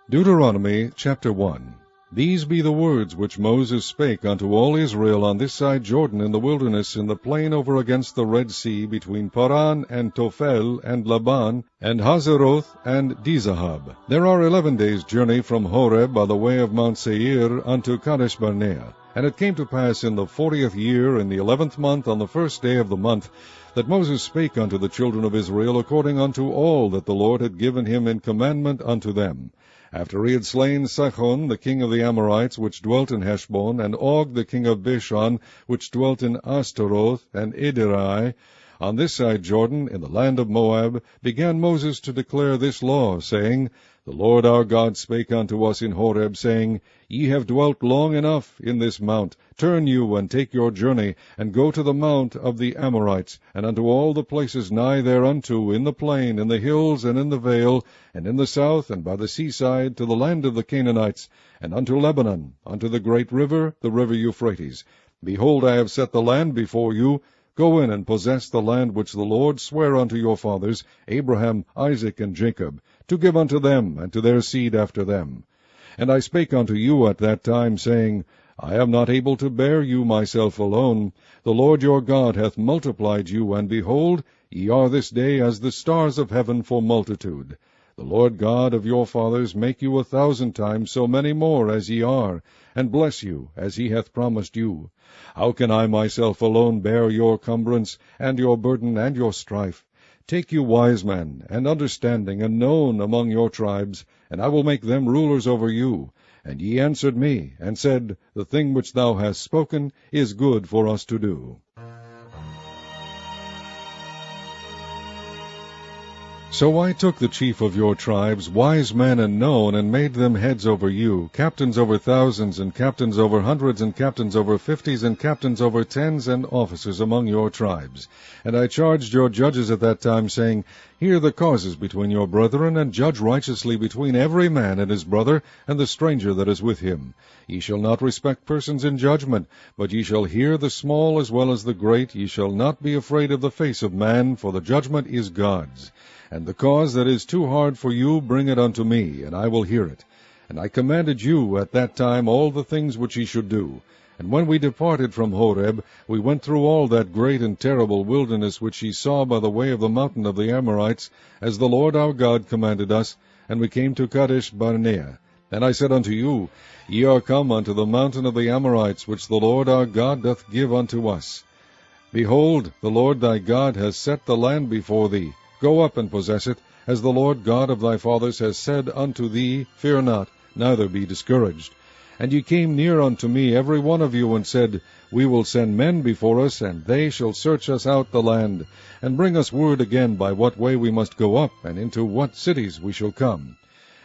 Deuteronomy chapter 1. These be the words which Moses spake unto all Israel on this side Jordan in the wilderness, in the plain over against the Red Sea, between Paran and Tophel and Laban and Hazeroth and Dizahab. There are 11 days' journey from Horeb by the way of Mount Seir unto Kadesh Barnea. And it came to pass in the 40th year, in the 11th month, on the first day of the month, that Moses spake unto the children of Israel according unto all that the Lord had given him in commandment unto them. After he had slain Sihon the king of the Amorites, which dwelt in Heshbon, and Og the king of Bashan, which dwelt in Ashtaroth and Edrei, on this side Jordan, in the land of Moab, began Moses to declare this law, saying, The Lord our God spake unto us in Horeb, saying, Ye have dwelt long enough in this mount. Turn you, and take your journey, and go to the mount of the Amorites, and unto all the places nigh thereunto, in the plain, in the hills, and in the vale, and in the south, and by the seaside, to the land of the Canaanites, and unto Lebanon, unto the great river, the river Euphrates. Behold, I have set the land before you. Go in and possess the land which the Lord sware unto your fathers, Abraham, Isaac, and Jacob, to give unto them, and to their seed after them. And I spake unto you at that time, saying, I am not able to bear you myself alone. The Lord your God hath multiplied you, and behold, ye are this day as the stars of heaven for multitude. The Lord God of your fathers make you 1,000 times so many more as ye are, and bless you as he hath promised you. How can I myself alone bear your cumbrance, and your burden, and your strife? Take you wise men, and understanding, and known among your tribes, and I will make them rulers over you. And ye answered me, and said, The thing which thou hast spoken is good for us to do. So I took the chief of your tribes, wise men and known, and made them heads over you, captains over thousands, and captains over hundreds, and captains over 50s, and captains over 10s, and officers among your tribes. And I charged your judges at that time, saying, Hear the causes between your brethren, and judge righteously between every man and his brother, and the stranger that is with him. Ye shall not respect persons in judgment, but ye shall hear the small as well as the great. Ye shall not be afraid of the face of man, for the judgment is God's. And the cause that is too hard for you, bring it unto me, and I will hear it. And I commanded you at that time all the things which ye should do. And when we departed from Horeb, we went through all that great and terrible wilderness which ye saw by the way of the mountain of the Amorites, as the Lord our God commanded us, and we came to Kadesh Barnea. And I said unto you, Ye are come unto the mountain of the Amorites, which the Lord our God doth give unto us. Behold, the Lord thy God has set the land before thee. Go up and possess it, as the Lord God of thy fathers has said unto thee, Fear not, neither be discouraged. And ye came near unto me, every one of you, and said, We will send men before us, and they shall search us out the land, and bring us word again by what way we must go up, and into what cities we shall come.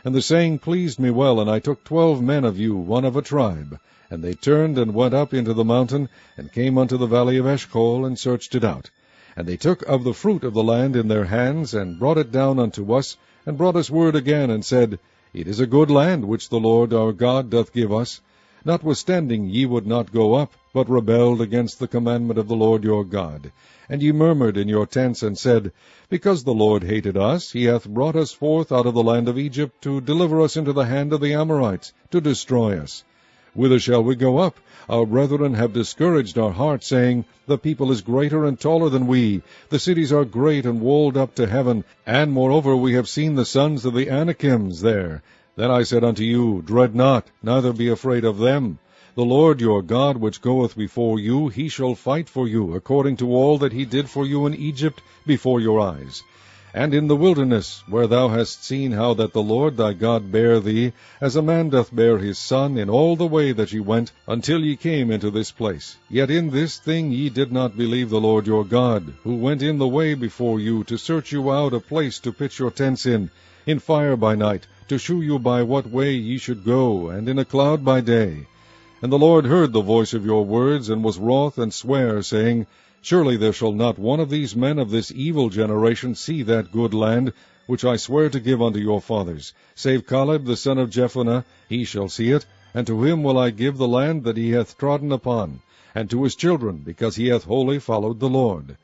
And the saying pleased me well, and I took 12 men of you, one of a tribe. And they turned and went up into the mountain, and came unto the valley of Eshcol, and searched it out. And they took of the fruit of the land in their hands, and brought it down unto us, and brought us word again, and said, It is a good land which the Lord our God doth give us. Notwithstanding ye would not go up, but rebelled against the commandment of the Lord your God. And ye murmured in your tents, and said, Because the Lord hated us, he hath brought us forth out of the land of Egypt, to deliver us into the hand of the Amorites, to destroy us. Whither shall we go up? Our brethren have discouraged our hearts, saying, The people is greater and taller than we. The cities are great and walled up to heaven. And moreover we have seen the sons of the Anakims there. Then I said unto you, Dread not, neither be afraid of them. The Lord your God, which goeth before you, he shall fight for you, according to all that he did for you in Egypt before your eyes. And in the wilderness, where thou hast seen how that the Lord thy God bare thee, as a man doth bear his son, in all the way that ye went, until ye came into this place. Yet in this thing ye did not believe the Lord your God, who went in the way before you, to search you out a place to pitch your tents in fire by night, to shew you by what way ye should go, and in a cloud by day. And the Lord heard the voice of your words, and was wroth, and sware, saying, Surely there shall not one of these men of this evil generation see that good land, which I swear to give unto your fathers, save Caleb the son of Jephunneh, he shall see it, and to him will I give the land that he hath trodden upon, and to his children, because he hath wholly followed the Lord.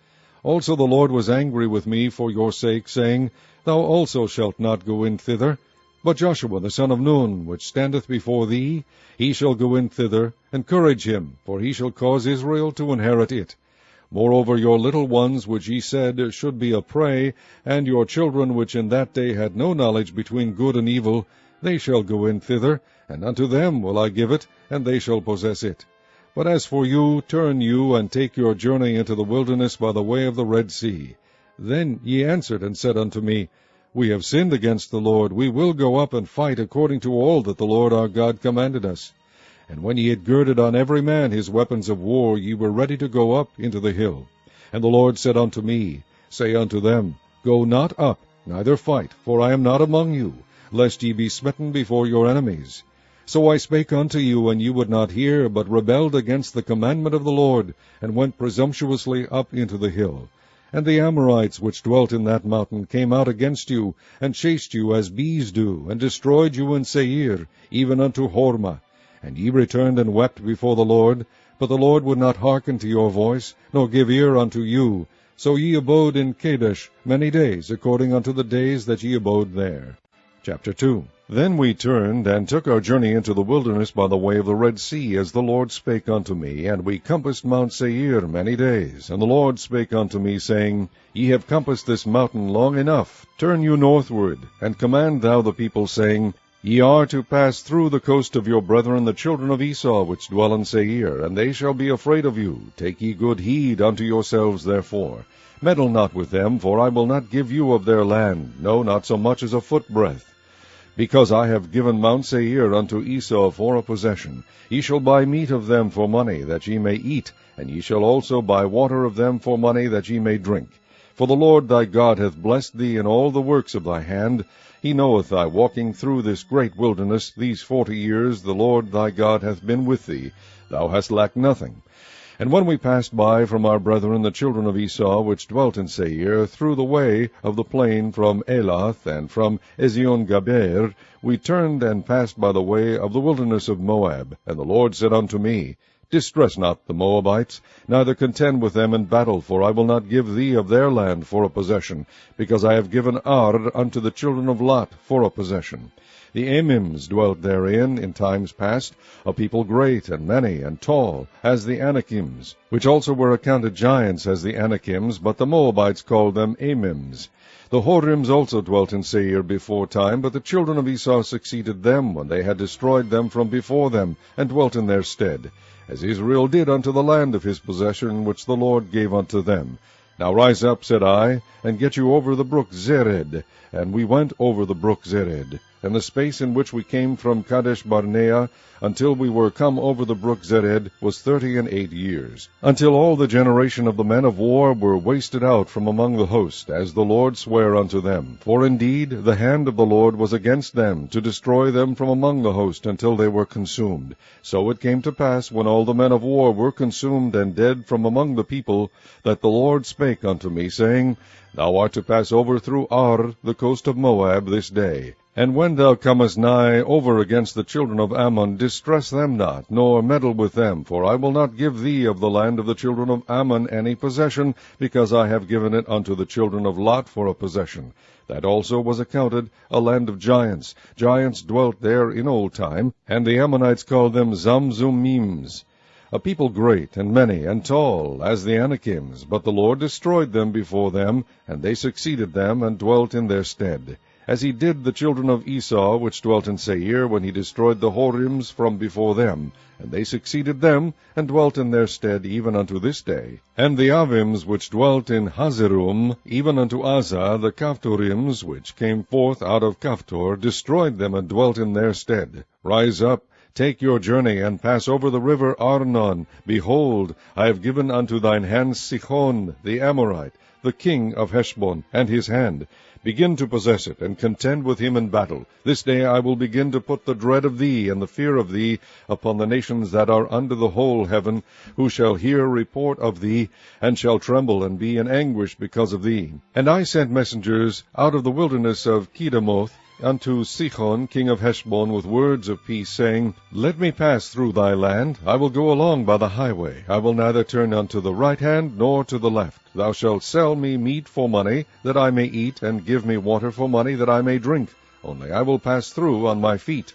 Also the Lord was angry with me for your sake, saying, Thou also shalt not go in thither. But Joshua the son of Nun, which standeth before thee, he shall go in thither, encourage him, for he shall cause Israel to inherit it. Moreover, your little ones, which ye said should be a prey, and your children, which in that day had no knowledge between good and evil, they shall go in thither, and unto them will I give it, and they shall possess it. But as for you, turn you, and take your journey into the wilderness by the way of the Red Sea. Then ye answered and said unto me, We have sinned against the Lord. We will go up and fight according to all that the Lord our God commanded us. And when ye had girded on every man his weapons of war, ye were ready to go up into the hill. And the Lord said unto me, Say unto them, Go not up, neither fight, for I am not among you, lest ye be smitten before your enemies. So I spake unto you, and ye would not hear, but rebelled against the commandment of the Lord, and went presumptuously up into the hill. And the Amorites which dwelt in that mountain came out against you, and chased you as bees do, and destroyed you in Seir, even unto Hormah. And ye returned and wept before the Lord, but the Lord would not hearken to your voice, nor give ear unto you. So ye abode in Kadesh many days, according unto the days that ye abode there. Chapter 2. Then we turned, and took our journey into the wilderness by the way of the Red Sea, as the Lord spake unto me, and we compassed Mount Seir many days. And the Lord spake unto me, saying, Ye have compassed this mountain long enough. Turn you northward, and command thou the people, saying, Ye are to pass through the coast of your brethren the children of Esau, which dwell in Seir, and they shall be afraid of you. Take ye good heed unto yourselves therefore. Meddle not with them, for I will not give you of their land, no, not so much as a footbreadth. Because I have given Mount Seir unto Esau for a possession. Ye shall buy meat of them for money, that ye may eat, and ye shall also buy water of them for money, that ye may drink. For the Lord thy God hath blessed thee in all the works of thy hand. He knoweth thy walking through this great wilderness. These 40 years the Lord thy God hath been with thee. Thou hast lacked nothing. And when we passed by from our brethren the children of Esau, which dwelt in Seir, through the way of the plain from Elath and from Ezion-Gaber, we turned and passed by the way of the wilderness of Moab. And the Lord said unto me, Distress not the Moabites, neither contend with them in battle, for I will not give thee of their land for a possession, because I have given Ar unto the children of Lot for a possession. The Amims dwelt therein in times past, a people great and many and tall, as the Anakims, which also were accounted giants as the Anakims, but the Moabites called them Amims. The Horims also dwelt in Seir before time, but the children of Esau succeeded them when they had destroyed them from before them, and dwelt in their stead, as Israel did unto the land of his possession, which the Lord gave unto them. Now rise up, said I, and get you over the brook Zered. And we went over the brook Zered. And the space in which we came from Kadesh Barnea until we were come over the brook Zered was 38 years, until all the generation of the men of war were wasted out from among the host, as the Lord sware unto them. For indeed the hand of the Lord was against them, to destroy them from among the host, until they were consumed. So it came to pass, when all the men of war were consumed and dead from among the people, that the Lord spake unto me, saying, Thou art to pass over through Ar, the coast of Moab, this day. And when thou comest nigh over against the children of Ammon, distress them not, nor meddle with them, for I will not give thee of the land of the children of Ammon any possession, because I have given it unto the children of Lot for a possession. That also was accounted a land of giants. Giants dwelt there in old time, and the Ammonites called them Zamzummims. A people great and many and tall, as the Anakims, but the Lord destroyed them before them, and they succeeded them, and dwelt in their stead. As he did the children of Esau, which dwelt in Seir, when he destroyed the Horims from before them, and they succeeded them, and dwelt in their stead even unto this day. And the Avims, which dwelt in Hazerum, even unto Azah, the Kaphtorims, which came forth out of Kaphtor, destroyed them, and dwelt in their stead. Rise up, take your journey, and pass over the river Arnon. Behold, I have given unto thine hand Sihon the Amorite, the king of Heshbon, and his hand. Begin to possess it, and contend with him in battle. This day I will begin to put the dread of thee and the fear of thee upon the nations that are under the whole heaven, who shall hear report of thee, and shall tremble and be in anguish because of thee. And I sent messengers out of the wilderness of Kedemoth unto Sihon king of Heshbon with words of peace, saying, Let me pass through thy land. I will go along by the highway. I will neither turn unto the right hand nor to the left. Thou shalt sell me meat for money, that I may eat, and give me water for money, that I may drink. only I will pass through on my feet,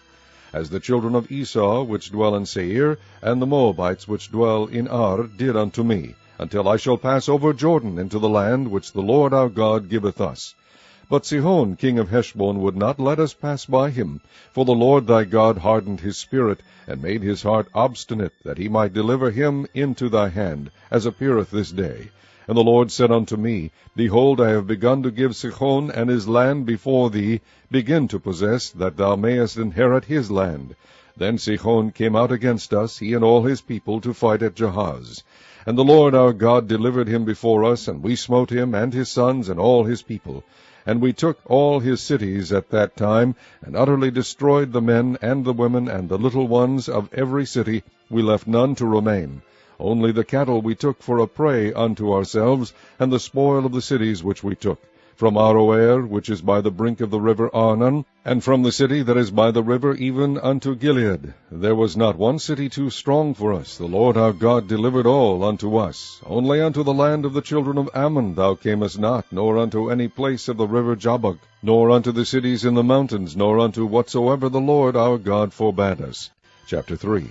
as the children of Esau which dwell in Seir, and the Moabites which dwell in Ar did unto me, until I shall pass over Jordan into the land which the Lord our God giveth us. But Sihon king of Heshbon would not let us pass by him, for the Lord thy God hardened his spirit, and made his heart obstinate, that he might deliver him into thy hand, as appeareth this day. And the Lord said unto me, Behold, I have begun to give Sihon and his land before thee. Begin to possess, that thou mayest inherit his land. Then Sihon came out against us, he and all his people, to fight at Jahaz. And the Lord our God delivered him before us, and we smote him, and his sons, and all his people. And we took all his cities at that time, and utterly destroyed the men, and the women, and the little ones of every city. We left none to remain. Only the cattle we took for a prey unto ourselves, and the spoil of the cities which we took, from Aroer, which is by the brink of the river Arnon, and from the city that is by the river even unto Gilead. There was not one city too strong for us. The Lord our God delivered all unto us. Only unto the land of the children of Ammon thou camest not, nor unto any place of the river Jabbok, nor unto the cities in the mountains, nor unto whatsoever the Lord our God forbade us. Chapter 3.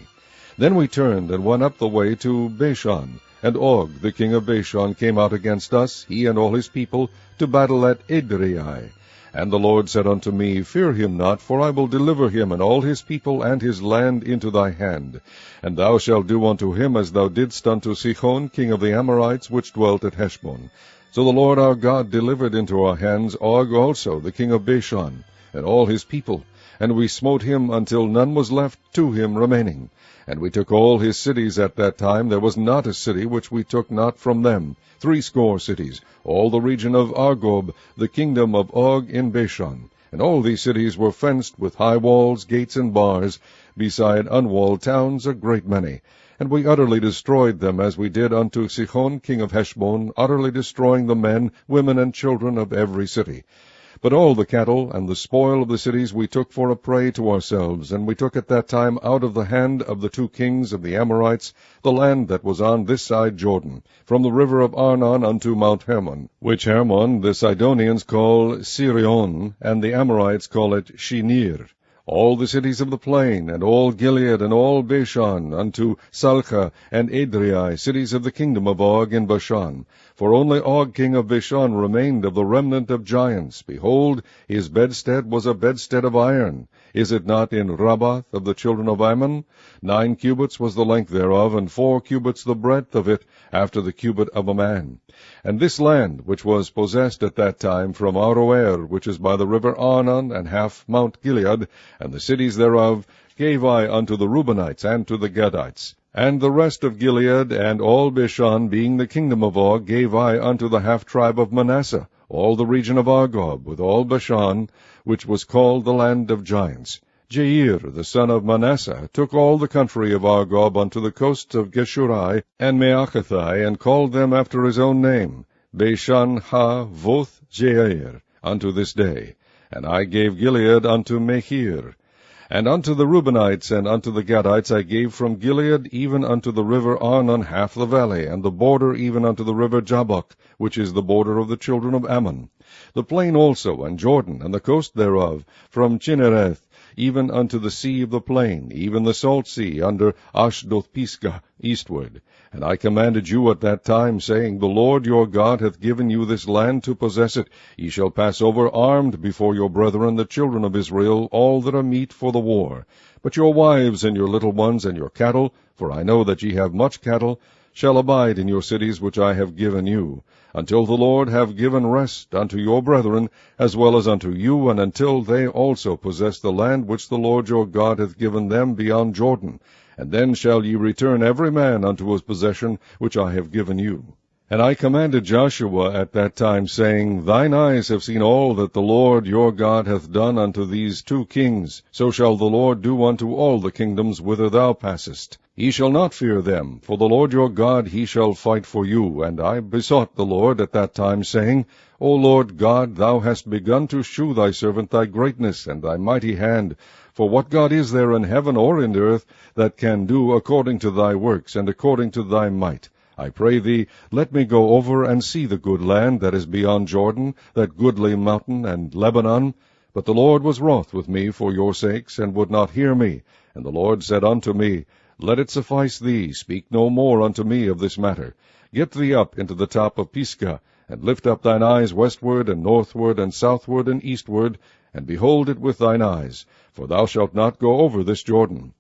Then we turned and went up the way to Bashan, and Og the king of Bashan came out against us, he and all his people, to battle at Edrei. And the Lord said unto me, Fear him not, for I will deliver him and all his people and his land into thy hand. And thou shalt do unto him as thou didst unto Sihon king of the Amorites, which dwelt at Heshbon. So the Lord our God delivered into our hands Og also, the king of Bashan, and all his people, and we smote him until none was left to him remaining. And we took all his cities at that time. There was not a city which we took not from them, 80 cities, all the region of Argob, the kingdom of Og in Bashan. And all these cities were fenced with high walls, gates, and bars, beside unwalled towns a great many. And we utterly destroyed them, as we did unto Sihon king of Heshbon, utterly destroying the men, women, and children of every city. But all the cattle and the spoil of the cities we took for a prey to ourselves, and we took at that time out of the hand of the 2 kings of the Amorites the land that was on this side Jordan, from the river of Arnon unto Mount Hermon, which Hermon the Sidonians call Sirion, and the Amorites call it Shinir. All the cities of the plain, and all Gilead, and all Bashan, unto Salcha and Edrei, cities of the kingdom of Og in Bashan. For only Og king of Bashan remained of the remnant of giants. Behold, his bedstead was a bedstead of iron. Is it not in Rabbath of the children of Ammon? 9 cubits was the length thereof, and 4 cubits the breadth of it, after the cubit of a man. And this land, which was possessed at that time from Aroer, which is by the river Arnon, and half Mount Gilead, and the cities thereof, gave I unto the Reubenites and to the Gadites. And the rest of Gilead, and all Bashan, being the kingdom of Og, gave I unto the half-tribe of Manasseh, all the region of Argob, with all Bashan, which was called the land of giants. Jair, the son of Manasseh, took all the country of Argob unto the coasts of Geshurai and Maachathai, and called them after his own name, Bashan ha-voth Jair, unto this day. And I gave Gilead unto Machir. And unto the Reubenites and unto the Gadites I gave from Gilead even unto the river Arnon half the valley, and the border even unto the river Jabbok, which is the border of the children of Ammon. The plain also, and Jordan, and the coast thereof, from Chinnereth even unto the sea of the plain, even the salt sea, under Ashdoth-Pisgah, eastward. And I commanded you at that time, saying, The Lord your God hath given you this land to possess it. Ye shall pass over armed before your brethren, the children of Israel, all that are meet for the war. But your wives and your little ones and your cattle, for I know that ye have much cattle, shall abide in your cities which I have given you, until the Lord have given rest unto your brethren, as well as unto you, and until they also possess the land which the Lord your God hath given them beyond Jordan. And then shall ye return every man unto his possession which I have given you. And I commanded Joshua at that time, saying, Thine eyes have seen all that the Lord your God hath done unto these 2 kings. So shall the Lord do unto all the kingdoms whither thou passest. Ye shall not fear them, for the Lord your God he shall fight for you. And I besought the Lord at that time, saying, O Lord God, thou hast begun to shew thy servant thy greatness and thy mighty hand. For what God is there in heaven or in earth that can do according to thy works, and according to thy might? I pray thee, let me go over and see the good land that is beyond Jordan, that goodly mountain and Lebanon. But the Lord was wroth with me for your sakes, and would not hear me. And the Lord said unto me, Let it suffice thee, speak no more unto me of this matter. Get thee up into the top of Pisgah, and lift up thine eyes westward, and northward, and southward, and eastward, and behold it with thine eyes, for thou shalt not go over this Jordan.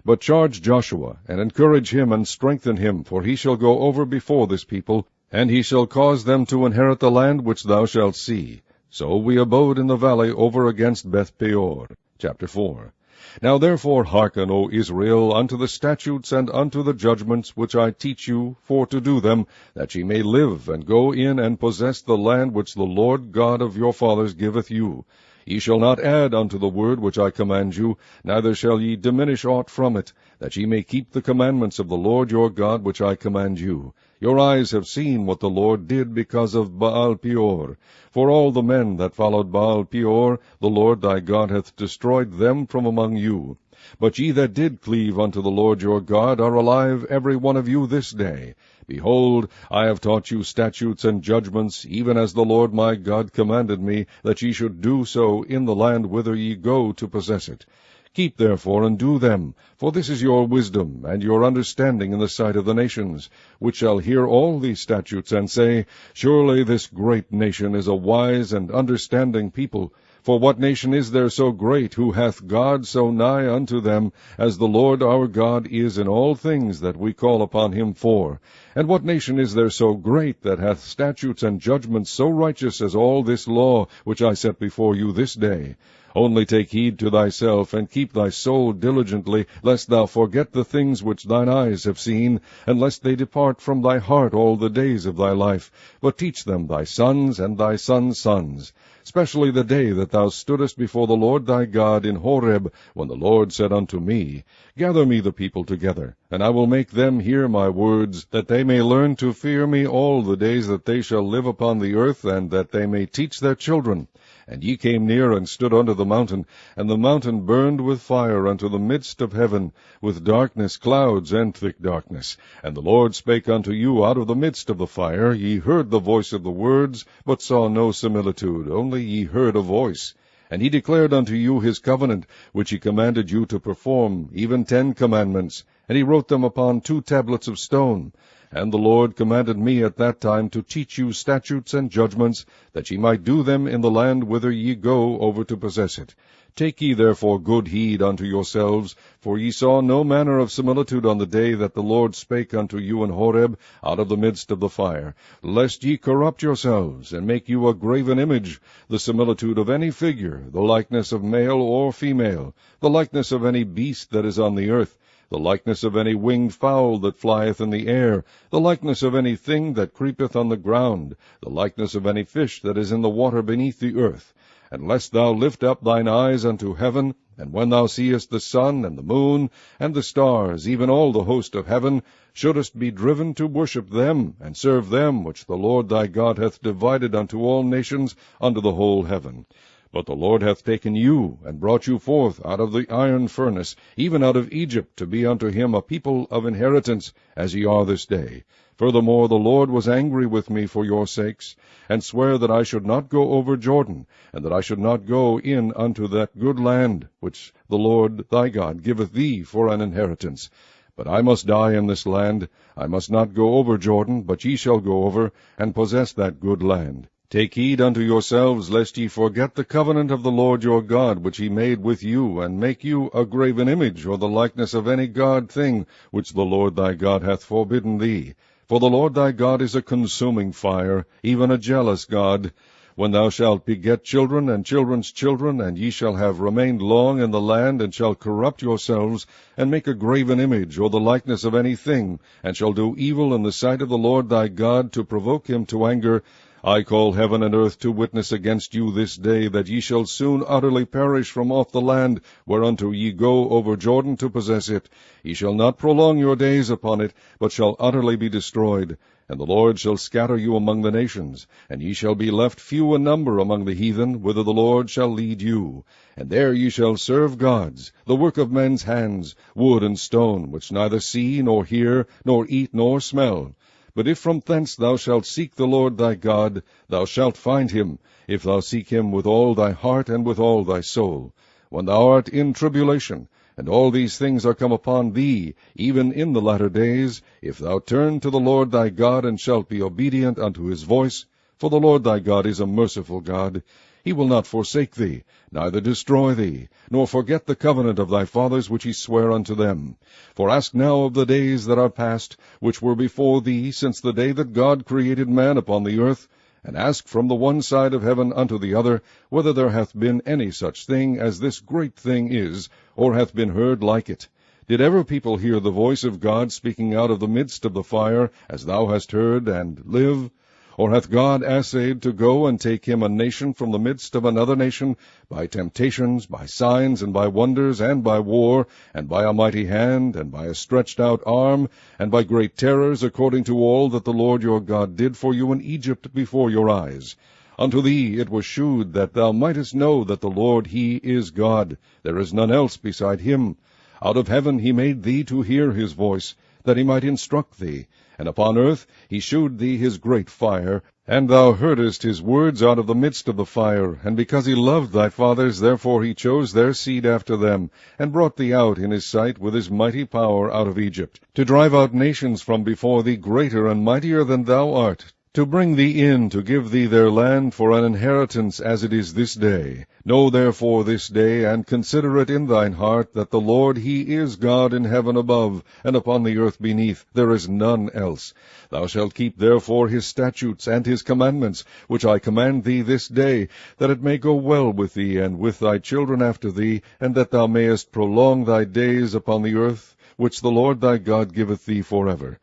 But charge Joshua, and encourage him, and strengthen him, for he shall go over before this people, and he shall cause them to inherit the land which thou shalt see. So we abode in the valley over against Beth-peor. Chapter 4. Now therefore hearken, O Israel, unto the statutes and unto the judgments which I teach you, for to do them, that ye may live, and go in and possess the land which the Lord God of your fathers giveth you. Ye shall not add unto the word which I command you, neither shall ye diminish aught from it, that ye may keep the commandments of the Lord your God which I command you. Your eyes have seen what the Lord did because of Baal-peor. For all the men that followed Baal-peor, the Lord thy God hath destroyed them from among you. But ye that did cleave unto the Lord your God are alive every one of you this day. Behold, I have taught you statutes and judgments, even as the Lord my God commanded me, that ye should do so in the land whither ye go to possess it. Keep therefore and do them, for this is your wisdom and your understanding in the sight of the nations, which shall hear all these statutes, and say, Surely this great nation is a wise and understanding people. For what nation is there so great, who hath God so nigh unto them, as the Lord our God is in all things that we call upon him for? And what nation is there so great, that hath statutes and judgments so righteous as all this law, which I set before you this day? Only take heed to thyself, and keep thy soul diligently, lest thou forget the things which thine eyes have seen, and lest they depart from thy heart all the days of thy life. But teach them thy sons and thy sons' sons, especially the day that thou stoodest before the Lord thy God in Horeb, when the Lord said unto me, Gather me the people together, and I will make them hear my words, that they may learn to fear me all the days that they shall live upon the earth, and that they may teach their children. And ye came near and stood under the mountain, and the mountain burned with fire unto the midst of heaven, with darkness, clouds, and thick darkness. And the Lord spake unto you out of the midst of the fire. Ye heard the voice of the words, but saw no similitude, only ye heard a voice. And he declared unto you his covenant, which he commanded you to perform, even 10 commandments, and he wrote them upon 2 tablets of stone. And the Lord commanded me at that time to teach you statutes and judgments, that ye might do them in the land whither ye go over to possess it. Take ye therefore good heed unto yourselves, for ye saw no manner of similitude on the day that the Lord spake unto you in Horeb out of the midst of the fire, lest ye corrupt yourselves, and make you a graven image, the similitude of any figure, the likeness of male or female, the likeness of any beast that is on the earth, the likeness of any winged fowl that flieth in the air, the likeness of any thing that creepeth on the ground, the likeness of any fish that is in the water beneath the earth. And lest thou lift up thine eyes unto heaven, and when thou seest the sun and the moon and the stars, even all the host of heaven, shouldest be driven to worship them, and serve them which the Lord thy God hath divided unto all nations under the whole heaven. But the Lord hath taken you, and brought you forth out of the iron furnace, even out of Egypt, to be unto him a people of inheritance, as ye are this day. Furthermore, the Lord was angry with me for your sakes, and sware that I should not go over Jordan, and that I should not go in unto that good land, which the Lord thy God giveth thee for an inheritance. But I must die in this land. I must not go over Jordan, but ye shall go over, and possess that good land. Take heed unto yourselves, lest ye forget the covenant of the Lord your God, which he made with you, and make you a graven image, or the likeness of any god thing, which the Lord thy God hath forbidden thee. For the Lord thy God is a consuming fire, even a jealous God. When thou shalt beget children and children's children, and ye shall have remained long in the land, and shall corrupt yourselves, and make a graven image, or the likeness of any thing, and shall do evil in the sight of the Lord thy God, to provoke him to anger, I call heaven and earth to witness against you this day, that ye shall soon utterly perish from off the land, whereunto ye go over Jordan to possess it. Ye shall not prolong your days upon it, but shall utterly be destroyed. And the Lord shall scatter you among the nations, and ye shall be left few in number among the heathen, whither the Lord shall lead you. And there ye shall serve gods, the work of men's hands, wood and stone, which neither see, nor hear, nor eat, nor smell. But if from thence thou shalt seek the Lord thy God, thou shalt find him, if thou seek him with all thy heart and with all thy soul. When thou art in tribulation, and all these things are come upon thee, even in the latter days, if thou turn to the Lord thy God, and shalt be obedient unto his voice, for the Lord thy God is a merciful God, he will not forsake thee, neither destroy thee, nor forget the covenant of thy fathers which he sware unto them. For ask now of the days that are past, which were before thee, since the day that God created man upon the earth, and ask from the one side of heaven unto the other, whether there hath been any such thing as this great thing is, or hath been heard like it. Did ever people hear the voice of God speaking out of the midst of the fire, as thou hast heard, and live? Or hath God assayed to go and take him a nation from the midst of another nation, by temptations, by signs, and by wonders, and by war, and by a mighty hand, and by a stretched out arm, and by great terrors, according to all that the Lord your God did for you in Egypt before your eyes? Unto thee it was shewed that thou mightest know that the Lord he is God, there is none else beside him. Out of heaven he made thee to hear his voice, that he might instruct thee. And upon earth he shewed thee his great fire, and thou heardest his words out of the midst of the fire. And because he loved thy fathers, therefore he chose their seed after them, and brought thee out in his sight with his mighty power out of Egypt, to drive out nations from before thee greater and mightier than thou art, to bring thee in, to give thee their land for an inheritance, as it is this day. Know therefore this day, and consider it in thine heart, that the Lord he is God in heaven above, and upon the earth beneath, there is none else. Thou shalt keep therefore his statutes and his commandments, which I command thee this day, that it may go well with thee, and with thy children after thee, and that thou mayest prolong thy days upon the earth, which the Lord thy God giveth thee forever.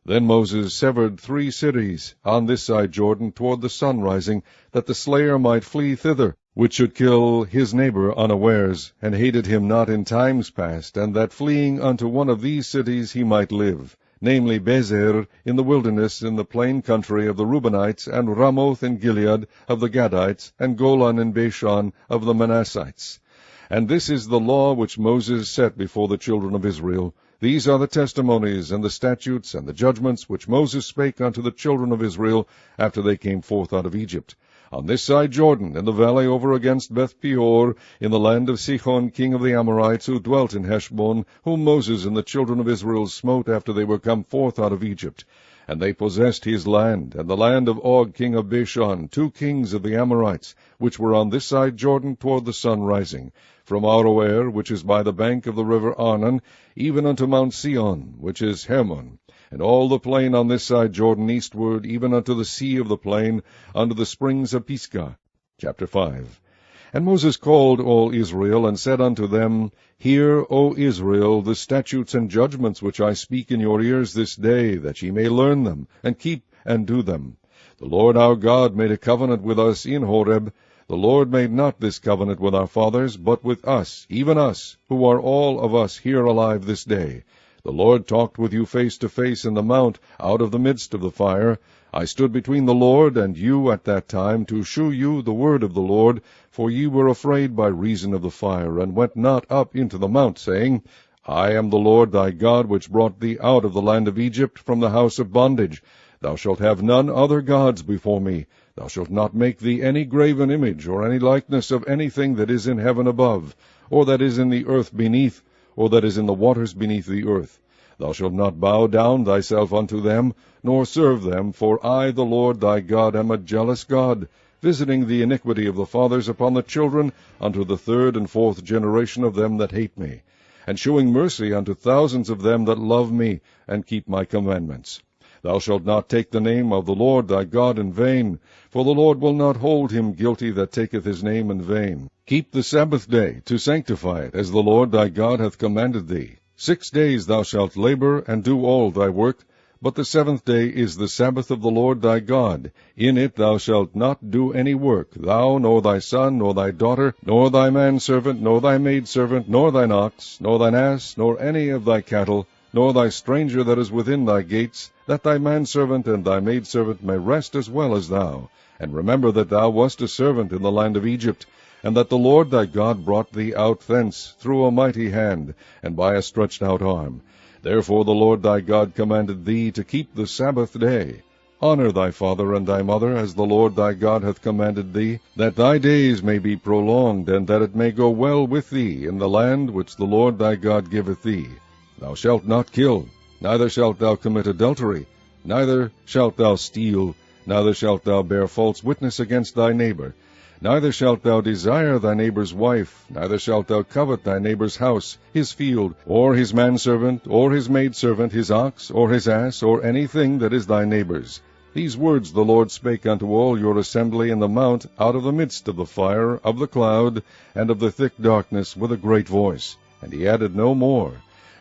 Then Moses severed 3 cities on this side Jordan toward the sun rising, that the slayer might flee thither, which should kill his neighbor unawares, and hated him not in times past, and that fleeing unto one of these cities he might live, namely Bezer in the wilderness in the plain country of the Reubenites, and Ramoth in Gilead of the Gadites, and Golan in Bashan of the Manassites. And this is the law which Moses set before the children of Israel. These are the testimonies, and the statutes, and the judgments, which Moses spake unto the children of Israel, after they came forth out of Egypt, on this side Jordan, in the valley over against Beth-peor, in the land of Sihon king of the Amorites, who dwelt in Heshbon, whom Moses and the children of Israel smote after they were come forth out of Egypt. And they possessed his land, and the land of Og king of Bashan, 2 kings of the Amorites, which were on this side Jordan toward the sun rising, from Aroer, which is by the bank of the river Arnon, even unto Mount Sion, which is Hermon, and all the plain on this side Jordan eastward, even unto the sea of the plain, unto the springs of Pisgah. Chapter 5. And Moses called all Israel, and said unto them, Hear, O Israel, the statutes and judgments which I speak in your ears this day, that ye may learn them, and keep and do them. The Lord our God made a covenant with us in Horeb. The Lord made not this covenant with our fathers, but with us, even us, who are all of us here alive this day. The Lord talked with you face to face in the mount, out of the midst of the fire. I stood between the Lord and you at that time, to shew you the word of the Lord, for ye were afraid by reason of the fire, and went not up into the mount, saying, I am the Lord thy God, which brought thee out of the land of Egypt, from the house of bondage. Thou shalt have none other gods before me. Thou shalt not make thee any graven image, or any likeness of anything that is in heaven above, or that is in the earth beneath, or that is in the waters beneath the earth. Thou shalt not bow down thyself unto them, nor serve them, for I, the Lord thy God, am a jealous God, visiting the iniquity of the fathers upon the children, unto the 3rd and 4th generation of them that hate me, and shewing mercy unto thousands of them that love me, and keep my commandments. Thou shalt not take the name of the Lord thy God in vain, for the Lord will not hold him guilty that taketh his name in vain. Keep the Sabbath day, to sanctify it, as the Lord thy God hath commanded thee. 6 days thou shalt labor, and do all thy work, but the 7th day is the Sabbath of the Lord thy God. In it thou shalt not do any work, thou, nor thy son, nor thy daughter, nor thy manservant, nor thy maidservant, nor thine ox, nor thine ass, nor any of thy cattle, nor thy stranger that is within thy gates, that thy manservant and thy maidservant may rest as well as thou. And remember that thou wast a servant in the land of Egypt, and that the Lord thy God brought thee out thence through a mighty hand, and by a stretched out arm. Therefore the Lord thy God commanded thee to keep the Sabbath day. Honor thy father and thy mother, as the Lord thy God hath commanded thee, that thy days may be prolonged, and that it may go well with thee in the land which the Lord thy God giveth thee. Thou shalt not kill, neither shalt thou commit adultery, neither shalt thou steal, neither shalt thou bear false witness against thy neighbor, neither shalt thou desire thy neighbor's wife, neither shalt thou covet thy neighbor's house, his field, or his manservant, or his maidservant, his ox, or his ass, or anything that is thy neighbor's. These words the Lord spake unto all your assembly in the mount out of the midst of the fire, of the cloud, and of the thick darkness, with a great voice. And he added no more.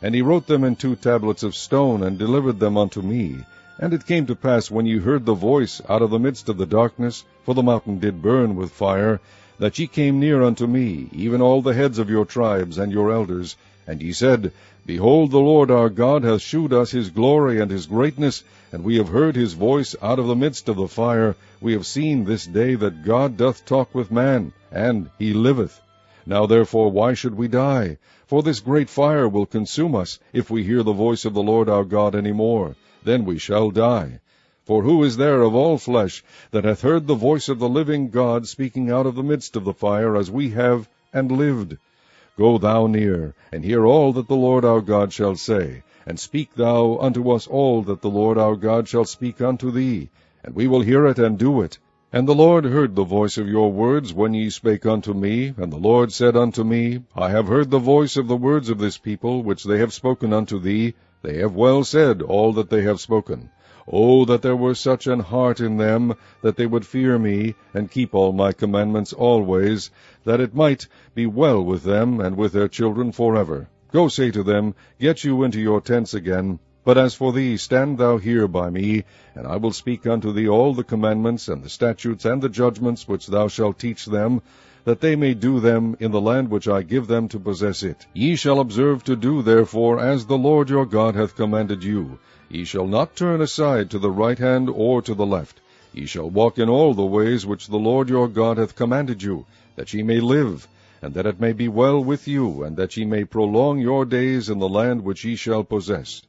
And he wrote them in 2 tablets of stone, and delivered them unto me. And it came to pass, when ye heard the voice out of the midst of the darkness, for the mountain did burn with fire, that ye came near unto me, even all the heads of your tribes and your elders. And ye said, Behold, the Lord our God hath shewed us his glory and his greatness, and we have heard his voice out of the midst of the fire. We have seen this day that God doth talk with man, and he liveth. Now therefore why should we die? For this great fire will consume us, if we hear the voice of the Lord our God any more. Then we shall die. For who is there of all flesh that hath heard the voice of the living God speaking out of the midst of the fire, as we have, and lived? Go thou near, and hear all that the Lord our God shall say, and speak thou unto us all that the Lord our God shall speak unto thee, and we will hear it and do it. And the Lord heard the voice of your words when ye spake unto me, and the Lord said unto me, I have heard the voice of the words of this people, which they have spoken unto thee. They have well said all that they have spoken. O that there were such an heart in them, that they would fear me, and keep all my commandments always, that it might be well with them and with their children forever. Go say to them, Get you into your tents again. But as for thee, stand thou here by me, and I will speak unto thee all the commandments, and the statutes, and the judgments, which thou shalt teach them, that they may do them in the land which I give them to possess it. Ye shall observe to do therefore as the Lord your God hath commanded you. Ye shall not turn aside to the right hand or to the left. Ye shall walk in all the ways which the Lord your God hath commanded you, that ye may live, and that it may be well with you, and that ye may prolong your days in the land which ye shall possess.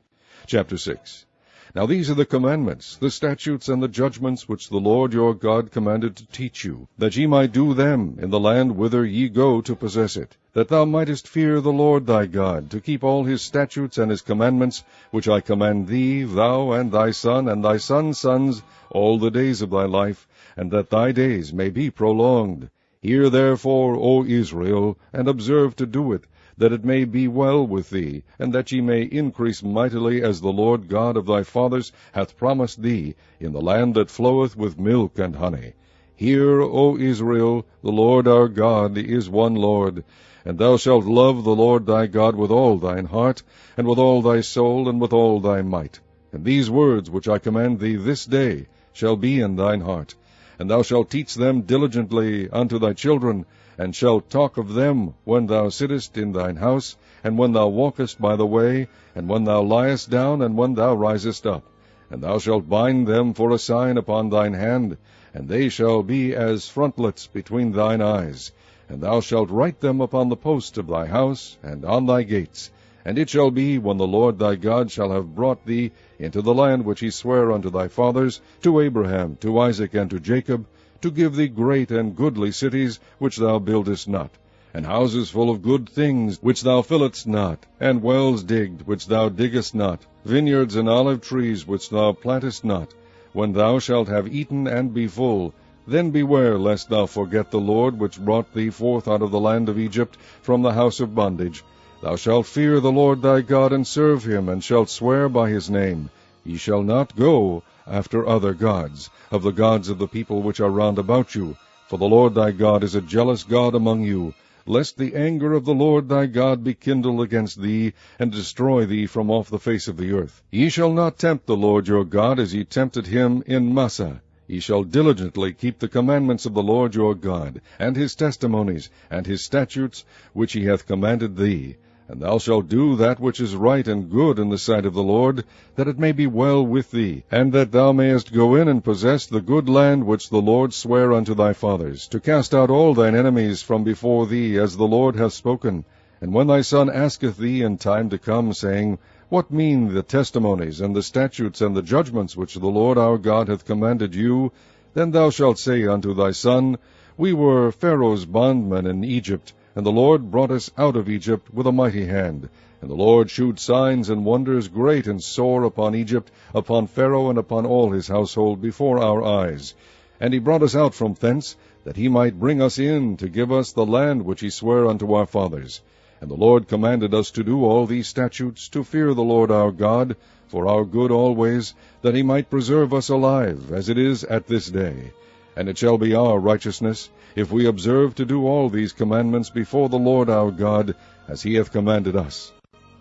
Chapter 6. Now these are the commandments, the statutes, and the judgments which the Lord your God commanded to teach you, that ye might do them in the land whither ye go to possess it, that thou mightest fear the Lord thy God, to keep all his statutes and his commandments, which I command thee, thou and thy son and thy sons' sons, all the days of thy life, and that thy days may be prolonged. Hear therefore, O Israel, and observe to do it, that it may be well with thee, and that ye may increase mightily, as the Lord God of thy fathers hath promised thee, in the land that floweth with milk and honey. Hear, O Israel, the Lord our God is one Lord, and thou shalt love the Lord thy God with all thine heart, and with all thy soul, and with all thy might. And these words which I command thee this day shall be in thine heart, and thou shalt teach them diligently unto thy children, and shalt talk of them when thou sittest in thine house, and when thou walkest by the way, and when thou liest down, and when thou risest up. And thou shalt bind them for a sign upon thine hand, and they shall be as frontlets between thine eyes. And thou shalt write them upon the posts of thy house, and on thy gates. And it shall be, when the Lord thy God shall have brought thee into the land which he sware unto thy fathers, to Abraham, to Isaac, and to Jacob, to give thee great and goodly cities, which thou buildest not, and houses full of good things, which thou fillest not, and wells digged, which thou diggest not, vineyards and olive trees, which thou plantest not. When thou shalt have eaten and be full, then beware lest thou forget the Lord, which brought thee forth out of the land of Egypt, from the house of bondage. Thou shalt fear the Lord thy God, and serve him, and shalt swear by his name. Ye shall not go after other gods, of the gods of the people which are round about you. For the Lord thy God is a jealous God among you, lest the anger of the Lord thy God be kindled against thee, and destroy thee from off the face of the earth. Ye shall not tempt the Lord your God as ye tempted him in Massah. Ye shall diligently keep the commandments of the Lord your God, and his testimonies, and his statutes, which he hath commanded thee. And thou shalt do that which is right and good in the sight of the Lord, that it may be well with thee, and that thou mayest go in and possess the good land which the Lord sware unto thy fathers, to cast out all thine enemies from before thee, as the Lord hath spoken. And when thy son asketh thee in time to come, saying, What mean the testimonies, and the statutes, and the judgments which the Lord our God hath commanded you? Then thou shalt say unto thy son, We were Pharaoh's bondmen in Egypt, and the Lord brought us out of Egypt with a mighty hand. And the Lord shewed signs and wonders great and sore upon Egypt, upon Pharaoh, and upon all his household, before our eyes. And he brought us out from thence, that he might bring us in, to give us the land which he sware unto our fathers. And the Lord commanded us to do all these statutes, to fear the Lord our God, for our good always, that he might preserve us alive, as it is at this day. And it shall be our righteousness, if we observe to do all these commandments before the Lord our God, as he hath commanded us.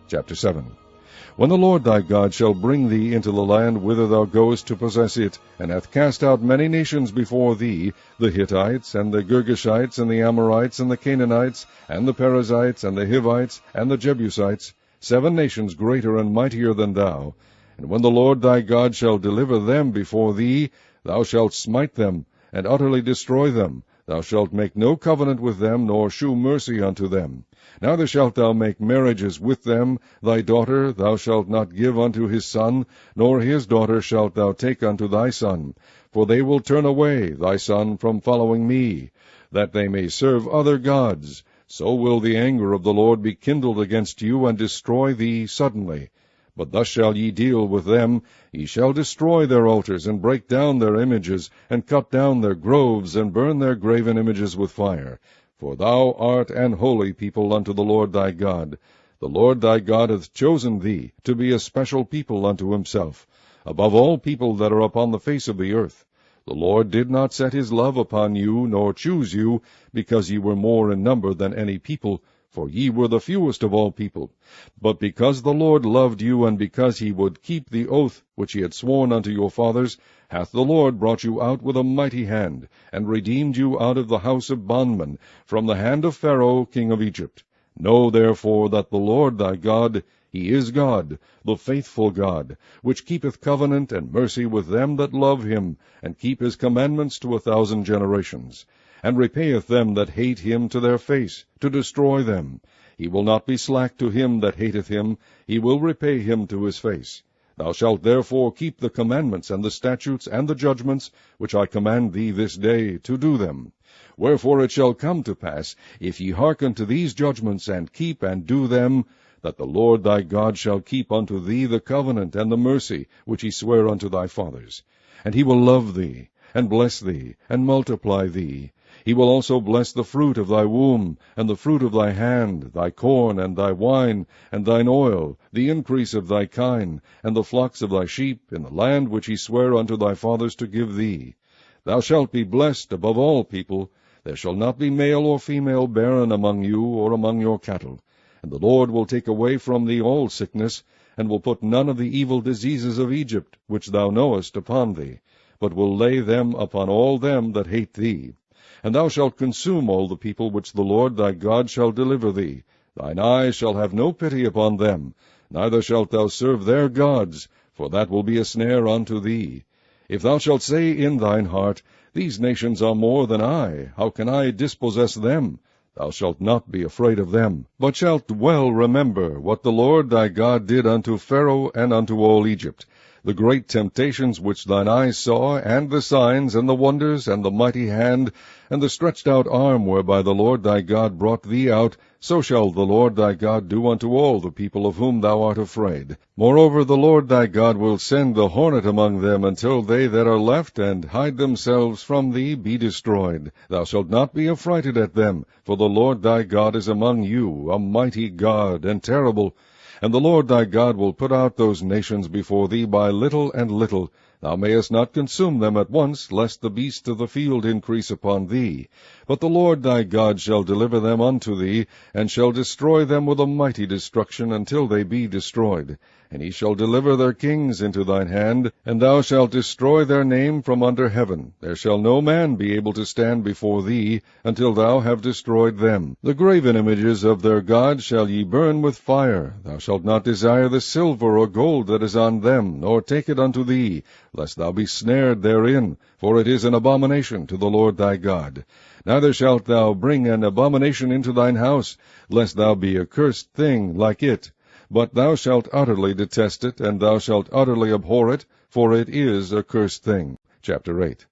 Chapter 7. When the Lord thy God shall bring thee into the land whither thou goest to possess it, and hath cast out many nations before thee, the Hittites, and the Girgashites, and the Amorites, and the Canaanites, and the Perizzites, and the Hivites, and the Jebusites, 7 nations greater and mightier than thou. And when the Lord thy God shall deliver them before thee, thou shalt smite them, and utterly destroy them. Thou shalt make no covenant with them, nor shew mercy unto them. Neither shalt thou make marriages with them. Thy daughter thou shalt not give unto his son, nor his daughter shalt thou take unto thy son. For they will turn away thy son from following me, that they may serve other gods. So will the anger of the Lord be kindled against you, and destroy thee suddenly. But thus shall ye deal with them. Ye shall destroy their altars, and break down their images, and cut down their groves, and burn their graven images with fire. For thou art an holy people unto the Lord thy God. The Lord thy God hath chosen thee to be a special people unto himself, above all people that are upon the face of the earth. The Lord did not set his love upon you, nor choose you, because ye were more in number than any people, for ye were the fewest of all people. But because the Lord loved you, and because he would keep the oath which he had sworn unto your fathers, hath the Lord brought you out with a mighty hand, and redeemed you out of the house of bondmen, from the hand of Pharaoh king of Egypt. Know therefore that the Lord thy God, he is God, the faithful God, which keepeth covenant and mercy with them that love him, and keep his commandments to 1,000 generations, and repayeth them that hate him to their face, to destroy them. He will not be slack to him that hateth him, he will repay him to his face. Thou shalt therefore keep the commandments, and the statutes, and the judgments, which I command thee this day, to do them. Wherefore it shall come to pass, if ye hearken to these judgments, and keep and do them, that the Lord thy God shall keep unto thee the covenant and the mercy which he sware unto thy fathers. And he will love thee, and bless thee, and multiply thee. He will also bless the fruit of thy womb, and the fruit of thy hand, thy corn, and thy wine, and thine oil, the increase of thy kine, and the flocks of thy sheep, in the land which he sware unto thy fathers to give thee. Thou shalt be blessed above all people. There shall not be male or female barren among you, or among your cattle. And the Lord will take away from thee all sickness, and will put none of the evil diseases of Egypt, which thou knowest, upon thee, but will lay them upon all them that hate thee. And thou shalt consume all the people which the Lord thy God shall deliver thee. Thine eye shall have no pity upon them, neither shalt thou serve their gods, for that will be a snare unto thee. If thou shalt say in thine heart, These nations are more than I, how can I dispossess them? Thou shalt not be afraid of them, but shalt well remember what the Lord thy God did unto Pharaoh and unto all Egypt, the great temptations which thine eyes saw, and the signs, and the wonders, and the mighty hand, and the stretched out arm whereby the Lord thy God brought thee out, so shall the Lord thy God do unto all the people of whom thou art afraid. Moreover, the Lord thy God will send the hornet among them, until they that are left and hide themselves from thee be destroyed. Thou shalt not be affrighted at them, for the Lord thy God is among you, a mighty God, and terrible. And the Lord thy God will put out those nations before thee by little and little. Thou mayest not consume them at once, lest the beasts of the field increase upon thee. But the Lord thy God shall deliver them unto thee, and shall destroy them with a mighty destruction, until they be destroyed. And he shall deliver their kings into thine hand, and thou shalt destroy their name from under heaven. There shall no man be able to stand before thee, until thou have destroyed them. The graven images of their gods shall ye burn with fire. Thou shalt not desire the silver or gold that is on them, nor take it unto thee, lest thou be snared therein, for it is an abomination to the Lord thy God. Neither shalt thou bring an abomination into thine house, lest thou be a cursed thing like it. But thou shalt utterly detest it, and thou shalt utterly abhor it, for it is a cursed thing. Chapter 8.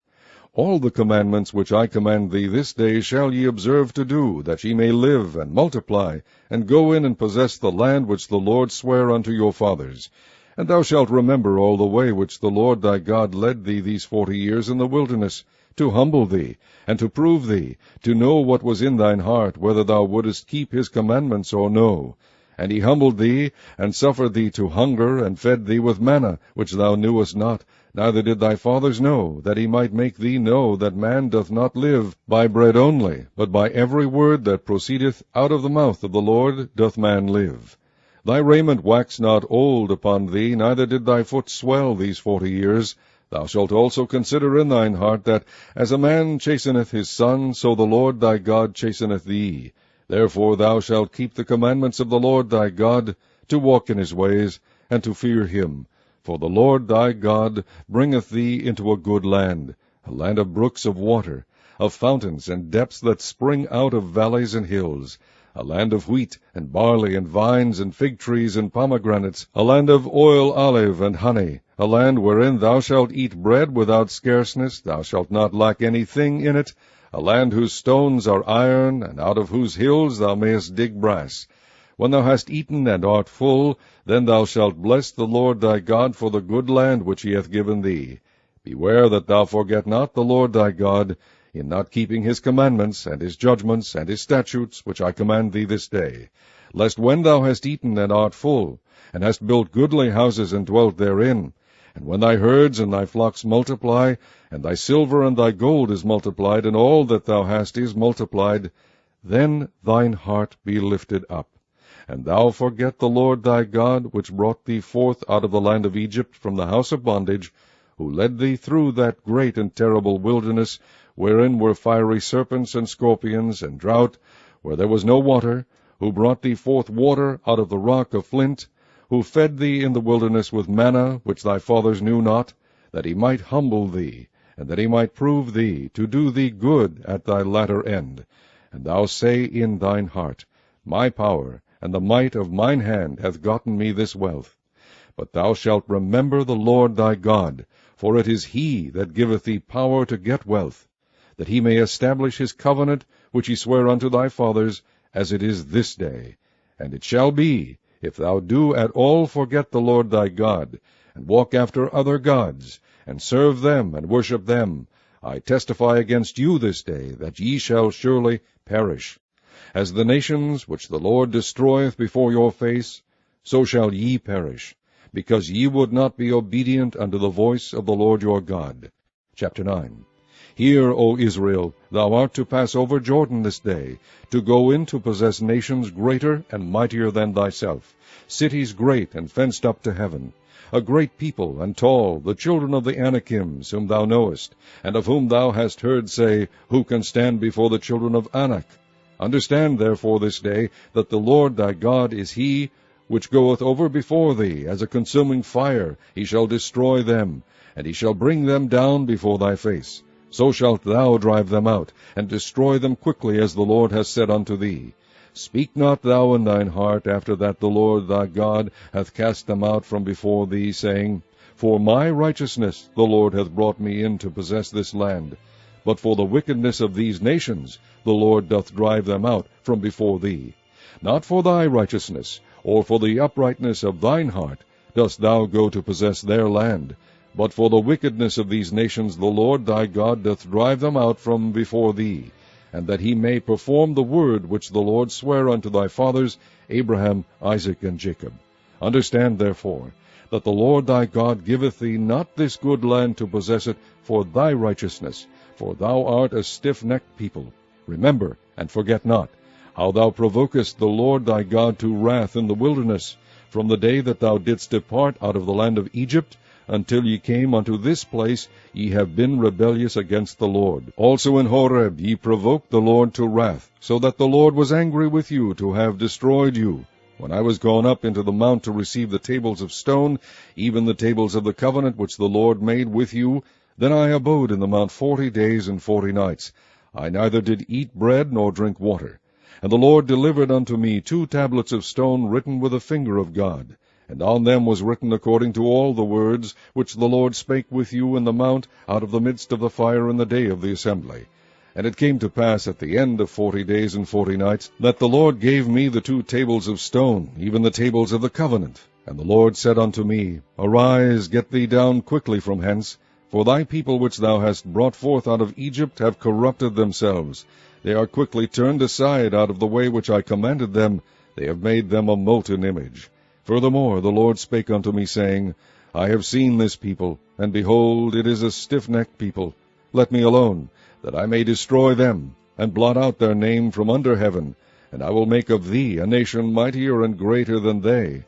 All the commandments which I command thee this day shall ye observe to do, that ye may live and multiply, and go in and possess the land which the Lord sware unto your fathers. And thou shalt remember all the way which the Lord thy God led thee these 40 years in the wilderness, to humble thee, and to prove thee, to know what was in thine heart, whether thou wouldest keep his commandments or no. And he humbled thee, and suffered thee to hunger, and fed thee with manna, which thou knewest not, neither did thy fathers know, that he might make thee know that man doth not live by bread only, but by every word that proceedeth out of the mouth of the Lord doth man live. Thy raiment waxed not old upon thee, neither did thy foot swell these 40 years. Thou shalt also consider in thine heart that, as a man chasteneth his son, so the Lord thy God chasteneth thee. Therefore thou shalt keep the commandments of the Lord thy God, to walk in his ways, and to fear him. For the Lord thy God bringeth thee into a good land, a land of brooks of water, of fountains and depths that spring out of valleys and hills, a land of wheat and barley and vines and fig trees and pomegranates, a land of oil, olive, and honey, a land wherein thou shalt eat bread without scarceness, thou shalt not lack anything in it, a land whose stones are iron, and out of whose hills thou mayest dig brass. When thou hast eaten and art full, then thou shalt bless the Lord thy God for the good land which he hath given thee. Beware that thou forget not the Lord thy God, in not keeping his commandments, and his judgments, and his statutes, which I command thee this day, lest when thou hast eaten and art full, and hast built goodly houses and dwelt therein, and when thy herds and thy flocks multiply, and thy silver and thy gold is multiplied, and all that thou hast is multiplied, then thine heart be lifted up, and thou forget the Lord thy God, which brought thee forth out of the land of Egypt from the house of bondage, who led thee through that great and terrible wilderness, wherein were fiery serpents and scorpions, and drought, where there was no water, who brought thee forth water out of the rock of flint, who fed thee in the wilderness with manna, which thy fathers knew not, that he might humble thee, and that he might prove thee, to do thee good at thy latter end. And thou say in thine heart, My power and the might of mine hand hath gotten me this wealth. But thou shalt remember the Lord thy God, for it is he that giveth thee power to get wealth, that he may establish his covenant, which he sware unto thy fathers, as it is this day. And it shall be, if thou do at all forget the Lord thy God, and walk after other gods, and serve them, and worship them, I testify against you this day, that ye shall surely perish. As the nations which the Lord destroyeth before your face, so shall ye perish, because ye would not be obedient unto the voice of the Lord your God. Chapter 9. Hear, O Israel, thou art to pass over Jordan this day, to go in to possess nations greater and mightier than thyself, cities great and fenced up to heaven, a great people and tall, the children of the Anakims, whom thou knowest, and of whom thou hast heard say, Who can stand before the children of Anak? Understand therefore this day, that the Lord thy God is he which goeth over before thee, as a consuming fire. He shall destroy them, and he shall bring them down before thy face. So shalt thou drive them out, and destroy them quickly, as the Lord has said unto thee. Speak not thou in thine heart, after that the Lord thy God hath cast them out from before thee, saying, For my righteousness the Lord hath brought me in to possess this land. But for the wickedness of these nations the Lord doth drive them out from before thee. Not for thy righteousness, or for the uprightness of thine heart, dost thou go to possess their land, but for the wickedness of these nations the Lord thy God doth drive them out from before thee, and that he may perform the word which the Lord sware unto thy fathers, Abraham, Isaac, and Jacob. Understand therefore, that the Lord thy God giveth thee not this good land to possess it for thy righteousness, for thou art a stiff-necked people. Remember, and forget not, how thou provokest the Lord thy God to wrath in the wilderness, from the day that thou didst depart out of the land of Egypt, until ye came unto this place. Ye have been rebellious against the Lord. Also in Horeb ye provoked the Lord to wrath, so that the Lord was angry with you to have destroyed you. When I was gone up into the mount to receive the tables of stone, even the tables of the covenant which the Lord made with you, then I abode in the mount 40 days and 40 nights. I neither did eat bread nor drink water. And the Lord delivered unto me 2 tablets of stone written with the finger of God. And on them was written according to all the words which the Lord spake with you in the mount out of the midst of the fire in the day of the assembly. And it came to pass at the end of 40 days and 40 nights, that the Lord gave me the 2 tables of stone, even the tables of the covenant. And the Lord said unto me, Arise, get thee down quickly from hence, for thy people which thou hast brought forth out of Egypt have corrupted themselves. They are quickly turned aside out of the way which I commanded them. They have made them a molten image. Furthermore the Lord spake unto me, saying, I have seen this people, and behold, it is a stiff-necked people. Let me alone, that I may destroy them, and blot out their name from under heaven, and I will make of thee a nation mightier and greater than they.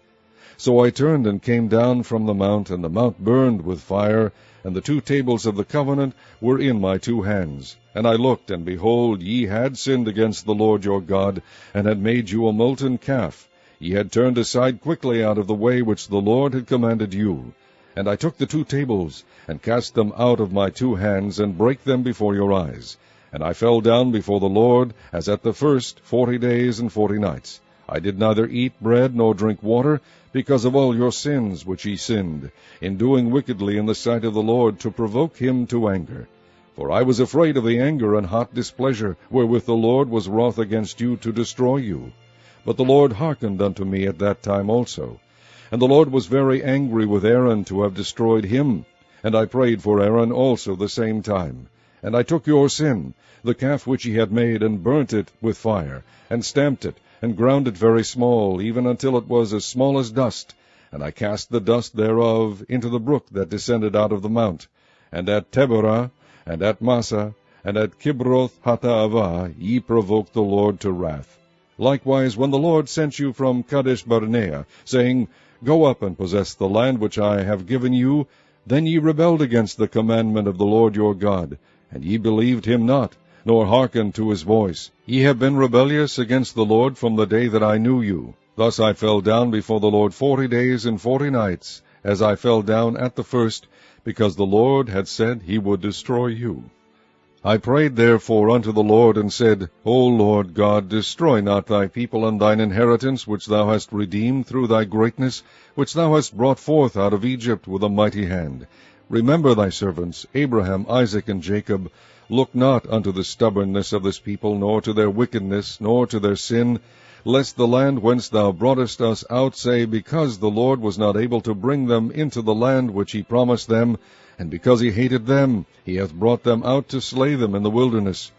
So I turned and came down from the mount, and the mount burned with fire, and the 2 tables of the covenant were in my 2 hands. And I looked, and behold, ye had sinned against the Lord your God, and had made you a molten calf. Ye had turned aside quickly out of the way which the Lord had commanded you. And I took the 2 tables, and cast them out of my 2 hands, and brake them before your eyes. And I fell down before the Lord, as at the first 40 days and 40 nights. I did neither eat bread nor drink water, because of all your sins which ye sinned, in doing wickedly in the sight of the Lord, to provoke him to anger. For I was afraid of the anger and hot displeasure, wherewith the Lord was wroth against you to destroy you. But the Lord hearkened unto me at that time also. And the Lord was very angry with Aaron to have destroyed him. And I prayed for Aaron also the same time. And I took your sin, the calf which ye had made, and burnt it with fire, and stamped it, and ground it very small, even until it was as small as dust. And I cast the dust thereof into the brook that descended out of the mount. And at Teberah, and at Massa, and at Kibroth Hattaavah ye provoked the Lord to wrath. Likewise, when the Lord sent you from Kadesh Barnea, saying, Go up and possess the land which I have given you, then ye rebelled against the commandment of the Lord your God, and ye believed him not, nor hearkened to his voice. Ye have been rebellious against the Lord from the day that I knew you. Thus I fell down before the Lord 40 days and 40 nights, as I fell down at the first, because the Lord had said he would destroy you. I prayed therefore unto the Lord, and said, O Lord God, destroy not thy people and thine inheritance, which thou hast redeemed through thy greatness, which thou hast brought forth out of Egypt with a mighty hand. Remember thy servants, Abraham, Isaac, and Jacob. Look not unto the stubbornness of this people, nor to their wickedness, nor to their sin, lest the land whence thou broughtest us out say, Because the Lord was not able to bring them into the land which he promised them, and because he hated them, he hath brought them out to slay them in the wilderness.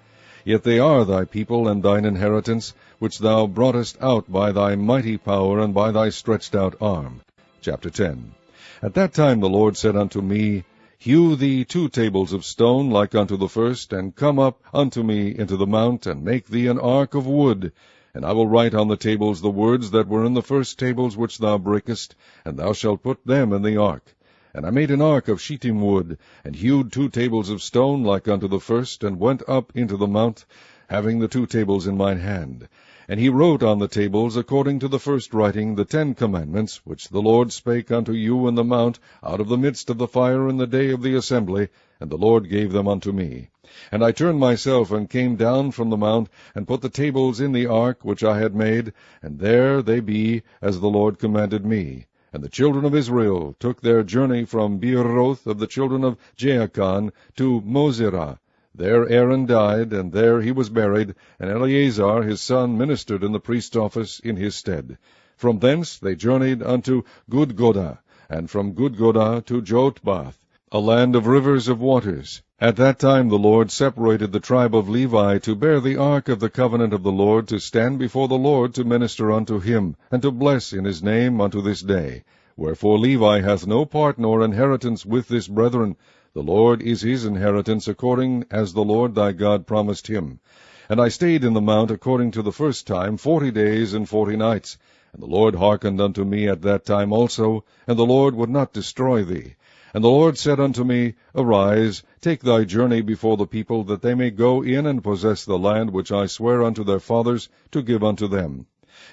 Yet they are thy people and thine inheritance, which thou broughtest out by thy mighty power and by thy stretched out arm. Chapter 10. At that time the Lord said unto me, Hew thee 2 tables of stone like unto the first, and come up unto me into the mount, and make thee an ark of wood. And I will write on the tables the words that were in the first tables which thou breakest, and thou shalt put them in the ark. And I made an ark of shittim wood, and hewed 2 tables of stone like unto the first, and went up into the mount, having the 2 tables in mine hand. And he wrote on the tables, according to the first writing, the 10 commandments, which the Lord spake unto you in the mount, out of the midst of the fire in the day of the assembly, and the Lord gave them unto me. And I turned myself, and came down from the mount, and put the tables in the ark which I had made, and there they be, as the Lord commanded me. And the children of Israel took their journey from Beeroth of the children of Jaachan to Mosera. There Aaron died, and there he was buried, and Eleazar his son ministered in the priest's office in his stead. From thence they journeyed unto Gudgodah, and from Gudgodah to Jotbath, a land of rivers of waters. At that time the Lord separated the tribe of Levi to bear the ark of the covenant of the Lord, to stand before the Lord to minister unto him, and to bless in his name unto this day. Wherefore Levi hath no part nor inheritance with this brethren. The Lord is his inheritance, according as the Lord thy God promised him. And I stayed in the mount according to the first time 40 days and 40 nights. And the Lord hearkened unto me at that time also, and the Lord would not destroy thee. And the Lord said unto me, Arise, take thy journey before the people, that they may go in and possess the land which I swear unto their fathers to give unto them.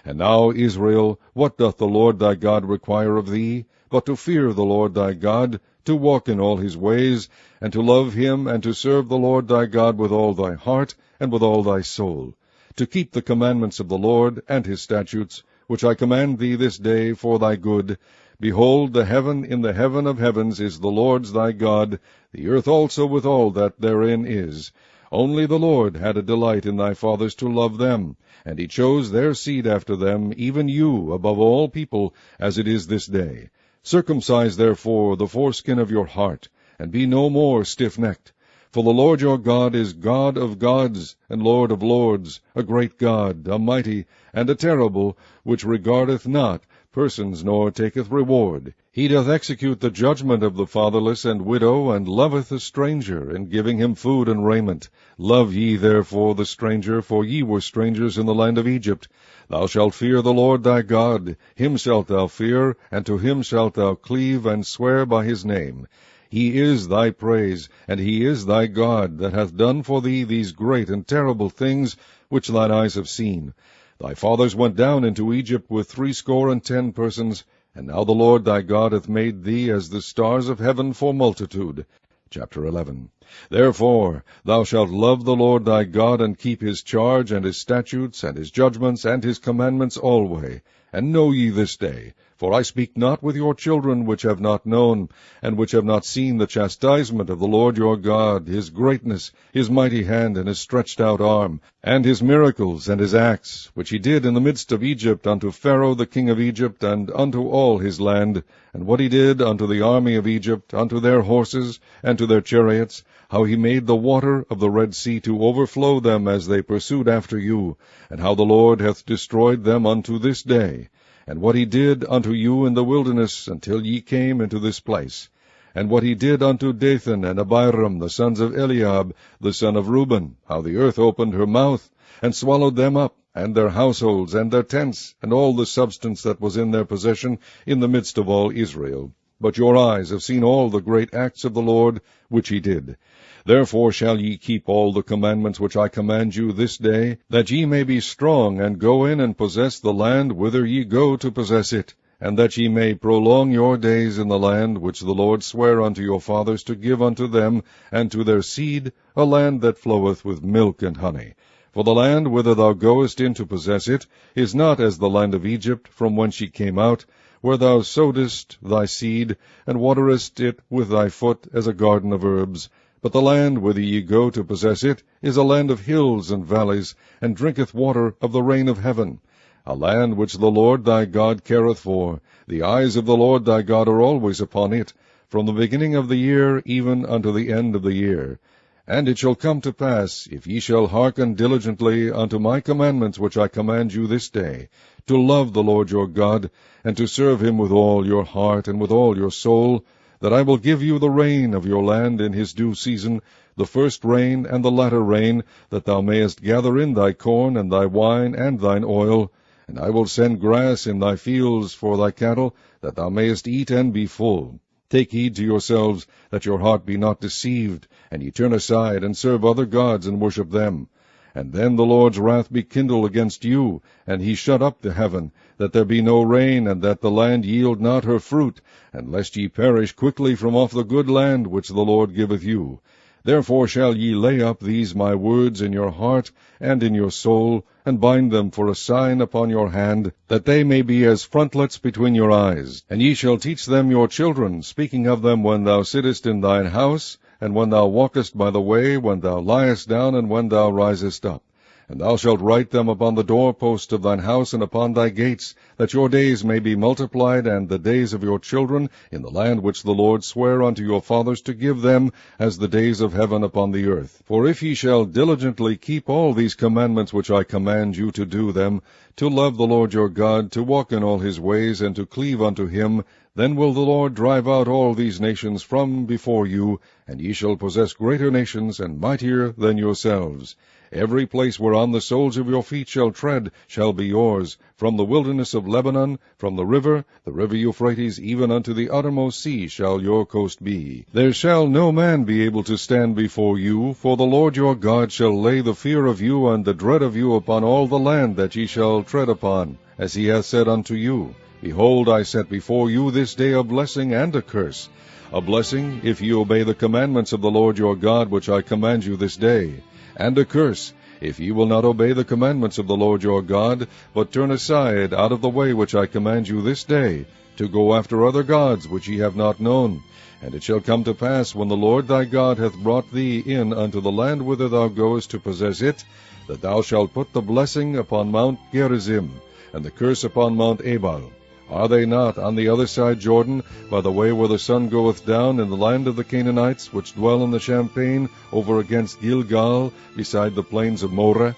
And now, Israel, what doth the Lord thy God require of thee, but to fear the Lord thy God, to walk in all his ways, and to love him, and to serve the Lord thy God with all thy heart, and with all thy soul, to keep the commandments of the Lord, and his statutes, which I command thee this day for thy good. Behold, the heaven in the heaven of heavens is the Lord's thy God, the earth also with all that therein is. Only the Lord had a delight in thy fathers to love them, and he chose their seed after them, even you, above all people, as it is this day. Circumcise therefore the foreskin of your heart, and be no more stiff-necked. For the Lord your God is God of gods, and Lord of lords, a great God, a mighty, and a terrible, which regardeth not persons, nor taketh reward. He doth execute the judgment of the fatherless and widow, and loveth the stranger, in giving him food and raiment. Love ye therefore the stranger, for ye were strangers in the land of Egypt. Thou shalt fear the Lord thy God, him shalt thou fear, and to him shalt thou cleave, and swear by his name. He is thy praise, and he is thy God, that hath done for thee these great and terrible things, which thine eyes have seen. Thy fathers went down into Egypt with 70 persons, and now the Lord thy God hath made thee as the stars of heaven for multitude. Chapter 11. Therefore thou shalt love the Lord thy God, and keep his charge, and his statutes, and his judgments, and his commandments alway. And know ye this day, for I speak not with your children which have not known, and which have not seen the chastisement of the Lord your God, his greatness, his mighty hand, and his stretched out arm, and his miracles, and his acts, which he did in the midst of Egypt unto Pharaoh the king of Egypt, and unto all his land, and what he did unto the army of Egypt, unto their horses, and to their chariots, how he made the water of the Red Sea to overflow them as they pursued after you, and how the Lord hath destroyed them unto this day, and what he did unto you in the wilderness until ye came into this place, and what he did unto Dathan and Abiram, the sons of Eliab, the son of Reuben, how the earth opened her mouth, and swallowed them up, and their households, and their tents, and all the substance that was in their possession, in the midst of all Israel. But your eyes have seen all the great acts of the Lord, which he did. Therefore shall ye keep all the commandments which I command you this day, that ye may be strong, and go in and possess the land whither ye go to possess it, and that ye may prolong your days in the land which the Lord sware unto your fathers to give unto them and to their seed, a land that floweth with milk and honey. For the land whither thou goest in to possess it is not as the land of Egypt, from whence ye came out, where thou sowedst thy seed, and waterest it with thy foot as a garden of herbs. But the land whither ye go to possess it is a land of hills and valleys, and drinketh water of the rain of heaven, a land which the Lord thy God careth for. The eyes of the Lord thy God are always upon it, from the beginning of the year even unto the end of the year. And it shall come to pass, if ye shall hearken diligently unto my commandments which I command you this day, to love the Lord your God, and to serve him with all your heart and with all your soul, that I will give you the rain of your land in his due season, the first rain and the latter rain, that thou mayest gather in thy corn and thy wine and thine oil. And I will send grass in thy fields for thy cattle, that thou mayest eat and be full. Take heed to yourselves, that your heart be not deceived, and ye turn aside, and serve other gods, and worship them. And then the Lord's wrath be kindled against you, and he shut up the heaven, that there be no rain, and that the land yield not her fruit, and lest ye perish quickly from off the good land which the Lord giveth you. Therefore shall ye lay up these my words in your heart and in your soul, and bind them for a sign upon your hand, that they may be as frontlets between your eyes. And ye shall teach them your children, speaking of them when thou sittest in thine house, and when thou walkest by the way, when thou liest down, and when thou risest up. And thou shalt write them upon the doorposts of thine house and upon thy gates, that your days may be multiplied, and the days of your children, in the land which the Lord sware unto your fathers to give them, as the days of heaven upon the earth. For if ye shall diligently keep all these commandments which I command you to do them, to love the Lord your God, to walk in all his ways, and to cleave unto him, Then will the Lord drive out all these nations from before you, and ye shall possess greater nations and mightier than yourselves. Every place whereon the soles of your feet shall tread shall be yours, from the wilderness of Lebanon, from the river Euphrates, even unto the uttermost sea shall your coast be. There shall no man be able to stand before you, for the Lord your God shall lay the fear of you and the dread of you upon all the land that ye shall tread upon, as he hath said unto you. Behold, I set before you this day a blessing and a curse. A blessing, if ye obey the commandments of the Lord your God, which I command you this day. And a curse, if ye will not obey the commandments of the Lord your God, but turn aside out of the way which I command you this day, to go after other gods which ye have not known. And it shall come to pass, when the Lord thy God hath brought thee in unto the land whither thou goest to possess it, that thou shalt put the blessing upon Mount Gerizim, and the curse upon Mount Ebal. Are they not on the other side Jordan, by the way where the sun goeth down, in the land of the Canaanites, which dwell in the champaign, over against Gilgal, beside the plains of Moreh?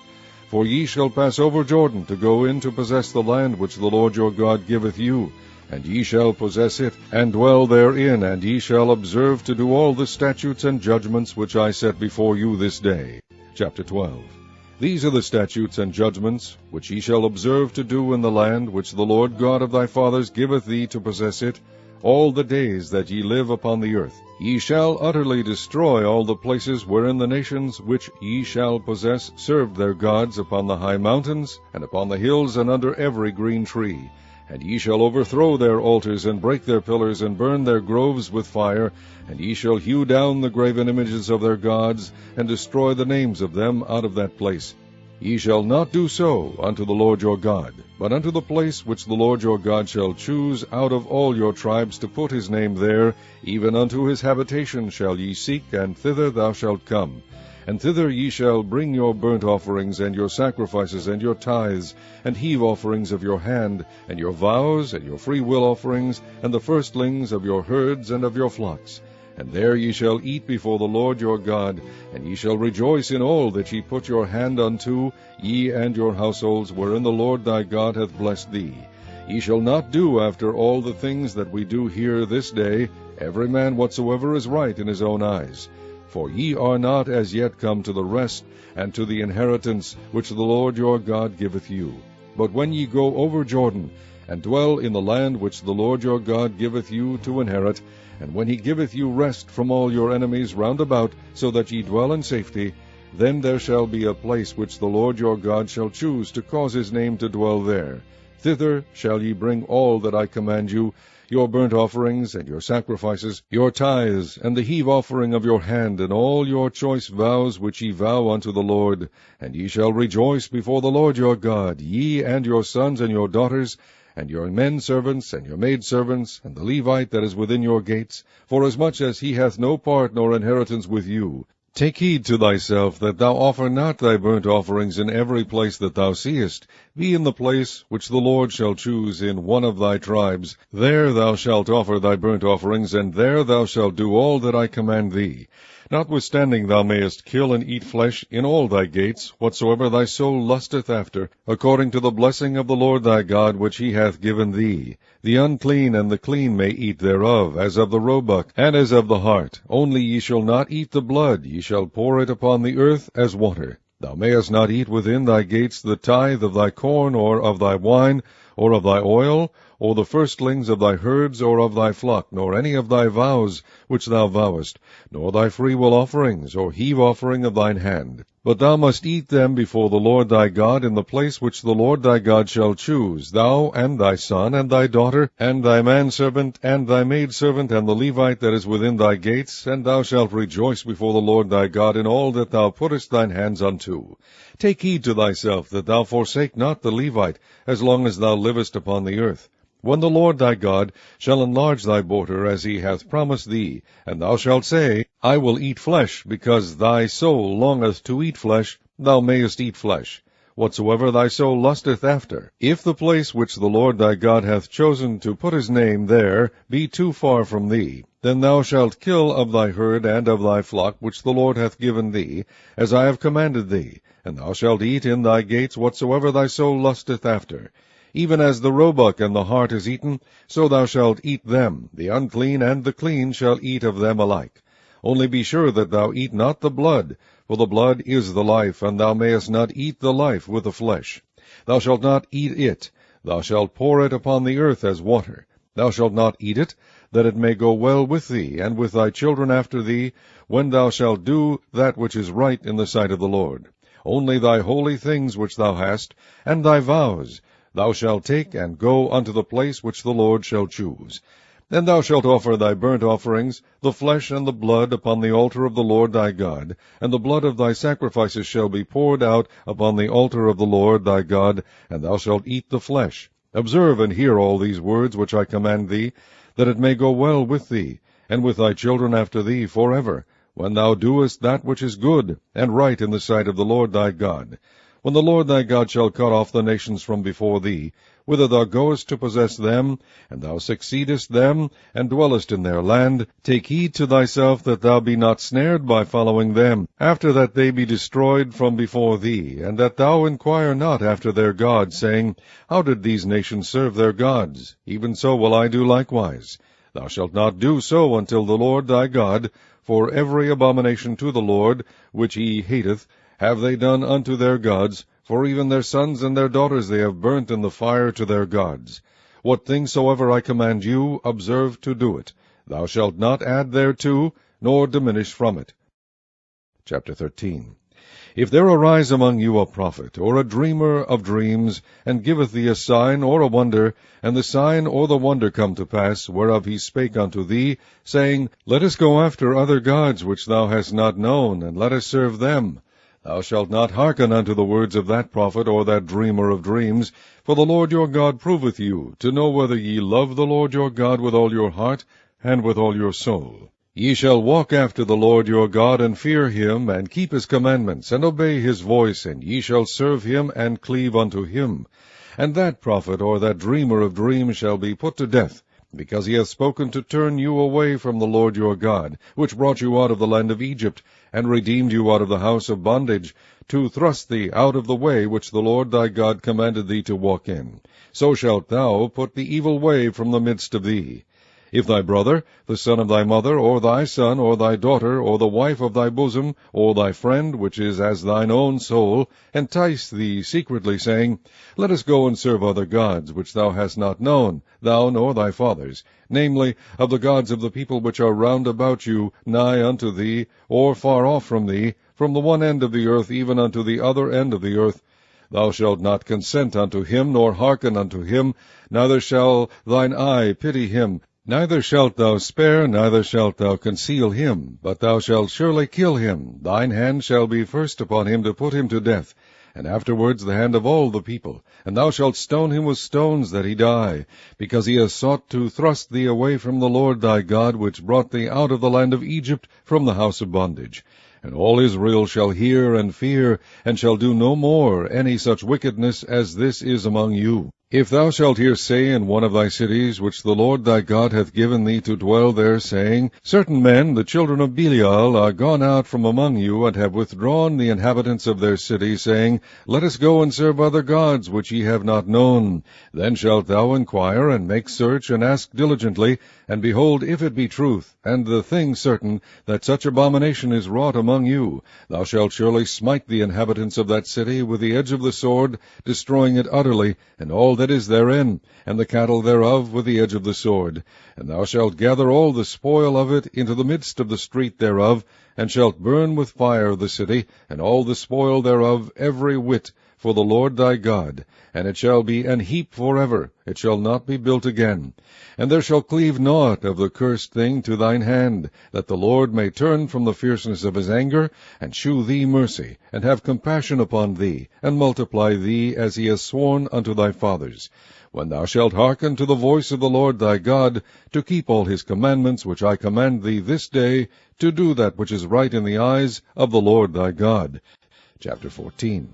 For ye shall pass over Jordan, to go in to possess the land which the Lord your God giveth you. And ye shall possess it, and dwell therein, and ye shall observe to do all the statutes and judgments which I set before you this day. Chapter 12. These are the statutes and judgments which ye shall observe to do in the land which the Lord God of thy fathers giveth thee to possess it, all the days that ye live upon the earth. Ye shall utterly destroy all the places wherein the nations which ye shall possess served their gods, upon the high mountains, and upon the hills, and under every green tree. And ye shall overthrow their altars, and break their pillars, and burn their groves with fire, and ye shall hew down the graven images of their gods, and destroy the names of them out of that place. Ye shall not do so unto the Lord your God, but unto the place which the Lord your God shall choose out of all your tribes to put his name there, even unto his habitation shall ye seek, and thither thou shalt come. And thither ye shall bring your burnt offerings, and your sacrifices, and your tithes, and heave offerings of your hand, and your vows, and your freewill offerings, and the firstlings of your herds and of your flocks. And there ye shall eat before the Lord your God, and ye shall rejoice in all that ye put your hand unto, ye and your households, wherein the Lord thy God hath blessed thee. Ye shall not do after all the things that we do here this day, every man whatsoever is right in his own eyes. For ye are not as yet come to the rest, and to the inheritance which the Lord your God giveth you. But when ye go over Jordan, and dwell in the land which the Lord your God giveth you to inherit, and when he giveth you rest from all your enemies round about, so that ye dwell in safety, then there shall be a place which the Lord your God shall choose to cause his name to dwell there. Thither shall ye bring all that I command you, your burnt offerings, and your sacrifices, your tithes, and the heave offering of your hand, and all your choice vows which ye vow unto the Lord. And ye shall rejoice before the Lord your God, ye and your sons and your daughters, and your men servants, and your maid servants, and the Levite that is within your gates, forasmuch as he hath no part nor inheritance with you. Take heed to thyself that thou offer not thy burnt offerings in every place that thou seest. Be in the place which the Lord shall choose in one of thy tribes. There thou shalt offer thy burnt offerings, and there thou shalt do all that I command thee. Notwithstanding thou mayest kill and eat flesh in all thy gates, whatsoever thy soul lusteth after, according to the blessing of the Lord thy God which he hath given thee. The unclean and the clean may eat thereof, as of the roebuck, and as of the hart. Only ye shall not eat the blood, ye shall pour it upon the earth as water. Thou mayest not eat within thy gates the tithe of thy corn, or of thy wine, or of thy oil, or the firstlings of thy herds, or of thy flock, nor any of thy vows which thou vowest, nor thy freewill offerings, or heave offering of thine hand. But thou must eat them before the Lord thy God in the place which the Lord thy God shall choose, thou, and thy son, and thy daughter, and thy manservant, and thy maidservant, and the Levite that is within thy gates, and thou shalt rejoice before the Lord thy God in all that thou puttest thine hands unto. Take heed to thyself that thou forsake not the Levite, as long as thou livest upon the earth. When the Lord thy God shall enlarge thy border, as he hath promised thee, and thou shalt say, I will eat flesh, because thy soul longeth to eat flesh, thou mayest eat flesh, whatsoever thy soul lusteth after. If the place which the Lord thy God hath chosen to put his name there be too far from thee, then thou shalt kill of thy herd and of thy flock which the Lord hath given thee, as I have commanded thee, and thou shalt eat in thy gates whatsoever thy soul lusteth after. Even as the roebuck and the hart is eaten, so thou shalt eat them. The unclean and the clean shall eat of them alike. Only be sure that thou eat not the blood, for the blood is the life, and thou mayest not eat the life with the flesh. Thou shalt not eat it. Thou shalt pour it upon the earth as water. Thou shalt not eat it, that it may go well with thee, and with thy children after thee, when thou shalt do that which is right in the sight of the Lord. Only thy holy things which thou hast, and thy vows, thou shalt take and go unto the place which the Lord shall choose. And thou shalt offer thy burnt offerings, the flesh and the blood, upon the altar of the Lord thy God, and the blood of thy sacrifices shall be poured out upon the altar of the Lord thy God, and thou shalt eat the flesh. Observe and hear all these words which I command thee, that it may go well with thee, and with thy children after thee forever, when thou doest that which is good and right in the sight of the Lord thy God. When the Lord thy God shall cut off the nations from before thee, whither thou goest to possess them, and thou succeedest them, and dwellest in their land, take heed to thyself that thou be not snared by following them, after that they be destroyed from before thee, and that thou inquire not after their gods, saying, How did these nations serve their gods? Even so will I do likewise. Thou shalt not do so until the Lord thy God, for every abomination to the Lord, which he hateth, have they done unto their gods, for even their sons and their daughters they have burnt in the fire to their gods. What things soever I command you, observe to do it. Thou shalt not add thereto, nor diminish from it. Chapter 13. If there arise among you a prophet, or a dreamer of dreams, and giveth thee a sign or a wonder, and the sign or the wonder come to pass, whereof he spake unto thee, saying, Let us go after other gods which thou hast not known, and let us serve them, thou shalt not hearken unto the words of that prophet or that dreamer of dreams, for the Lord your God proveth you, to know whether ye love the Lord your God with all your heart and with all your soul. Ye shall walk after the Lord your God, and fear him, and keep his commandments, and obey his voice, and ye shall serve him, and cleave unto him. And that prophet or that dreamer of dreams shall be put to death, because he hath spoken to turn you away from the Lord your God, which brought you out of the land of Egypt, and redeemed you out of the house of bondage, to thrust thee out of the way which the Lord thy God commanded thee to walk in. So shalt thou put the evil way from the midst of thee. If thy brother, the son of thy mother, or thy son, or thy daughter, or the wife of thy bosom, or thy friend, which is as thine own soul, entice thee secretly, saying, Let us go and serve other gods, which thou hast not known, thou nor thy fathers, namely, of the gods of the people which are round about you, nigh unto thee, or far off from thee, from the one end of the earth even unto the other end of the earth, thou shalt not consent unto him, nor hearken unto him, neither shall thine eye pity him, neither shalt thou spare, neither shalt thou conceal him, but thou shalt surely kill him. Thine hand shall be first upon him to put him to death, and afterwards the hand of all the people. And thou shalt stone him with stones that he die, because he has sought to thrust thee away from the Lord thy God, which brought thee out of the land of Egypt, from the house of bondage. And all Israel shall hear and fear, and shall do no more any such wickedness as this is among you. If thou shalt hear say in one of thy cities, which the Lord thy God hath given thee to dwell there, saying, Certain men, the children of Belial, are gone out from among you, and have withdrawn the inhabitants of their city, saying, Let us go and serve other gods, which ye have not known. Then shalt thou inquire, and make search, and ask diligently, and behold, if it be truth, and the thing certain, that such abomination is wrought among you, thou shalt surely smite the inhabitants of that city with the edge of the sword, destroying it utterly, and all that is therein, and the cattle thereof with the edge of the sword. And thou shalt gather all the spoil of it into the midst of the street thereof, and shalt burn with fire the city, and all the spoil thereof, every whit, for the Lord thy God. And it shall be an heap forever, it shall not be built again. And there shall cleave naught of the cursed thing to thine hand, that the Lord may turn from the fierceness of his anger, and shew thee mercy, and have compassion upon thee, and multiply thee as he has sworn unto thy fathers. When thou shalt hearken to the voice of the Lord thy God, to keep all his commandments which I command thee this day, to do that which is right in the eyes of the Lord thy God. Chapter 14.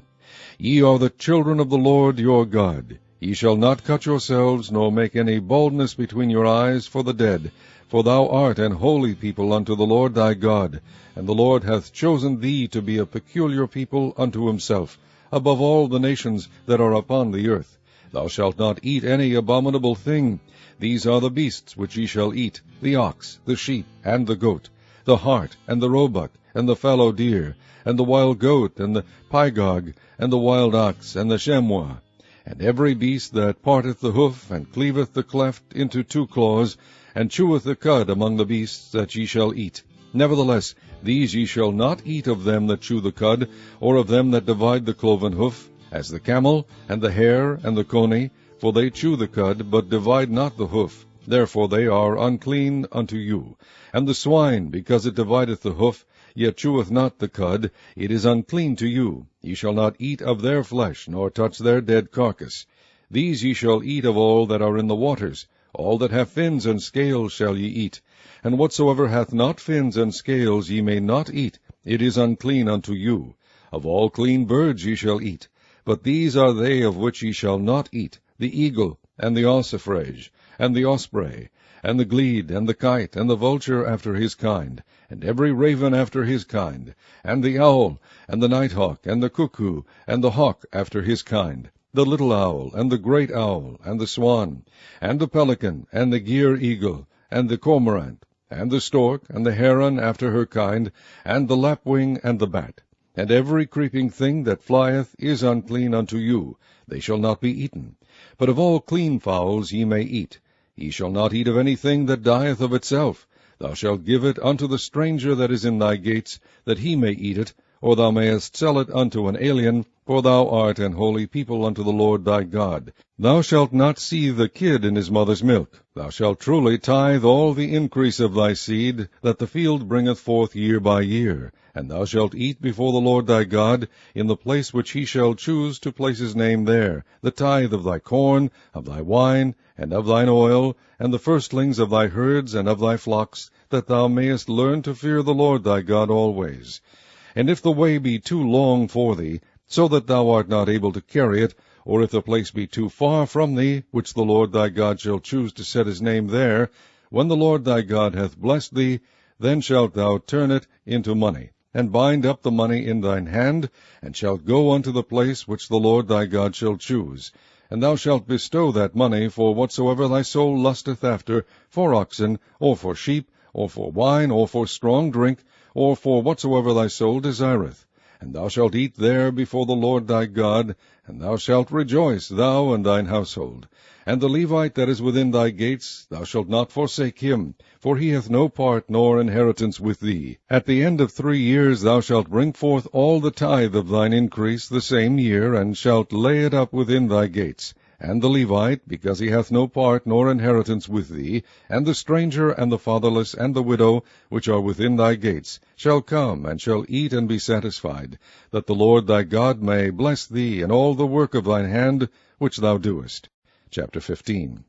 Ye are the children of the Lord your God. Ye shall not cut yourselves, nor make any baldness between your eyes for the dead, for thou art an holy people unto the Lord thy God, and the Lord hath chosen thee to be a peculiar people unto himself, above all the nations that are upon the earth. Thou shalt not eat any abominable thing. These are the beasts which ye shall eat, the ox, the sheep, and the goat, the hart, and the roebuck, and the fallow deer, and the wild goat, and the pygog, and the wild ox, and the chamois, and every beast that parteth the hoof, and cleaveth the cleft into two claws, and cheweth the cud among the beasts that ye shall eat. Nevertheless, these ye shall not eat of them that chew the cud, or of them that divide the cloven hoof, as the camel, and the hare, and the coney, for they chew the cud, but divide not the hoof. Therefore they are unclean unto you. And the swine, because it divideth the hoof, yet cheweth not the cud, it is unclean to you. Ye shall not eat of their flesh, nor touch their dead carcass. These ye shall eat of all that are in the waters. All that have fins and scales shall ye eat. And whatsoever hath not fins and scales ye may not eat, it is unclean unto you. Of all clean birds ye shall eat. But these are they of which ye shall not eat, the eagle, and the ossifrage, and the osprey, and the glede, and the kite, and the vulture after his kind, and every raven after his kind, and the owl, and the nighthawk, and the cuckoo, and the hawk after his kind, the little owl, and the great owl, and the swan, and the pelican, and the gier eagle, and the cormorant, and the stork, and the heron after her kind, and the lapwing, and the bat. And every creeping thing that flieth is unclean unto you, they shall not be eaten. But of all clean fowls ye may eat. Ye shall not eat of anything that dieth of itself. Thou shalt give it unto the stranger that is in thy gates, that he may eat it, or thou mayest sell it unto an alien, for thou art an holy people unto the Lord thy God. Thou shalt not seethe the kid in his mother's milk. Thou shalt truly tithe all the increase of thy seed, that the field bringeth forth year by year. And thou shalt eat before the Lord thy God, in the place which he shall choose to place his name there, the tithe of thy corn, of thy wine, and of thine oil, and the firstlings of thy herds and of thy flocks, that thou mayest learn to fear the Lord thy God always. And if the way be too long for thee, so that thou art not able to carry it, or if the place be too far from thee, which the Lord thy God shall choose to set his name there, when the Lord thy God hath blessed thee, then shalt thou turn it into money, and bind up the money in thine hand, and shalt go unto the place which the Lord thy God shall choose. And thou shalt bestow that money for whatsoever thy soul lusteth after, for oxen, or for sheep, or for wine, or for strong drink, or for whatsoever thy soul desireth. And thou shalt eat there before the Lord thy God, and thou shalt rejoice, thou and thine household. And the Levite that is within thy gates, thou shalt not forsake him, for he hath no part nor inheritance with thee. At the end of 3 years thou shalt bring forth all the tithe of thine increase the same year, and shalt lay it up within thy gates. And the Levite, because he hath no part nor inheritance with thee, and the stranger, and the fatherless, and the widow, which are within thy gates, shall come, and shall eat and be satisfied, that the Lord thy God may bless thee in all the work of thine hand which thou doest. Chapter 15.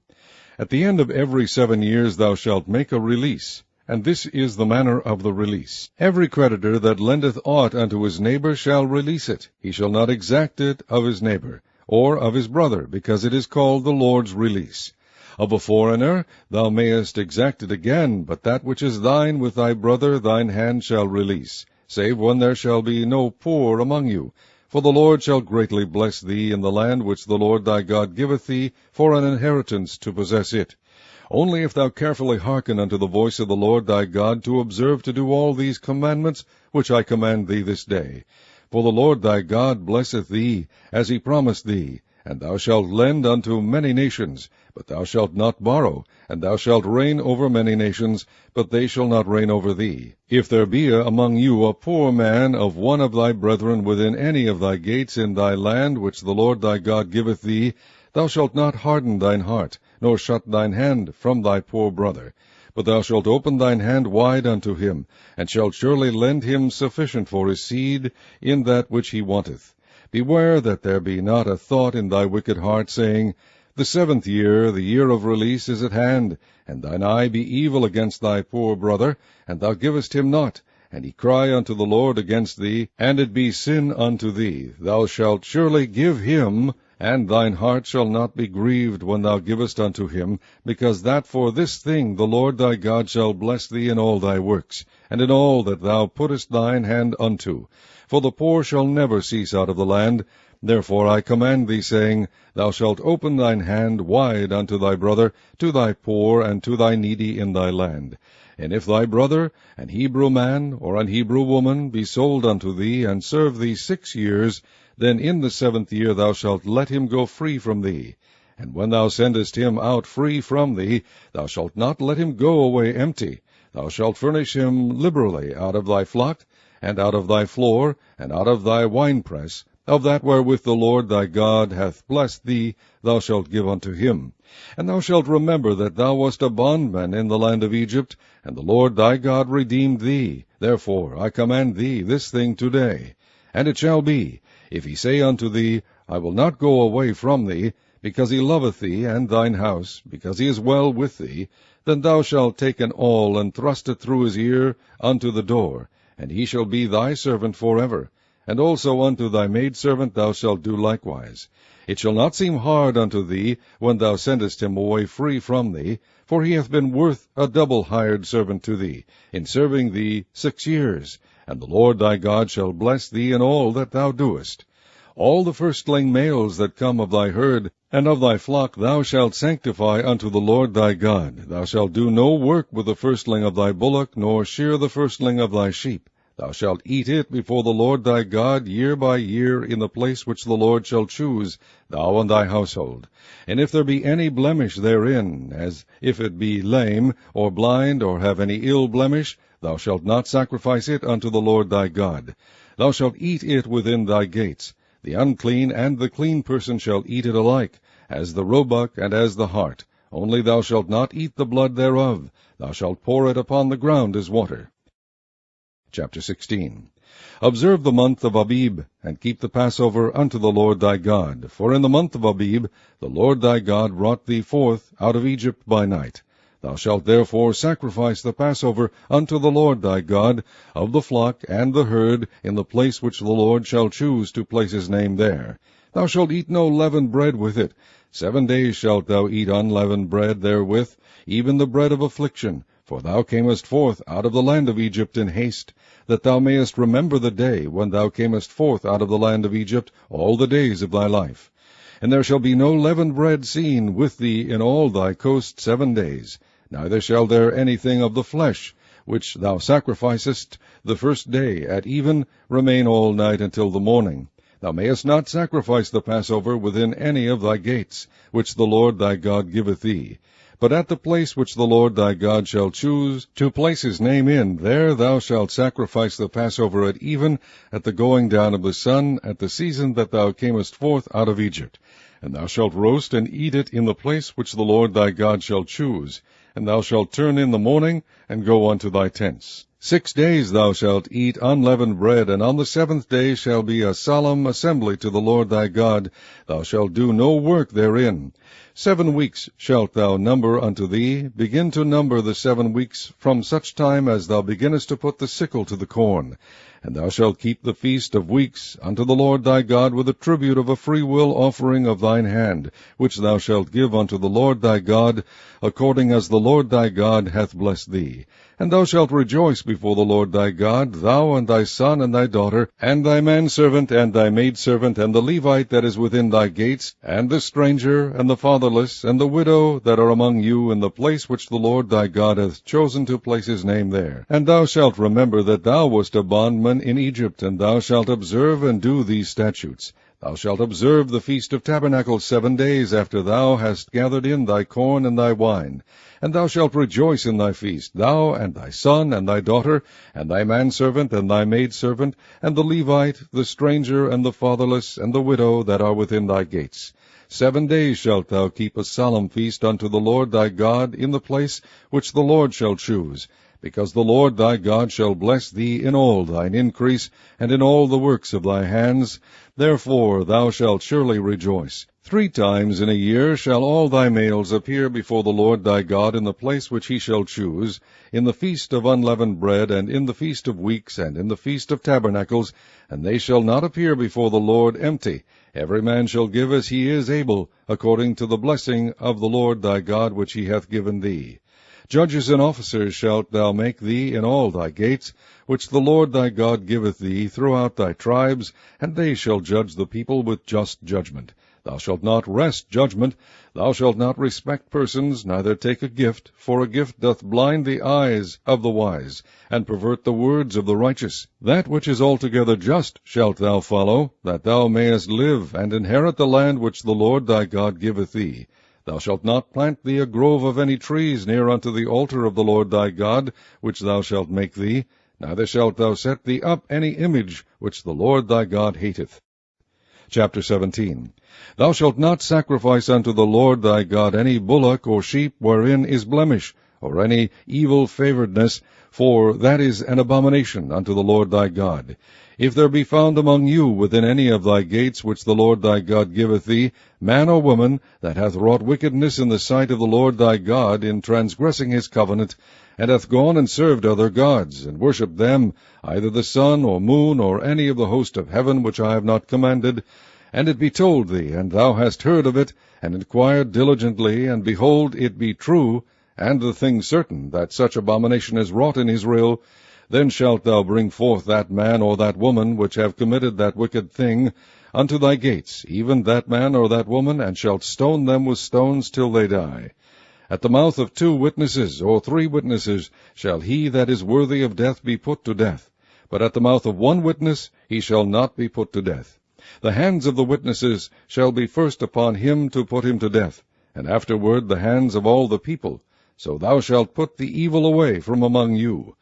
At the end of every 7 years thou shalt make a release, and this is the manner of the release. Every creditor that lendeth aught unto his neighbor shall release it. He shall not exact it of his neighbor, or of his brother, because it is called the Lord's release. Of a foreigner thou mayest exact it again, but that which is thine with thy brother thine hand shall release, save when there shall be no poor among you. For the Lord shall greatly bless thee in the land which the Lord thy God giveth thee for an inheritance to possess it. Only if thou carefully hearken unto the voice of the Lord thy God, to observe to do all these commandments which I command thee this day. For the Lord thy God blesseth thee, as he promised thee, and thou shalt lend unto many nations, but thou shalt not borrow, and thou shalt reign over many nations, but they shall not reign over thee. If there be among you a poor man of one of thy brethren within any of thy gates in thy land which the Lord thy God giveth thee, thou shalt not harden thine heart, nor shut thine hand from thy poor brother, but thou shalt open thine hand wide unto him, and shalt surely lend him sufficient for his seed in that which he wanteth. Beware that there be not a thought in thy wicked heart, saying, The 7th year, the year of release, is at hand, and thine eye be evil against thy poor brother, and thou givest him not, and he cry unto the Lord against thee, and it be sin unto thee. Thou shalt surely give him, And thine heart shall not be grieved when thou givest unto him, because that for this thing the Lord thy God shall bless thee in all thy works, and in all that thou puttest thine hand unto. For the poor shall never cease out of the land. Therefore I command thee, saying, Thou shalt open thine hand wide unto thy brother, to thy poor, and to thy needy in thy land. And if thy brother, an Hebrew man, or an Hebrew woman, be sold unto thee, and serve thee 6 years, then in the 7th year thou shalt let him go free from thee. And when thou sendest him out free from thee, thou shalt not let him go away empty. Thou shalt furnish him liberally out of thy flock, and out of thy floor, and out of thy winepress. Of that wherewith the Lord thy God hath blessed thee, thou shalt give unto him. And thou shalt remember that thou wast a bondman in the land of Egypt, and the Lord thy God redeemed thee. Therefore I command thee this thing today. And it shall be, if he say unto thee, I will not go away from thee, because he loveth thee and thine house, because he is well with thee, then thou shalt take an awl, and thrust it through his ear unto the door, and he shall be thy servant forever. And also unto thy maidservant thou shalt do likewise. It shall not seem hard unto thee, when thou sendest him away free from thee, for he hath been worth a double hired servant to thee, in serving thee 6 years. And the Lord thy God shall bless thee in all that thou doest. All the firstling males that come of thy herd and of thy flock thou shalt sanctify unto the Lord thy God. Thou shalt do no work with the firstling of thy bullock, nor shear the firstling of thy sheep. Thou shalt eat it before the Lord thy God year by year in the place which the Lord shall choose, thou and thy household. And if there be any blemish therein, as if it be lame, or blind, or have any ill blemish, thou shalt not sacrifice it unto the Lord thy God. Thou shalt eat it within thy gates. The unclean and the clean person shall eat it alike, as the roebuck and as the hart. Only thou shalt not eat the blood thereof. Thou shalt pour it upon the ground as water. Chapter 16. Observe the month of Abib, and keep the Passover unto the Lord thy God. For in the month of Abib the Lord thy God brought thee forth out of Egypt by night. Thou shalt therefore sacrifice the Passover unto the Lord thy God, of the flock and the herd, in the place which the Lord shall choose to place his name there. Thou shalt eat no leavened bread with it. 7 days shalt thou eat unleavened bread therewith, even the bread of affliction. For thou camest forth out of the land of Egypt in haste, that thou mayest remember the day when thou camest forth out of the land of Egypt all the days of thy life. And there shall be no leavened bread seen with thee in all thy coast 7 days. Neither shall there anything of the flesh, which thou sacrificest the first day at even, remain all night until the morning. Thou mayest not sacrifice the Passover within any of thy gates, which the Lord thy God giveth thee. But at the place which the Lord thy God shall choose to place his name in, there thou shalt sacrifice the Passover at even, at the going down of the sun, at the season that thou camest forth out of Egypt. And thou shalt roast and eat it in the place which the Lord thy God shall choose. And thou shalt turn in the morning, and go unto thy tents. 6 days thou shalt eat unleavened bread, and on the 7th day shall be a solemn assembly to the Lord thy God. Thou shalt do no work therein. 7 weeks shalt thou number unto thee. Begin to number the 7 weeks from such time as thou beginnest to put the sickle to the corn. And thou shalt keep the feast of weeks unto the Lord thy God with a tribute of a freewill offering of thine hand, which thou shalt give unto the Lord thy God, according as the Lord thy God hath blessed thee. And thou shalt rejoice before the Lord thy God, thou and thy son and thy daughter, and thy manservant and thy maidservant, and the Levite that is within thy gates, and the stranger, and the fatherless, and the widow that are among you, in the place which the Lord thy God hath chosen to place his name there. And thou shalt remember that thou wast a bondman in Egypt, and thou shalt observe and do these statutes. Thou shalt observe the Feast of Tabernacles 7 days after thou hast gathered in thy corn and thy wine. And thou shalt rejoice in thy feast, thou and thy son and thy daughter, and thy manservant and thy maidservant, and the Levite, the stranger, and the fatherless, and the widow that are within thy gates. 7 days shalt thou keep a solemn feast unto the Lord thy God in the place which the Lord shall choose, because the Lord thy God shall bless thee in all thine increase, and in all the works of thy hands. Therefore thou shalt surely rejoice. 3 times in a year shall all thy males appear before the Lord thy God in the place which he shall choose, in the feast of unleavened bread, and in the feast of weeks, and in the feast of tabernacles, and they shall not appear before the Lord empty. Every man shall give as he is able, according to the blessing of the Lord thy God which he hath given thee. Judges and officers shalt thou make thee in all thy gates, which the Lord thy God giveth thee throughout thy tribes, and they shall judge the people with just judgment. Thou shalt not wrest judgment. Thou shalt not respect persons, neither take a gift, for a gift doth blind the eyes of the wise, and pervert the words of the righteous. That which is altogether just shalt thou follow, that thou mayest live, and inherit the land which the Lord thy God giveth thee. Thou shalt not plant thee a grove of any trees near unto the altar of the Lord thy God, which thou shalt make thee, neither shalt thou set thee up any image which the Lord thy God hateth. Chapter 17. Thou shalt not sacrifice unto the Lord thy God any bullock or sheep wherein is blemish, or any evil favouredness, for that is an abomination unto the Lord thy God. If there be found among you within any of thy gates which the Lord thy God giveth thee, man or woman, that hath wrought wickedness in the sight of the Lord thy God, in transgressing his covenant, and hath gone and served other gods, and worshipped them, either the sun or moon, or any of the host of heaven which I have not commanded, and it be told thee, and thou hast heard of it, and inquired diligently, and behold, it be true, and the thing certain, that such abomination is wrought in Israel, then shalt thou bring forth that man or that woman which have committed that wicked thing unto thy gates, even that man or that woman, and shalt stone them with stones till they die. At the mouth of 2 witnesses or 3 witnesses shall he that is worthy of death be put to death, but at the mouth of 1 witness he shall not be put to death. The hands of the witnesses shall be first upon him to put him to death, and afterward the hands of all the people. So thou shalt put the evil away from among you.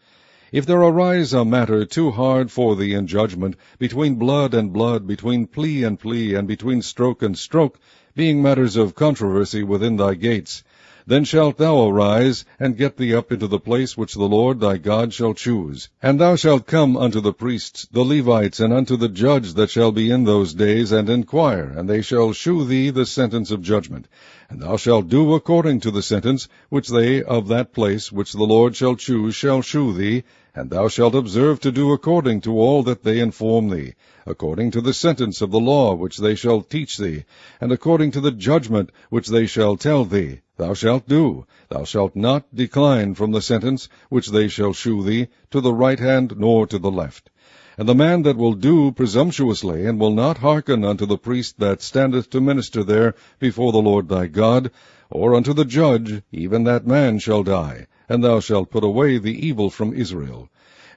If there arise a matter too hard for thee in judgment, between blood and blood, between plea, and between stroke and stroke, being matters of controversy within thy gates, then shalt thou arise, and get thee up into the place which the Lord thy God shall choose. And thou shalt come unto the priests, the Levites, and unto the judge that shall be in those days, and inquire, and they shall shew thee the sentence of judgment. And thou shalt do according to the sentence which they of that place which the Lord shall choose shall shew thee, and thou shalt observe to do according to all that they inform thee, according to the sentence of the law which they shall teach thee, and according to the judgment which they shall tell thee. Thou shalt do. Thou shalt not decline from the sentence which they shall shew thee, to the right hand nor to the left. And the man that will do presumptuously, and will not hearken unto the priest that standeth to minister there before the Lord thy God, or unto the judge, even that man shall die, and thou shalt put away the evil from Israel.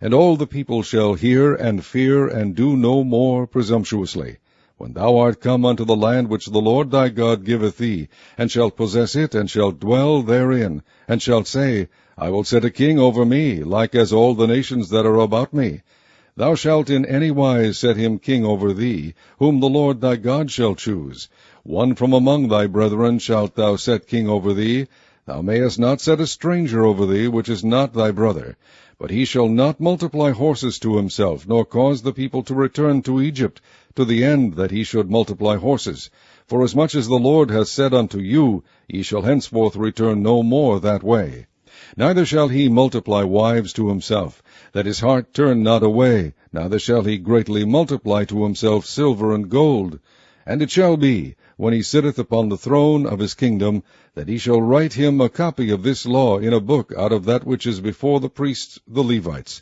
And all the people shall hear and fear, and do no more presumptuously. When thou art come unto the land which the Lord thy God giveth thee, and shalt possess it, and shalt dwell therein, and shalt say, I will set a king over me, like as all the nations that are about me. Thou shalt in any wise set him king over thee, whom the Lord thy God shall choose. One from among thy brethren shalt thou set king over thee. Thou mayest not set a stranger over thee, which is not thy brother. But he shall not multiply horses to himself, nor cause the people to return to Egypt, to the end that he should multiply horses. Forasmuch as the Lord hath said unto you, Ye shall henceforth return no more that way. Neither shall he multiply wives to himself, that his heart turn not away, neither shall he greatly multiply to himself silver and gold. And it shall be, when he sitteth upon the throne of his kingdom, that he shall write him a copy of this law in a book out of that which is before the priests the Levites.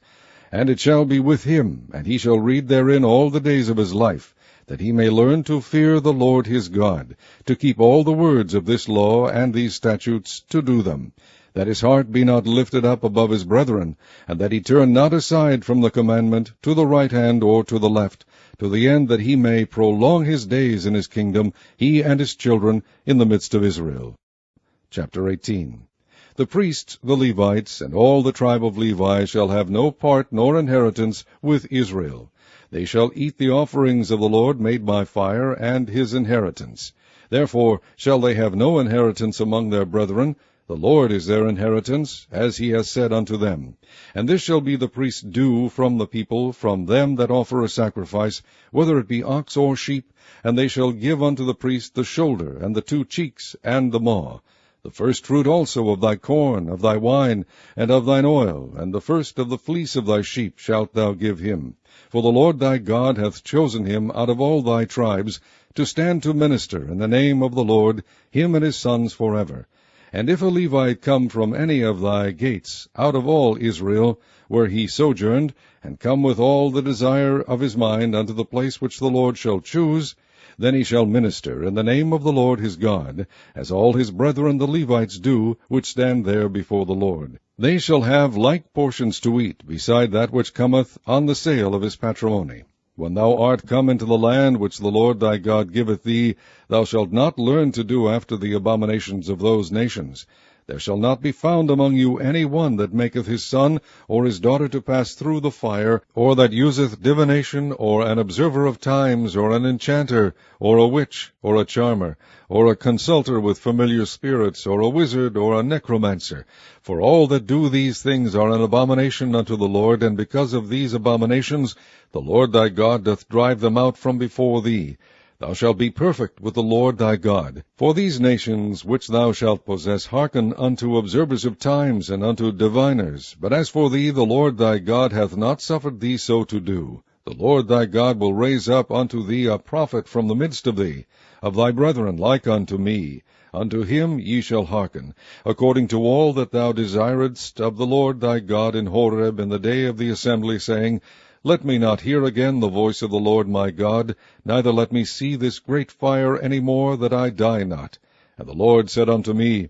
And it shall be with him, and he shall read therein all the days of his life, that he may learn to fear the Lord his God, to keep all the words of this law and these statutes, to do them, that his heart be not lifted up above his brethren, and that he turn not aside from the commandment to the right hand or to the left, to the end that he may prolong his days in his kingdom, he and his children, in the midst of Israel. Chapter 18. The priests, the Levites, and all the tribe of Levi shall have no part nor inheritance with Israel. They shall eat the offerings of the Lord made by fire, and his inheritance. Therefore shall they have no inheritance among their brethren. The Lord is their inheritance, as he has said unto them. And this shall be the priest's due from the people, from them that offer a sacrifice, whether it be ox or sheep, and they shall give unto the priest the shoulder, and the 2 cheeks, and the maw. The first fruit also of thy corn, of thy wine, and of thine oil, and the first of the fleece of thy sheep shalt thou give him. For the Lord thy God hath chosen him out of all thy tribes, to stand to minister in the name of the Lord, him and his sons forever. And if a Levite come from any of thy gates, out of all Israel, where he sojourned, and come with all the desire of his mind unto the place which the Lord shall choose, then he shall minister in the name of the Lord his God, as all his brethren the Levites do, which stand there before the Lord. They shall have like portions to eat, beside that which cometh on the sale of his patrimony. When thou art come into the land which the Lord thy God giveth thee, thou shalt not learn to do after the abominations of those nations. There shall not be found among you any one that maketh his son or his daughter to pass through the fire, or that useth divination, or an observer of times, or an enchanter, or a witch, or a charmer, or a consulter with familiar spirits, or a wizard, or a necromancer. For all that do these things are an abomination unto the Lord, and because of these abominations the Lord thy God doth drive them out from before thee. Thou shalt be perfect with the Lord thy God. For these nations which thou shalt possess hearken unto observers of times, and unto diviners. But as for thee, the Lord thy God hath not suffered thee so to do. The Lord thy God will raise up unto thee a prophet from the midst of thee, of thy brethren like unto me. Unto him ye shall hearken, according to all that thou desiredst of the Lord thy God in Horeb in the day of the assembly, saying, Let me not hear again the voice of the Lord my God, neither let me see this great fire any more, that I die not. And the Lord said unto me,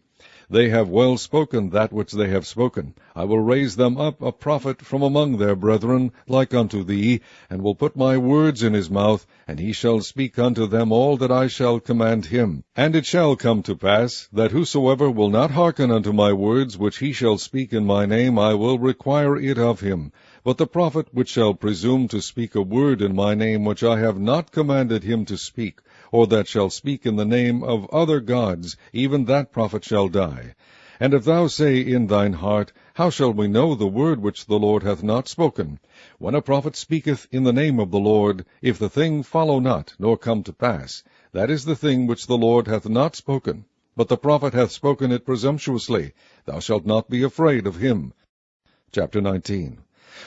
They have well spoken that which they have spoken. I will raise them up a prophet from among their brethren, like unto thee, and will put my words in his mouth, and he shall speak unto them all that I shall command him. And it shall come to pass, that whosoever will not hearken unto my words, which he shall speak in my name, I will require it of him. But the prophet which shall presume to speak a word in my name which I have not commanded him to speak, or that shall speak in the name of other gods, even that prophet shall die. And if thou say in thine heart, How shall we know the word which the Lord hath not spoken? When a prophet speaketh in the name of the Lord, if the thing follow not, nor come to pass, that is the thing which the Lord hath not spoken. But the prophet hath spoken it presumptuously. Thou shalt not be afraid of him. Chapter 19.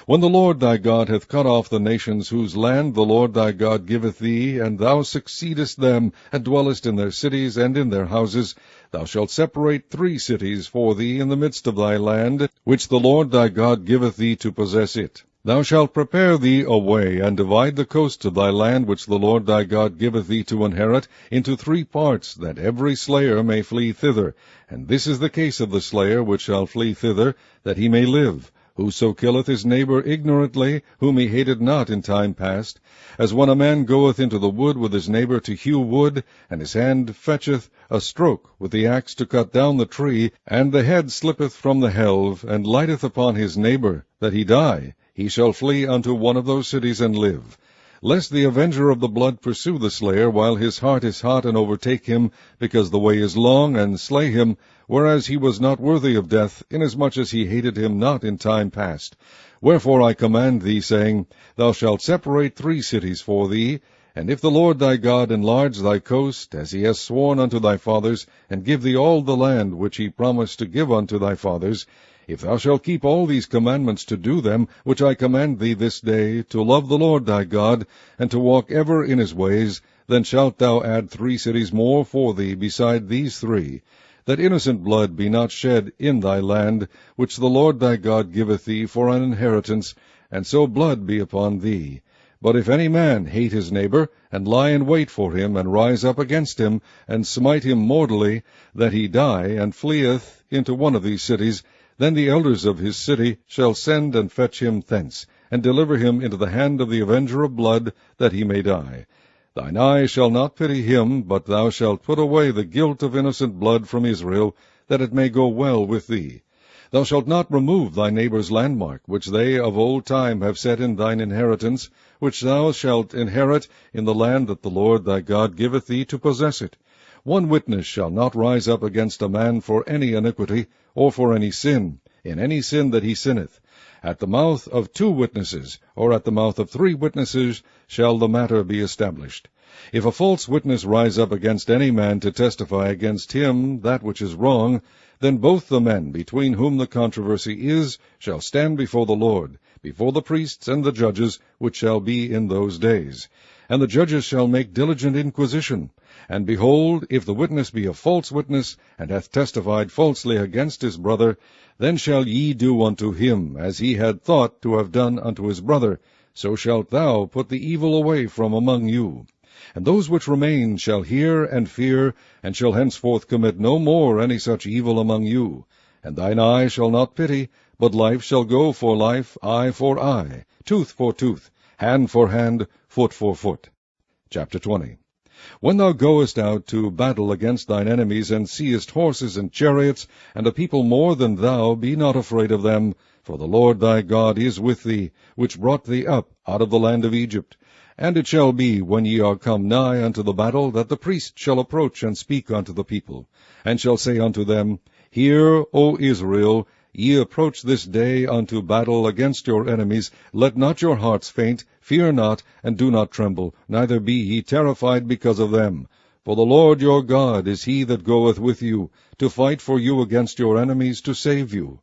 When the Lord thy God hath cut off the nations whose land the Lord thy God giveth thee, and thou succeedest them, and dwellest in their cities and in their houses, thou shalt separate 3 cities for thee in the midst of thy land, which the Lord thy God giveth thee to possess it. Thou shalt prepare thee a way, and divide the coasts of thy land, which the Lord thy God giveth thee to inherit, into 3 parts, that every slayer may flee thither. And this is the case of the slayer which shall flee thither, that he may live. Whoso killeth his neighbor ignorantly, whom he hated not in time past, as when a man goeth into the wood with his neighbor to hew wood, and his hand fetcheth a stroke with the axe to cut down the tree, and the head slippeth from the helve, and lighteth upon his neighbor, that he die, he shall flee unto one of those cities and live. Lest the avenger of the blood pursue the slayer while his heart is hot, and overtake him, because the way is long, and slay him, whereas he was not worthy of death, inasmuch as he hated him not in time past. Wherefore I command thee, saying, Thou shalt separate 3 cities for thee, and if the Lord thy God enlarge thy coast, as he has sworn unto thy fathers, and give thee all the land which he promised to give unto thy fathers, if thou shalt keep all these commandments to do them, which I command thee this day, to love the Lord thy God, and to walk ever in his ways, then shalt thou add 3 cities more for thee beside these 3, that innocent blood be not shed in thy land, which the Lord thy God giveth thee for an inheritance, and so blood be upon thee. But if any man hate his neighbor, and lie in wait for him, and rise up against him, and smite him mortally, that he die, and fleeth into one of these cities, then the elders of his city shall send and fetch him thence, and deliver him into the hand of the avenger of blood, that he may die. Thine eye shall not pity him, but thou shalt put away the guilt of innocent blood from Israel, that it may go well with thee. Thou shalt not remove thy neighbor's landmark, which they of old time have set in thine inheritance, which thou shalt inherit in the land that the Lord thy God giveth thee to possess it. 1 witness shall not rise up against a man for any iniquity, or for any sin, in any sin that he sinneth. At the mouth of 2 witnesses, or at the mouth of 3 witnesses, shall the matter be established. If a false witness rise up against any man to testify against him that which is wrong, then both the men between whom the controversy is shall stand before the Lord, before the priests and the judges, which shall be in those days. And the judges shall make diligent inquisition. And behold, if the witness be a false witness, and hath testified falsely against his brother, then shall ye do unto him as he had thought to have done unto his brother. So shalt thou put the evil away from among you. And those which remain shall hear and fear, and shall henceforth commit no more any such evil among you. And thine eye shall not pity, but life shall go for life, eye for eye, tooth for tooth, hand for hand, foot for foot. Chapter 20. When thou goest out to battle against thine enemies, and seest horses and chariots, and a people more than thou, be not afraid of them, for the Lord thy God is with thee, which brought thee up out of the land of Egypt. And it shall be, when ye are come nigh unto the battle, that the priest shall approach and speak unto the people, and shall say unto them, Hear, O Israel, ye approach this day unto battle against your enemies. Let not your hearts faint, fear not, and do not tremble, neither be ye terrified because of them. For the Lord your God is he that goeth with you, to fight for you against your enemies, to save you.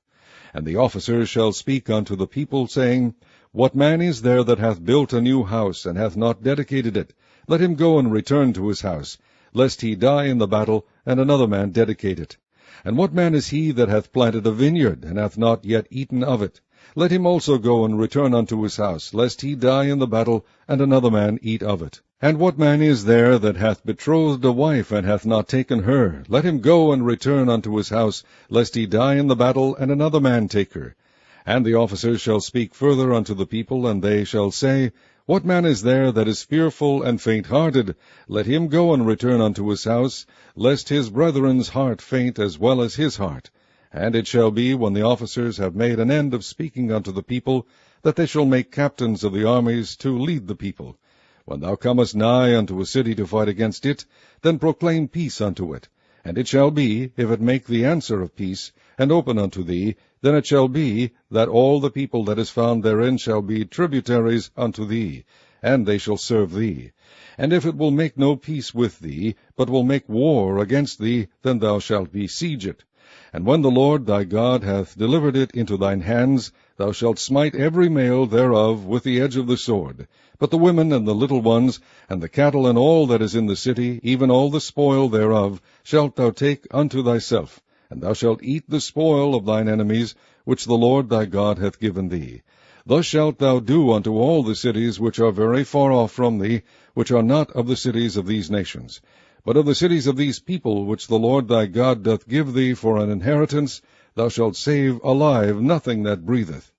And the officers shall speak unto the people, saying, What man is there that hath built a new house, and hath not dedicated it? Let him go and return to his house, lest he die in the battle, and another man dedicate it. And what man is he that hath planted a vineyard, and hath not yet eaten of it? Let him also go and return unto his house, lest he die in the battle, and another man eat of it. And what man is there that hath betrothed a wife, and hath not taken her? Let him go and return unto his house, lest he die in the battle, and another man take her. And the officers shall speak further unto the people, and they shall say, What man is there that is fearful and faint-hearted? Let him go and return unto his house, lest his brethren's heart faint as well as his heart. And it shall be, when the officers have made an end of speaking unto the people, that they shall make captains of the armies to lead the people. When thou comest nigh unto a city to fight against it, then proclaim peace unto it. And it shall be, if it make the answer of peace, and open unto thee, then it shall be, that all the people that is found therein shall be tributaries unto thee, and they shall serve thee. And if it will make no peace with thee, but will make war against thee, then thou shalt besiege it. And when the Lord thy God hath delivered it into thine hands, thou shalt smite every male thereof with the edge of the sword. But the women and the little ones, and the cattle and all that is in the city, even all the spoil thereof, shalt thou take unto thyself. And thou shalt eat the spoil of thine enemies, which the Lord thy God hath given thee. Thus shalt thou do unto all the cities which are very far off from thee, which are not of the cities of these nations. But of the cities of these people, which the Lord thy God doth give thee for an inheritance, thou shalt save alive nothing that breatheth.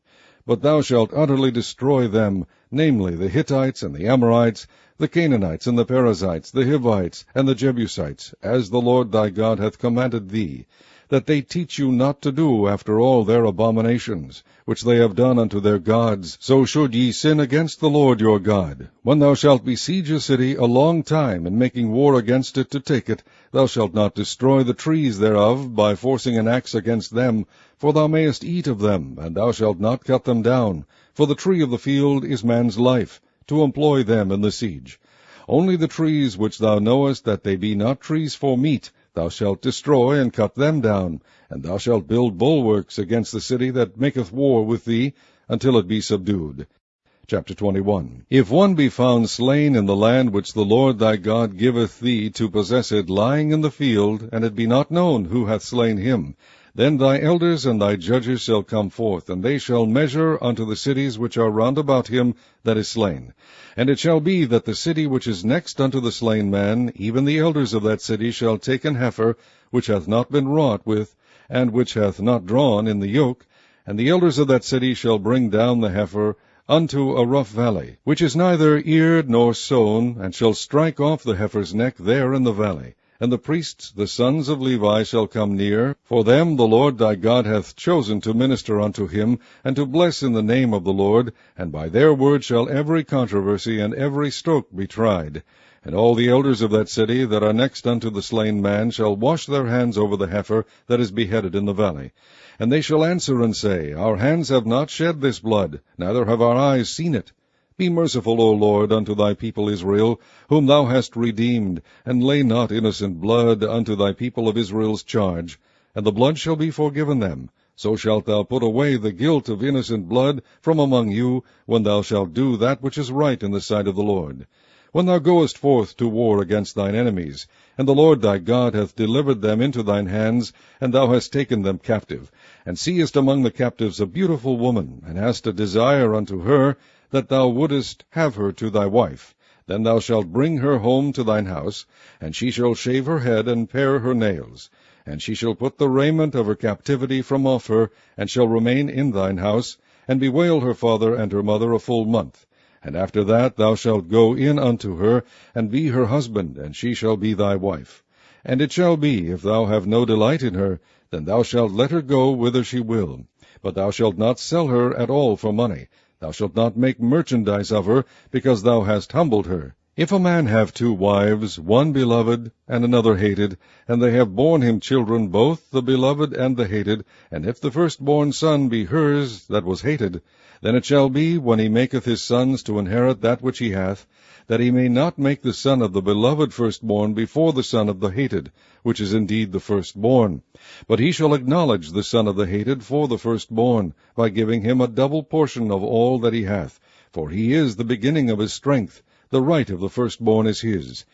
But thou shalt utterly destroy them, namely the Hittites and the Amorites, the Canaanites and the Perizzites, the Hivites and the Jebusites, as the Lord thy God hath commanded thee, that they teach you not to do after all their abominations, which they have done unto their gods. So should ye sin against the Lord your God. When thou shalt besiege a city a long time, in making war against it to take it, thou shalt not destroy the trees thereof by forcing an axe against them, for thou mayest eat of them, and thou shalt not cut them down. For the tree of the field is man's life, to employ them in the siege. Only the trees which thou knowest that they be not trees for meat, thou shalt destroy and cut them down, and thou shalt build bulwarks against the city that maketh war with thee, until it be subdued. Chapter 21. If one be found slain in the land which the Lord thy God giveth thee to possess it, lying in the field, and it be not known who hath slain him, then thy elders and thy judges shall come forth, and they shall measure unto the cities which are round about him that is slain. And it shall be that the city which is next unto the slain man, even the elders of that city shall take an heifer, which hath not been wrought with, and which hath not drawn in the yoke, and the elders of that city shall bring down the heifer unto a rough valley, which is neither eared nor sown, and shall strike off the heifer's neck there in the valley. And the priests, the sons of Levi, shall come near, for them the Lord thy God hath chosen to minister unto him, and to bless in the name of the Lord, and by their word shall every controversy and every stroke be tried. And all the elders of that city that are next unto the slain man shall wash their hands over the heifer that is beheaded in the valley. And they shall answer and say, Our hands have not shed this blood, neither have our eyes seen it. Be merciful, O Lord, unto thy people Israel, whom thou hast redeemed, and lay not innocent blood unto thy people of Israel's charge, and the blood shall be forgiven them. So shalt thou put away the guilt of innocent blood from among you, when thou shalt do that which is right in the sight of the Lord. When thou goest forth to war against thine enemies, and the Lord thy God hath delivered them into thine hands, and thou hast taken them captive, and seest among the captives a beautiful woman, and hast a desire unto her, that thou wouldest have her to thy wife, then thou shalt bring her home to thine house, and she shall shave her head and pare her nails. And she shall put the raiment of her captivity from off her, and shall remain in thine house, and bewail her father and her mother a full month. And after that thou shalt go in unto her, and be her husband, and she shall be thy wife. And it shall be, if thou have no delight in her, then thou shalt let her go whither she will. But thou shalt not sell her at all for money. Thou shalt not make merchandise of her, because thou hast humbled her. If a man have 2 wives, one beloved, and another hated, and they have borne him children, both the beloved and the hated, and if the firstborn son be hers that was hated, then it shall be, when he maketh his sons to inherit that which he hath, that he may not make the son of the beloved firstborn before the son of the hated, which is indeed the firstborn. But he shall acknowledge the son of the hated for the firstborn, by giving him a double portion of all that he hath, for he is the beginning of his strength. The right of the firstborn is his.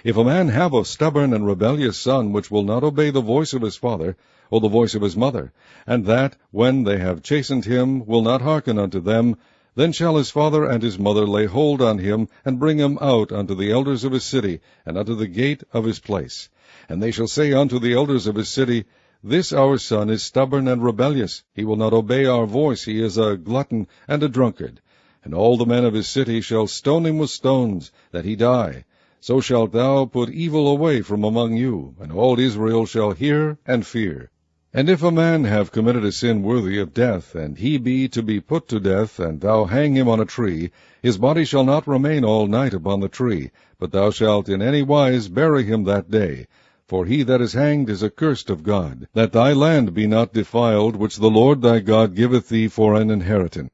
If a man have a stubborn and rebellious son, which will not obey the voice of his father, or the voice of his mother, and that, when they have chastened him, will not hearken unto them, then shall his father and his mother lay hold on him, and bring him out unto the elders of his city, and unto the gate of his place. And they shall say unto the elders of his city, This our son is stubborn and rebellious. He will not obey our voice. He is a glutton and a drunkard. And all the men of his city shall stone him with stones, that he die. So shalt thou put evil away from among you, and all Israel shall hear and fear. And if a man have committed a sin worthy of death, and he be to be put to death, and thou hang him on a tree, his body shall not remain all night upon the tree, but thou shalt in any wise bury him that day. For he that is hanged is accursed of God, that thy land be not defiled, which the Lord thy God giveth thee for an inheritance.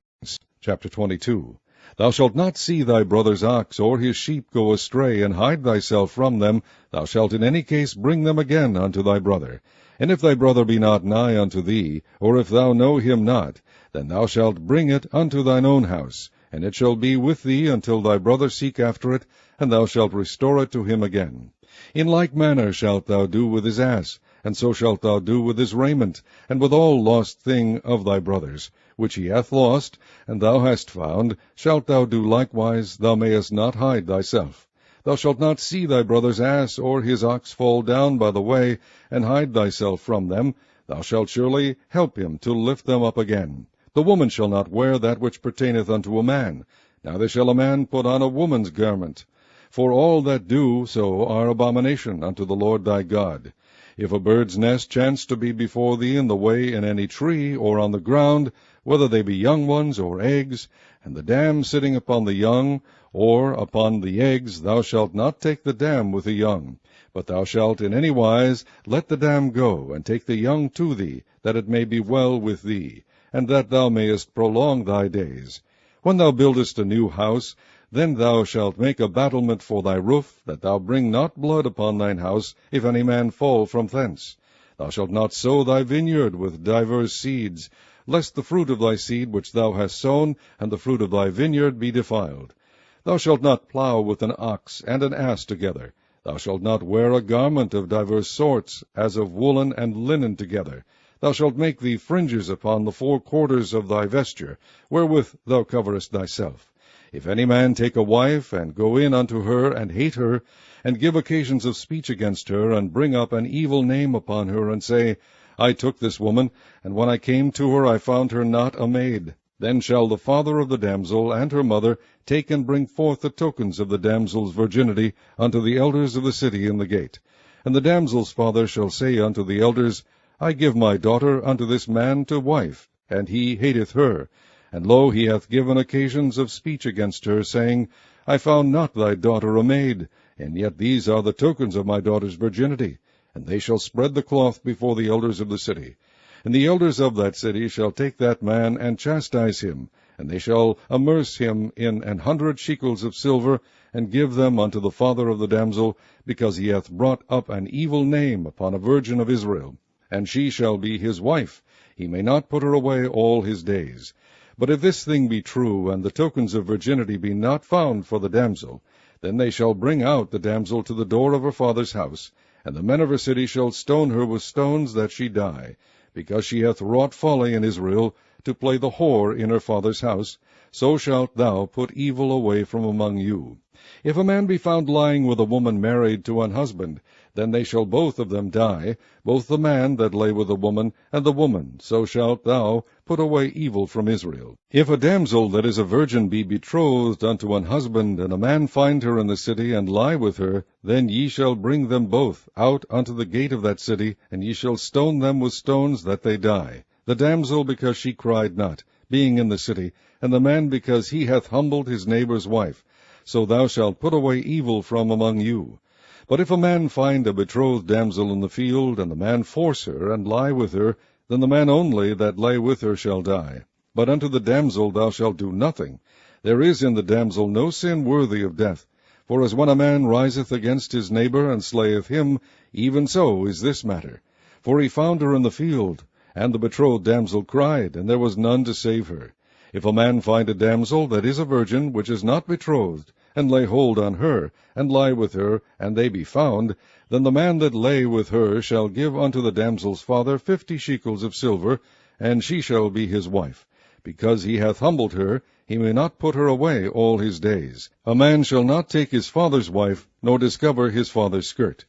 Chapter 22. Thou shalt not see thy brother's ox or his sheep go astray, and hide thyself from them. Thou shalt in any case bring them again unto thy brother. And if thy brother be not nigh unto thee, or if thou know him not, then thou shalt bring it unto thine own house, and it shall be with thee until thy brother seek after it, and thou shalt restore it to him again. In like manner shalt thou do with his ass, and so shalt thou do with his raiment, and with all lost thing of thy brother's, which he hath lost, and thou hast found, shalt thou do likewise. Thou mayest not hide thyself. Thou shalt not see thy brother's ass or his ox fall down by the way, and hide thyself from them. Thou shalt surely help him to lift them up again. The woman shall not wear that which pertaineth unto a man, neither shall a man put on a woman's garment. For all that do so are abomination unto the Lord thy God. If a bird's nest chance to be before thee in the way in any tree, or on the ground, whether they be young ones or eggs, and the dam sitting upon the young, or upon the eggs, thou shalt not take the dam with the young, but thou shalt in any wise let the dam go, and take the young to thee, that it may be well with thee, and that thou mayest prolong thy days. When thou buildest a new house, then thou shalt make a battlement for thy roof, that thou bring not blood upon thine house, if any man fall from thence. Thou shalt not sow thy vineyard with divers seeds, lest the fruit of thy seed which thou hast sown, and the fruit of thy vineyard be defiled. Thou shalt not plow with an ox and an ass together. Thou shalt not wear a garment of divers sorts, as of woolen and linen together. Thou shalt make thee fringes upon the 4 quarters of thy vesture, wherewith thou coverest thyself. If any man take a wife, and go in unto her, and hate her, and give occasions of speech against her, and bring up an evil name upon her, and say, I took this woman, and when I came to her I found her not a maid, then shall the father of the damsel and her mother take and bring forth the tokens of the damsel's virginity unto the elders of the city in the gate. And the damsel's father shall say unto the elders, I give my daughter unto this man to wife, and he hateth her. And lo, he hath given occasions of speech against her, saying, I found not thy daughter a maid, and yet these are the tokens of my daughter's virginity. And they shall spread the cloth before the elders of the city. And the elders of that city shall take that man, and chastise him, and they shall amerce him in 100 shekels of silver, and give them unto the father of the damsel, because he hath brought up an evil name upon a virgin of Israel. And she shall be his wife, he may not put her away all his days. But if this thing be true, and the tokens of virginity be not found for the damsel, then they shall bring out the damsel to the door of her father's house, and the men of her city shall stone her with stones, that she die, because she hath wrought folly in Israel, to play the whore in her father's house. So shalt thou put evil away from among you. If a man be found lying with a woman married to an husband, then they shall both of them die, both the man that lay with the woman, and the woman. So shalt thou put away evil from Israel. If a damsel that is a virgin be betrothed unto an husband, and a man find her in the city, and lie with her, then ye shall bring them both out unto the gate of that city, and ye shall stone them with stones, that they die. The damsel because she cried not, being in the city, and the man because he hath humbled his neighbour's wife. So thou shalt put away evil from among you. But if a man find a betrothed damsel in the field, and the man force her, and lie with her, then the man only that lay with her shall die. But unto the damsel thou shalt do nothing. There is in the damsel no sin worthy of death. For as when a man riseth against his neighbour, and slayeth him, even so is this matter. For he found her in the field, and the betrothed damsel cried, and there was none to save her. If a man find a damsel that is a virgin, which is not betrothed, and lay hold on her, and lie with her, and they be found, then the man that lay with her shall give unto the damsel's father 50 shekels of silver, and she shall be his wife. Because he hath humbled her, he may not put her away all his days. A man shall not take his father's wife, nor discover his father's skirt.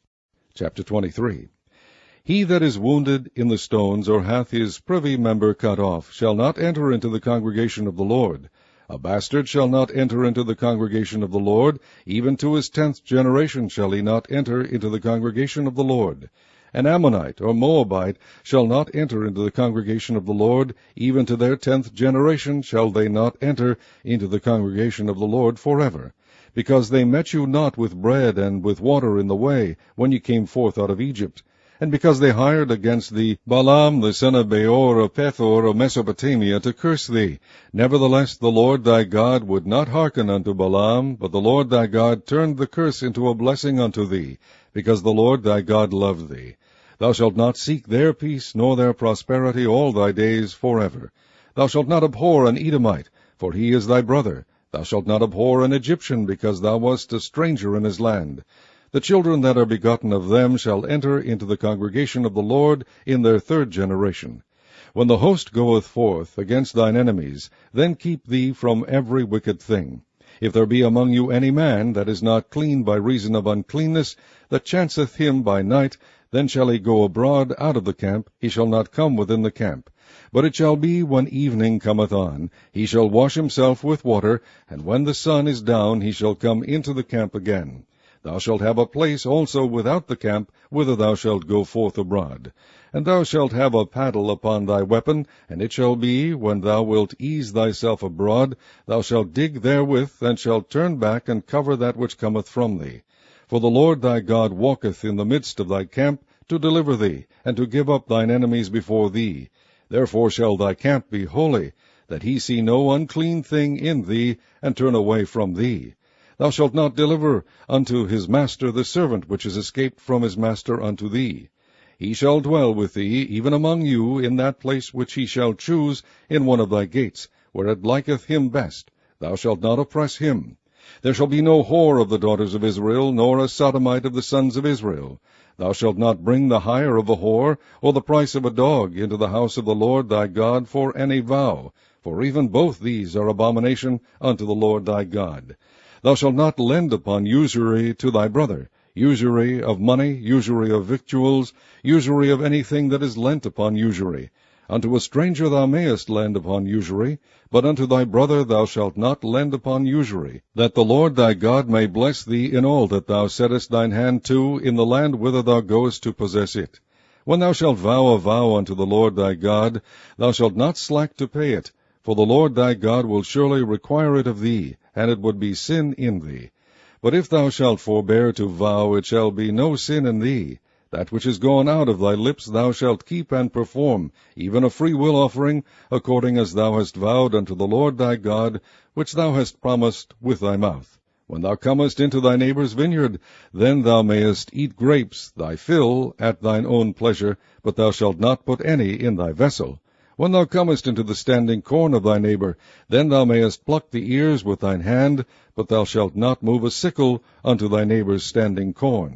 Chapter 23. He that is wounded in the stones, or hath his privy member cut off, shall not enter into the congregation of the Lord. A bastard shall not enter into the congregation of the Lord, even to his 10th generation shall he not enter into the congregation of the Lord. An Ammonite or Moabite shall not enter into the congregation of the Lord, even to their 10th generation shall they not enter into the congregation of the Lord forever. Because they met you not with bread and with water in the way, when ye came forth out of Egypt. And because they hired against thee Balaam the son of Beor of Pethor of Mesopotamia to curse thee. Nevertheless the Lord thy God would not hearken unto Balaam, but the Lord thy God turned the curse into a blessing unto thee, because the Lord thy God loved thee. Thou shalt not seek their peace nor their prosperity all thy days forever. Thou shalt not abhor an Edomite, for he is thy brother. Thou shalt not abhor an Egyptian, because thou wast a stranger in his land. The children that are begotten of them shall enter into the congregation of the Lord in their 3rd generation. When the host goeth forth against thine enemies, then keep thee from every wicked thing. If there be among you any man that is not clean by reason of uncleanness, that chanceth him by night, then shall he go abroad out of the camp, he shall not come within the camp. But it shall be, when evening cometh on, he shall wash himself with water, and when the sun is down he shall come into the camp again. Thou shalt have a place also without the camp, whither thou shalt go forth abroad. And thou shalt have a paddle upon thy weapon, and it shall be, when thou wilt ease thyself abroad, thou shalt dig therewith, and shalt turn back and cover that which cometh from thee. For the Lord thy God walketh in the midst of thy camp, to deliver thee, and to give up thine enemies before thee. Therefore shall thy camp be holy, that he see no unclean thing in thee, and turn away from thee. Thou shalt not deliver unto his master the servant which is escaped from his master unto thee. He shall dwell with thee, even among you, in that place which he shall choose, in one of thy gates, where it liketh him best. Thou shalt not oppress him. There shall be no whore of the daughters of Israel, nor a sodomite of the sons of Israel. Thou shalt not bring the hire of a whore, or the price of a dog, into the house of the Lord thy God for any vow, for even both these are abomination unto the Lord thy God. Thou shalt not lend upon usury to thy brother, usury of money, usury of victuals, usury of anything that is lent upon usury. Unto a stranger thou mayest lend upon usury, but unto thy brother thou shalt not lend upon usury, that the Lord thy God may bless thee in all that thou settest thine hand to in the land whither thou goest to possess it. When thou shalt vow a vow unto the Lord thy God, thou shalt not slack to pay it, for the Lord thy God will surely require it of thee, and it would be sin in thee. But if thou shalt forbear to vow, it shall be no sin in thee. That which is gone out of thy lips thou shalt keep and perform, even a freewill offering, according as thou hast vowed unto the Lord thy God, which thou hast promised with thy mouth. When thou comest into thy neighbour's vineyard, then thou mayest eat grapes, thy fill, at thine own pleasure, but thou shalt not put any in thy vessel. When thou comest into the standing corn of thy neighbour, then thou mayest pluck the ears with thine hand, but thou shalt not move a sickle unto thy neighbour's standing corn.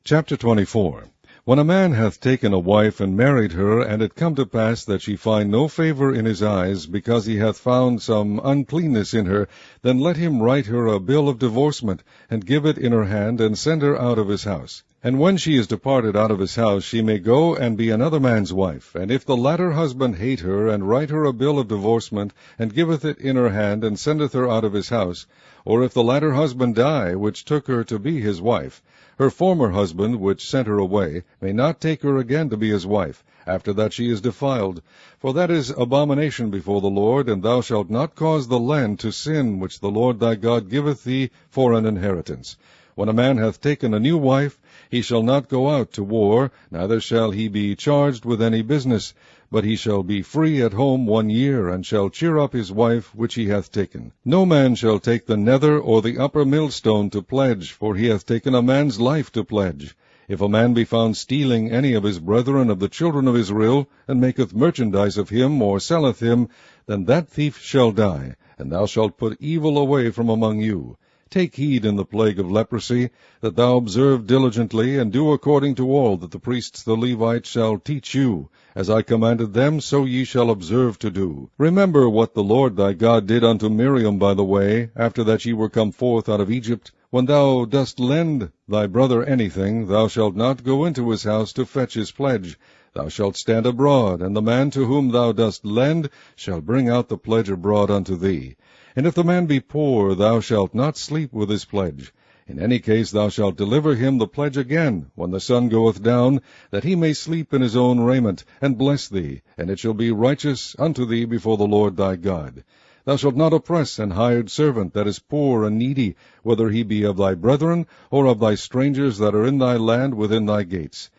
Chapter 24. When a man hath taken a wife and married her, and it come to pass that she find no favour in his eyes, because he hath found some uncleanness in her, then let him write her a bill of divorcement, and give it in her hand, and send her out of his house. And when she is departed out of his house, she may go and be another man's wife. And if the latter husband hate her, and write her a bill of divorcement, and giveth it in her hand, and sendeth her out of his house, or if the latter husband die, which took her to be his wife, her former husband, which sent her away, may not take her again to be his wife, after that she is defiled. For that is abomination before the Lord, and thou shalt not cause the land to sin, which the Lord thy God giveth thee for an inheritance. When a man hath taken a new wife, he shall not go out to war, neither shall he be charged with any business, but he shall be free at home 1 year, and shall cheer up his wife which he hath taken. No man shall take the nether or the upper millstone to pledge, for he hath taken a man's life to pledge. If a man be found stealing any of his brethren of the children of Israel, and maketh merchandise of him, or selleth him, then that thief shall die, and thou shalt put evil away from among you. Take heed in the plague of leprosy, that thou observe diligently, and do according to all that the priests the Levites shall teach you. As I commanded them, so ye shall observe to do. Remember what the Lord thy God did unto Miriam by the way, after that ye were come forth out of Egypt. When thou dost lend thy brother anything, thou shalt not go into his house to fetch his pledge. Thou shalt stand abroad, and the man to whom thou dost lend shall bring out the pledge abroad unto thee. And if the man be poor, thou shalt not sleep with his pledge. In any case thou shalt deliver him the pledge again, when the sun goeth down, that he may sleep in his own raiment, and bless thee, and it shall be righteous unto thee before the Lord thy God. Thou shalt not oppress an hired servant that is poor and needy, whether he be of thy brethren, or of thy strangers that are in thy land within thy gates.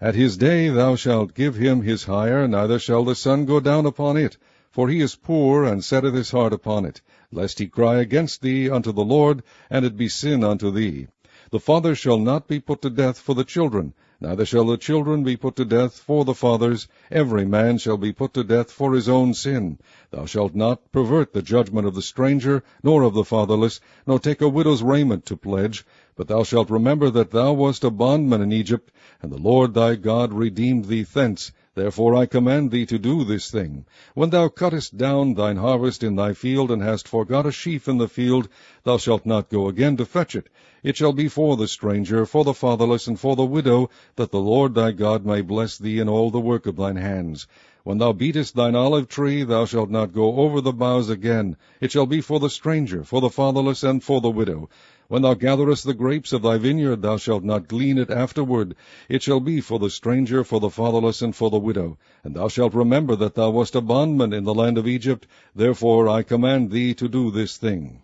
At his day thou shalt give him his hire, neither shall the sun go down upon it, for he is poor, and setteth his heart upon it, lest he cry against thee unto the Lord, and it be sin unto thee. The father shall not be put to death for the children, neither shall the children be put to death for the fathers. Every man shall be put to death for his own sin. Thou shalt not pervert the judgment of the stranger, nor of the fatherless, nor take a widow's raiment to pledge. But thou shalt remember that thou wast a bondman in Egypt, and the Lord thy God redeemed thee thence. Therefore I command thee to do this thing. When thou cuttest down thine harvest in thy field, and hast forgot a sheaf in the field, thou shalt not go again to fetch it. It shall be for the stranger, for the fatherless, and for the widow, that the Lord thy God may bless thee in all the work of thine hands. When thou beatest thine olive tree, thou shalt not go over the boughs again. It shall be for the stranger, for the fatherless, and for the widow. When thou gatherest the grapes of thy vineyard, thou shalt not glean it afterward. It shall be for the stranger, for the fatherless, and for the widow. And thou shalt remember that thou wast a bondman in the land of Egypt. Therefore I command thee to do this thing.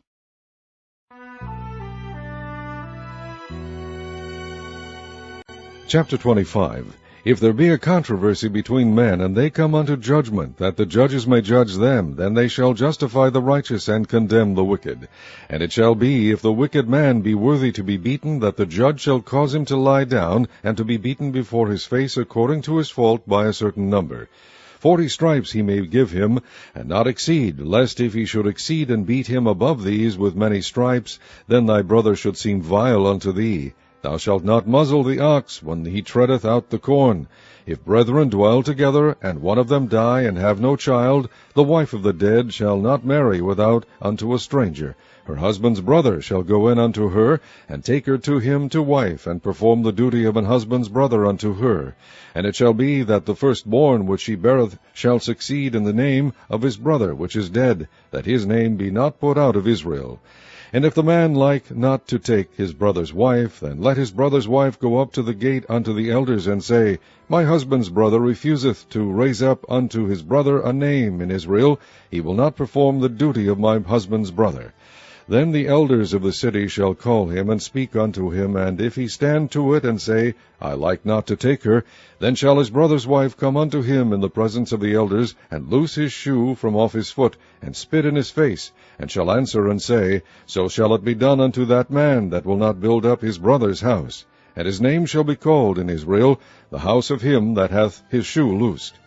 Chapter 25. If there be a controversy between men, and they come unto judgment, that the judges may judge them, then they shall justify the righteous, and condemn the wicked. And it shall be, if the wicked man be worthy to be beaten, that the judge shall cause him to lie down, and to be beaten before his face according to his fault by a certain number. 40 stripes he may give him, and not exceed, lest if he should exceed and beat him above these with many stripes, then thy brother should seem vile unto thee. Thou shalt not muzzle the ox when he treadeth out the corn. If brethren dwell together, and one of them die, and have no child, the wife of the dead shall not marry without unto a stranger. Her husband's brother shall go in unto her, and take her to him to wife, and perform the duty of an husband's brother unto her. And it shall be that the firstborn which she beareth shall succeed in the name of his brother which is dead, that his name be not put out of Israel. And if the man like not to take his brother's wife, then let his brother's wife go up to the gate unto the elders, and say, My husband's brother refuseth to raise up unto his brother a name in Israel. He will not perform the duty of my husband's brother. Then the elders of the city shall call him, and speak unto him, and if he stand to it, and say, I like not to take her, then shall his brother's wife come unto him in the presence of the elders, and loose his shoe from off his foot, and spit in his face, and shall answer and say, So shall it be done unto that man that will not build up his brother's house. And his name shall be called in Israel, the house of him that hath his shoe loosed.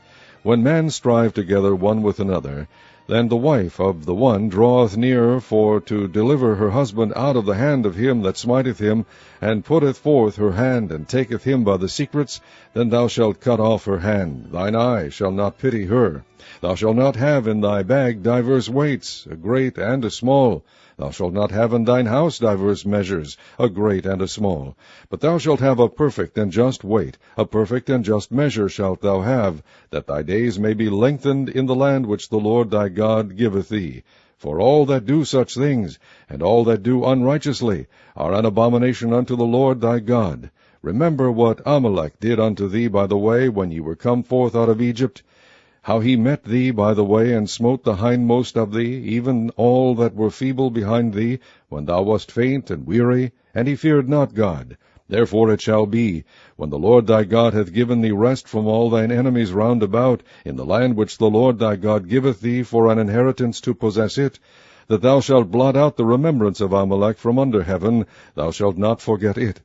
When men strive together one with another, then the wife of the one draweth near for to deliver her husband out of the hand of him that smiteth him, and putteth forth her hand, and taketh him by the secrets, then thou shalt cut off her hand. Thine eye shall not pity her. Thou shalt not have in thy bag divers weights, a great and a small. Thou shalt not have in thine house divers measures, a great and a small. But thou shalt have a perfect and just weight, a perfect and just measure shalt thou have, that thy days may be lengthened in the land which the Lord thy God giveth thee. For all that do such things, and all that do unrighteously, are an abomination unto the Lord thy God. Remember what Amalek did unto thee by the way, when ye were come forth out of Egypt, how he met thee by the way, and smote the hindmost of thee, even all that were feeble behind thee, when thou wast faint and weary, and he feared not God. Therefore it shall be, when the Lord thy God hath given thee rest from all thine enemies round about, in the land which the Lord thy God giveth thee for an inheritance to possess it, that thou shalt blot out the remembrance of Amalek from under heaven, thou shalt not forget it.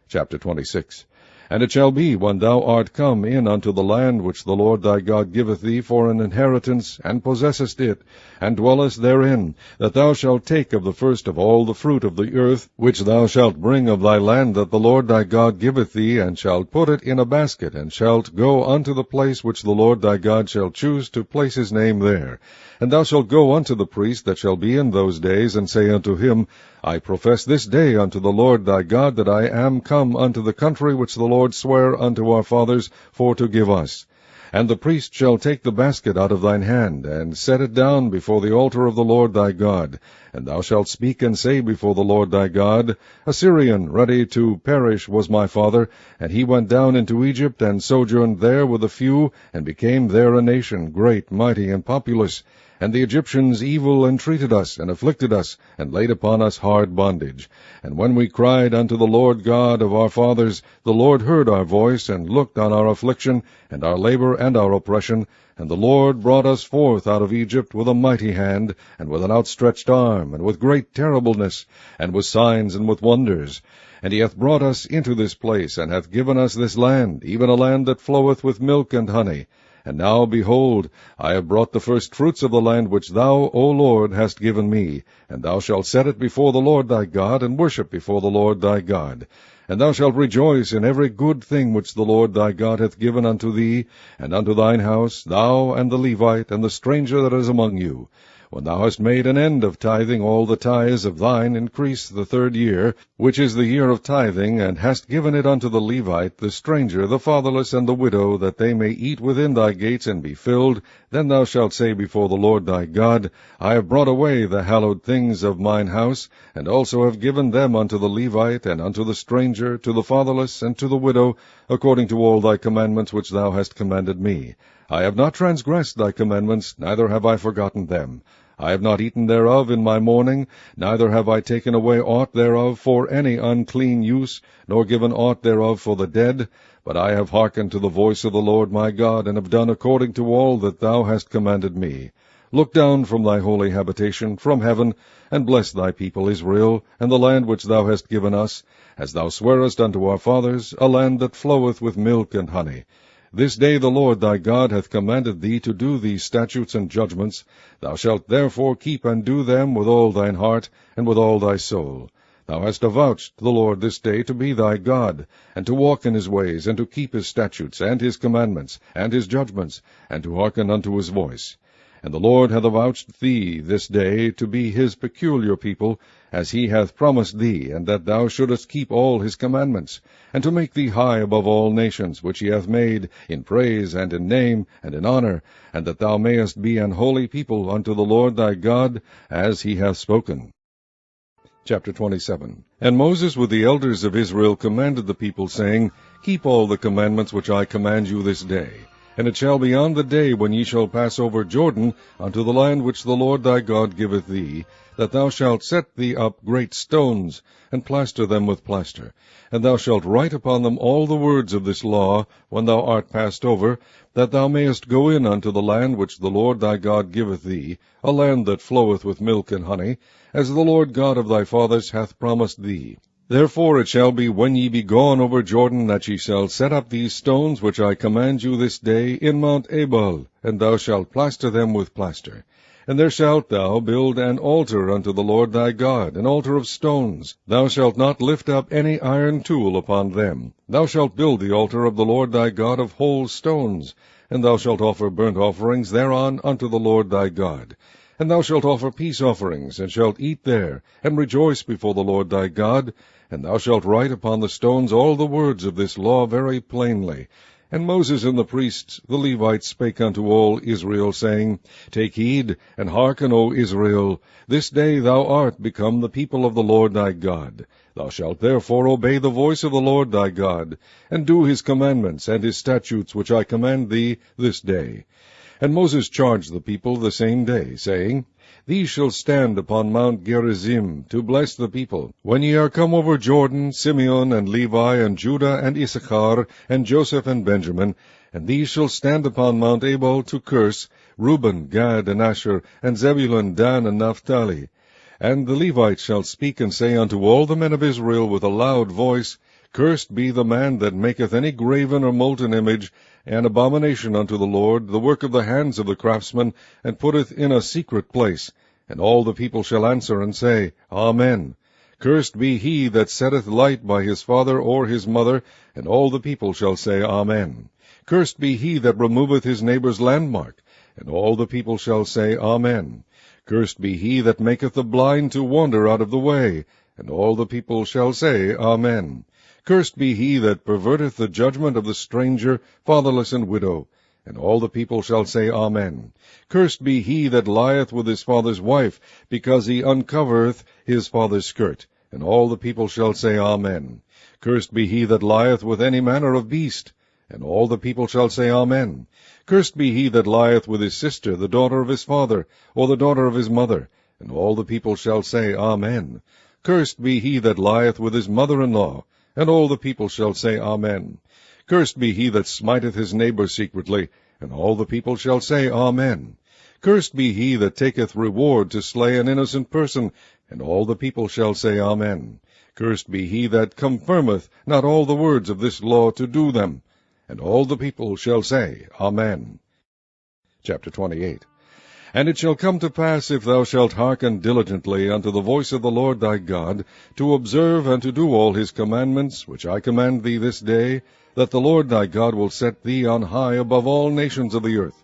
Chapter 26. And it shall be, when thou art come in unto the land which the Lord thy God giveth thee for an inheritance, and possessest it, and dwellest therein, that thou shalt take of the first of all the fruit of the earth, which thou shalt bring of thy land that the Lord thy God giveth thee, and shalt put it in a basket, and shalt go unto the place which the Lord thy God shall choose to place his name there. And thou shalt go unto the priest that shall be in those days, and say unto him, I profess this day unto the Lord thy God that I am come unto the country which the Lord sware unto our fathers for to give us. And the priest shall take the basket out of thine hand, and set it down before the altar of the Lord thy God. And thou shalt speak and say before the Lord thy God, A Syrian ready to perish was my father, and he went down into Egypt, and sojourned there with a few, and became there a nation, great, mighty, and populous. And the Egyptians evil entreated us, and afflicted us, and laid upon us hard bondage. And when we cried unto the Lord God of our fathers, the Lord heard our voice, and looked on our affliction, and our labor, and our oppression. And the Lord brought us forth out of Egypt with a mighty hand, and with an outstretched arm, and with great terribleness, and with signs and with wonders. And he hath brought us into this place, and hath given us this land, even a land that floweth with milk and honey. And now, behold, I have brought the first fruits of the land which thou, O Lord, hast given me. And thou shalt set it before the Lord thy God, and worship before the Lord thy God. And thou shalt rejoice in every good thing which the Lord thy God hath given unto thee, and unto thine house, thou and the Levite, and the stranger that is among you. When thou hast made an end of tithing all the tithes of thine, increase the 3rd year, which is the year of tithing, and hast given it unto the Levite, the stranger, the fatherless, and the widow, that they may eat within thy gates and be filled, then thou shalt say before the Lord thy God, I have brought away the hallowed things of mine house, and also have given them unto the Levite, and unto the stranger, to the fatherless, and to the widow, according to all thy commandments which thou hast commanded me. I have not transgressed thy commandments, neither have I forgotten them. I have not eaten thereof in my mourning, neither have I taken away aught thereof for any unclean use, nor given aught thereof for the dead, but I have hearkened to the voice of the Lord my God, and have done according to all that thou hast commanded me. Look down from thy holy habitation, from heaven, and bless thy people Israel, and the land which thou hast given us, as thou swarest unto our fathers, a land that floweth with milk and honey. This day the Lord thy God hath commanded thee to do these statutes and judgments. Thou shalt therefore keep and do them with all thine heart, and with all thy soul. Thou hast avouched the Lord this day to be thy God, and to walk in his ways, and to keep his statutes, and his commandments, and his judgments, and to hearken unto his voice. And the Lord hath avouched thee this day to be his peculiar people, as he hath promised thee, and that thou shouldest keep all his commandments, and to make thee high above all nations which he hath made, in praise, and in name, and in honor, and that thou mayest be an holy people unto the Lord thy God, as he hath spoken. Chapter 27. And Moses with the elders of Israel commanded the people, saying, Keep all the commandments which I command you this day. And it shall be on the day when ye shall pass over Jordan unto the land which the Lord thy God giveth thee, that thou shalt set thee up great stones, and plaster them with plaster. And thou shalt write upon them all the words of this law, when thou art passed over, that thou mayest go in unto the land which the Lord thy God giveth thee, a land that floweth with milk and honey, as the Lord God of thy fathers hath promised thee. Therefore it shall be, when ye be gone over Jordan, that ye shall set up these stones which I command you this day in Mount Ebal, and thou shalt plaster them with plaster. And there shalt thou build an altar unto the Lord thy God, an altar of stones. Thou shalt not lift up any iron tool upon them. Thou shalt build the altar of the Lord thy God of whole stones, and thou shalt offer burnt offerings thereon unto the Lord thy God. And thou shalt offer peace offerings, and shalt eat there, and rejoice before the Lord thy God. And thou shalt write upon the stones all the words of this law very plainly. And Moses and the priests, the Levites, spake unto all Israel, saying, Take heed, and hearken, O Israel. This day thou art become the people of the Lord thy God. Thou shalt therefore obey the voice of the Lord thy God, and do his commandments and his statutes which I command thee this day. And Moses charged the people the same day, saying, These shall stand upon Mount Gerizim, to bless the people. When ye are come over Jordan, Simeon and Levi and Judah and Issachar and Joseph and Benjamin, and these shall stand upon Mount Ebal to curse, Reuben, Gad, and Asher, and Zebulun, Dan, and Naphtali. And the Levites shall speak and say unto all the men of Israel with a loud voice, Cursed be the man that maketh any graven or molten image, an abomination unto the Lord, the work of the hands of the craftsman, and putteth in a secret place. And all the people shall answer and say, Amen. Cursed be he that setteth light by his father or his mother, and all the people shall say, Amen. Cursed be he that removeth his neighbour's landmark, and all the people shall say, Amen. Cursed be he that maketh the blind to wander out of the way, and all the people shall say, Amen. Cursed be he that perverteth the judgment of the stranger, fatherless, and widow. And all the people shall say, Amen. Cursed be he that lieth with his father's wife, because he uncovereth his father's skirt. And all the people shall say, Amen. Cursed be he that lieth with any manner of beast. And all the people shall say, Amen. Cursed be he that lieth with his sister, the daughter of his father, or the daughter of his mother. And all the people shall say, Amen. Cursed be he that lieth with his mother-in-law. And all the people shall say, Amen. Cursed be he that smiteth his neighbor secretly, and all the people shall say, Amen. Cursed be he that taketh reward to slay an innocent person, and all the people shall say, Amen. Cursed be he that confirmeth not all the words of this law to do them, and all the people shall say, Amen. Chapter 28. And it shall come to pass, if thou shalt hearken diligently unto the voice of the Lord thy God, to observe and to do all his commandments, which I command thee this day, that the Lord thy God will set thee on high above all nations of the earth.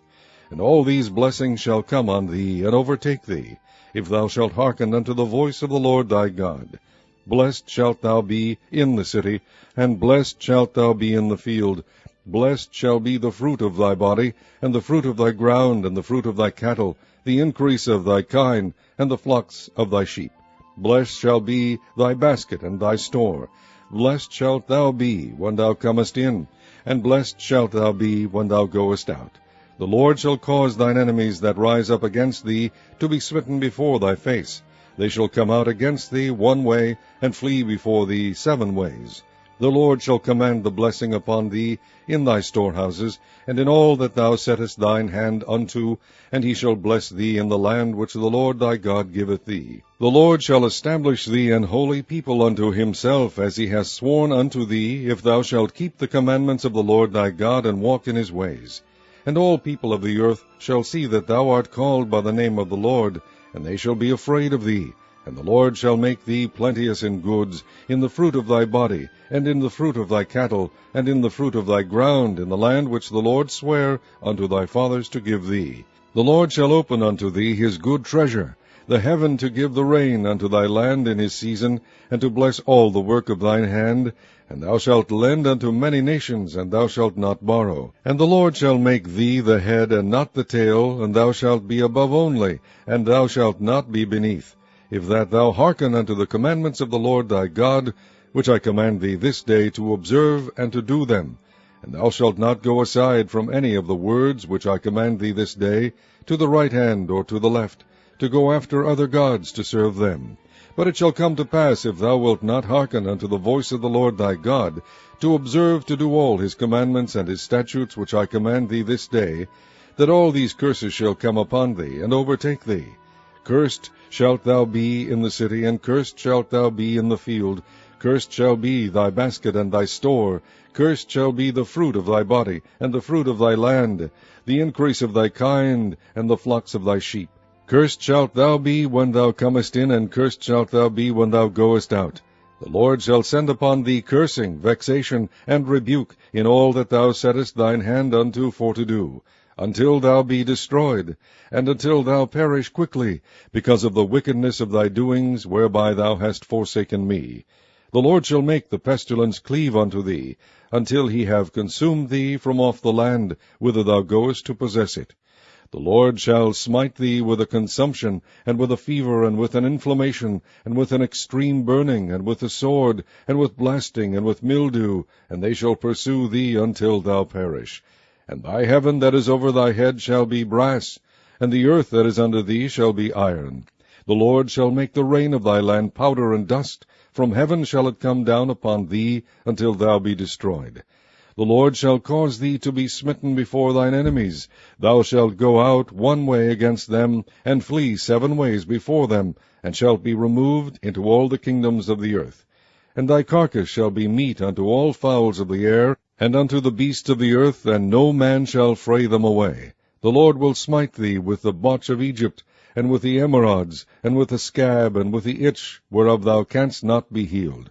And all these blessings shall come on thee, and overtake thee, if thou shalt hearken unto the voice of the Lord thy God. Blessed shalt thou be in the city, and blessed shalt thou be in the field. Blessed shall be the fruit of thy body, and the fruit of thy ground, and the fruit of thy cattle, the increase of thy kine, and the flocks of thy sheep. Blessed shall be thy basket and thy store. Blessed shalt thou be when thou comest in, and blessed shalt thou be when thou goest out. The Lord shall cause thine enemies that rise up against thee to be smitten before thy face. They shall come out against thee one way, and flee before thee 7 ways. The Lord shall command the blessing upon thee in thy storehouses, and in all that thou settest thine hand unto, and he shall bless thee in the land which the Lord thy God giveth thee. The Lord shall establish thee an holy people unto himself, as he hath sworn unto thee, if thou shalt keep the commandments of the Lord thy God, and walk in his ways. And all people of the earth shall see that thou art called by the name of the Lord, and they shall be afraid of thee. And the Lord shall make thee plenteous in goods, in the fruit of thy body, and in the fruit of thy cattle, and in the fruit of thy ground, in the land which the Lord sware unto thy fathers to give thee. The Lord shall open unto thee his good treasure, the heaven to give the rain unto thy land in his season, and to bless all the work of thine hand. And thou shalt lend unto many nations, and thou shalt not borrow. And the Lord shall make thee the head, and not the tail, and thou shalt be above only, and thou shalt not be beneath, if that thou hearken unto the commandments of the Lord thy God, which I command thee this day to observe and to do them. And thou shalt not go aside from any of the words which I command thee this day, to the right hand or to the left, to go after other gods to serve them. But it shall come to pass, if thou wilt not hearken unto the voice of the Lord thy God, to observe to do all his commandments and his statutes which I command thee this day, that all these curses shall come upon thee, and overtake thee. Cursed shalt thou be in the city, and cursed shalt thou be in the field. Cursed shall be thy basket and thy store. Cursed shall be the fruit of thy body, and the fruit of thy land, the increase of thy kind, and the flocks of thy sheep. Cursed shalt thou be when thou comest in, and cursed shalt thou be when thou goest out. The Lord shall send upon thee cursing, vexation, and rebuke in all that thou settest thine hand unto for to do, until thou be destroyed, and until thou perish quickly, because of the wickedness of thy doings, whereby thou hast forsaken me. The Lord shall make the pestilence cleave unto thee, until he have consumed thee from off the land, whither thou goest to possess it. The Lord shall smite thee with a consumption, and with a fever, and with an inflammation, and with an extreme burning, and with a sword, and with blasting, and with mildew, and they shall pursue thee until thou perish. And thy heaven that is over thy head shall be brass, and the earth that is under thee shall be iron. The Lord shall make the rain of thy land powder and dust. From heaven shall it come down upon thee, until thou be destroyed. The Lord shall cause thee to be smitten before thine enemies. Thou shalt go out one way against them, and flee 7 ways before them, and shalt be removed into all the kingdoms of the earth. And thy carcass shall be meat unto all fowls of the air, and unto the beasts of the earth, and no man shall fray them away. The Lord will smite thee with the botch of Egypt, and with the emerods, and with the scab, and with the itch, whereof thou canst not be healed.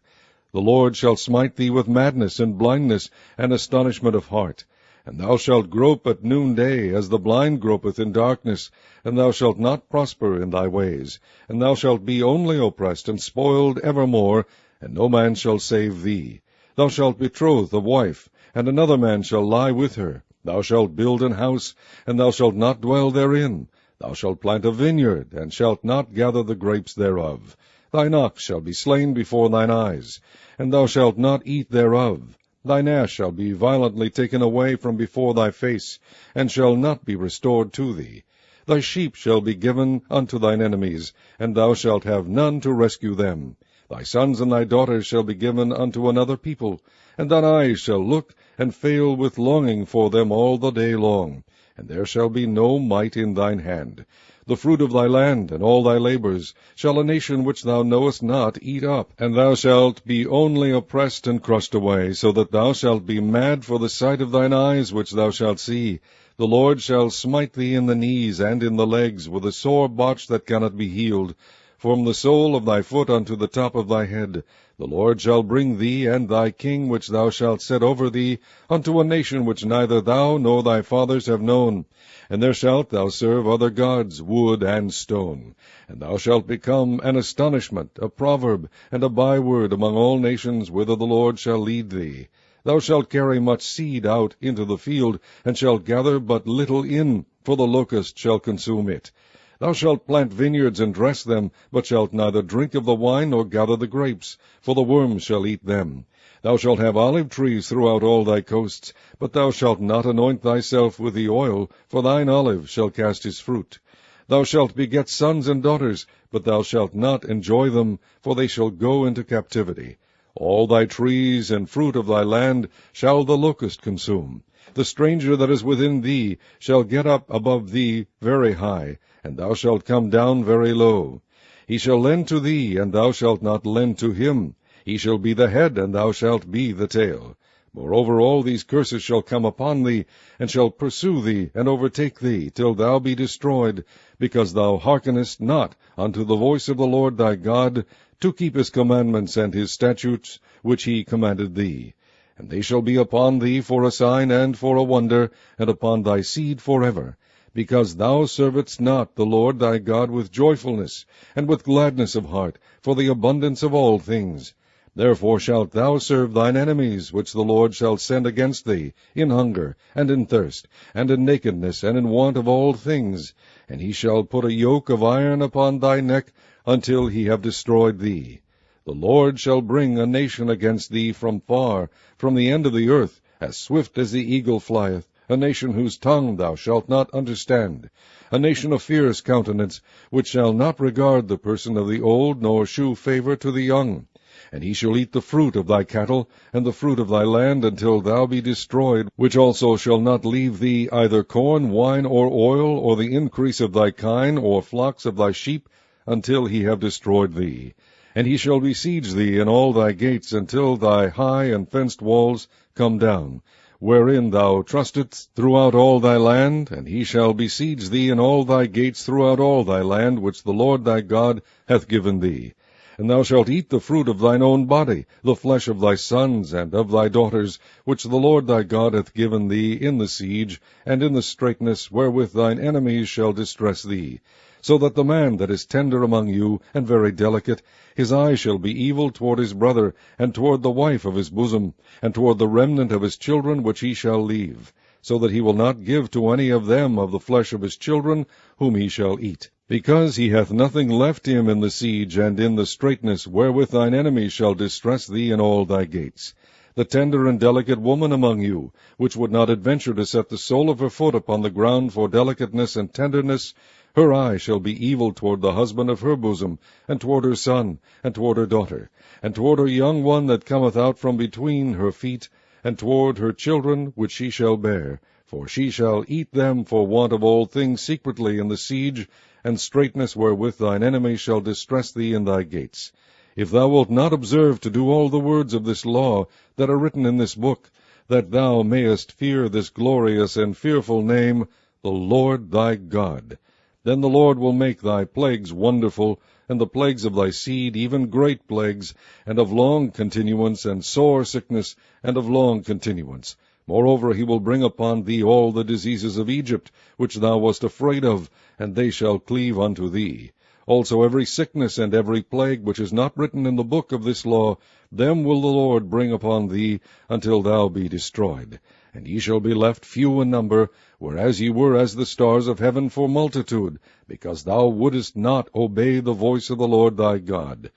The Lord shall smite thee with madness, and blindness, and astonishment of heart. And thou shalt grope at noonday, as the blind gropeth in darkness, and thou shalt not prosper in thy ways. And thou shalt be only oppressed and spoiled evermore, and no man shall save thee. Thou shalt betroth a wife, and another man shall lie with her. Thou shalt build an house, and thou shalt not dwell therein. Thou shalt plant a vineyard, and shalt not gather the grapes thereof. Thine ox shall be slain before thine eyes, and thou shalt not eat thereof. Thine ass shall be violently taken away from before thy face, and shall not be restored to thee. Thy sheep shall be given unto thine enemies, and thou shalt have none to rescue them. Thy sons and thy daughters shall be given unto another people, and thine eyes shall look and fail with longing for them all the day long. And there shall be no might in thine hand. The fruit of thy land and all thy labors shall a nation which thou knowest not eat up, and thou shalt be only oppressed and crushed away, so that thou shalt be mad for the sight of thine eyes which thou shalt see. The Lord shall smite thee in the knees and in the legs with a sore botch that cannot be healed, from the sole of thy foot unto the top of thy head. The Lord shall bring thee and thy king which thou shalt set over thee unto a nation which neither thou nor thy fathers have known. And there shalt thou serve other gods, wood and stone. And thou shalt become an astonishment, a proverb, and a byword among all nations whither the Lord shall lead thee. Thou shalt carry much seed out into the field, and shalt gather but little in, for the locust shall consume it. Thou shalt plant vineyards and dress them, but shalt neither drink of the wine nor gather the grapes, for the worms shall eat them. Thou shalt have olive trees throughout all thy coasts, but thou shalt not anoint thyself with the oil, for thine olive shall cast his fruit. Thou shalt beget sons and daughters, but thou shalt not enjoy them, for they shall go into captivity. All thy trees and fruit of thy land shall the locust consume. The stranger that is within thee shall get up above thee very high, and thou shalt come down very low. He shall lend to thee, and thou shalt not lend to him. He shall be the head, and thou shalt be the tail. Moreover, all these curses shall come upon thee, and shall pursue thee, and overtake thee, till thou be destroyed, because thou hearkenest not unto the voice of the Lord thy God, to keep his commandments and his statutes, which he commanded thee. And they shall be upon thee for a sign and for a wonder, and upon thy seed forever, because thou servedst not the Lord thy God with joyfulness, and with gladness of heart, for the abundance of all things. Therefore shalt thou serve thine enemies, which the Lord shall send against thee, in hunger, and in thirst, and in nakedness, and in want of all things. And he shall put a yoke of iron upon thy neck, until he have destroyed thee. The Lord shall bring a nation against thee from far, from the end of the earth, as swift as the eagle flieth, a nation whose tongue thou shalt not understand, a nation of fierce countenance, which shall not regard the person of the old, nor shew favour to the young. And he shall eat the fruit of thy cattle, and the fruit of thy land, until thou be destroyed, which also shall not leave thee either corn, wine, or oil, or the increase of thy kine, or flocks of thy sheep, until he have destroyed thee. And he shall besiege thee in all thy gates, until thy high and fenced walls come down, wherein thou trustedst throughout all thy land, and he shall besiege thee in all thy gates throughout all thy land, which the Lord thy God hath given thee. And thou shalt eat the fruit of thine own body, the flesh of thy sons and of thy daughters, which the Lord thy God hath given thee in the siege, and in the straitness wherewith thine enemies shall distress thee. So that the man that is tender among you, and very delicate, his eye shall be evil toward his brother, and toward the wife of his bosom, and toward the remnant of his children which he shall leave, so that he will not give to any of them of the flesh of his children, whom he shall eat. Because he hath nothing left him in the siege, and in the straitness wherewith thine enemies shall distress thee in all thy gates. The tender and delicate woman among you, which would not adventure to set the sole of her foot upon the ground for delicateness and tenderness, her eye shall be evil toward the husband of her bosom, and toward her son, and toward her daughter, and toward her young one that cometh out from between her feet, and toward her children which she shall bear. For she shall eat them for want of all things secretly in the siege, and straitness wherewith thine enemies shall distress thee in thy gates. If thou wilt not observe to do all the words of this law that are written in this book, that thou mayest fear this glorious and fearful name, the Lord thy God, then the Lord will make thy plagues wonderful, and the plagues of thy seed even great plagues, and of long continuance, and sore sickness, and of long continuance. Moreover, he will bring upon thee all the diseases of Egypt, which thou wast afraid of, and they shall cleave unto thee. Also every sickness and every plague which is not written in the book of this law, them will the Lord bring upon thee, until thou be destroyed. And ye shall be left few in number, whereas ye were as the stars of heaven for multitude, because thou wouldest not obey the voice of the Lord thy God.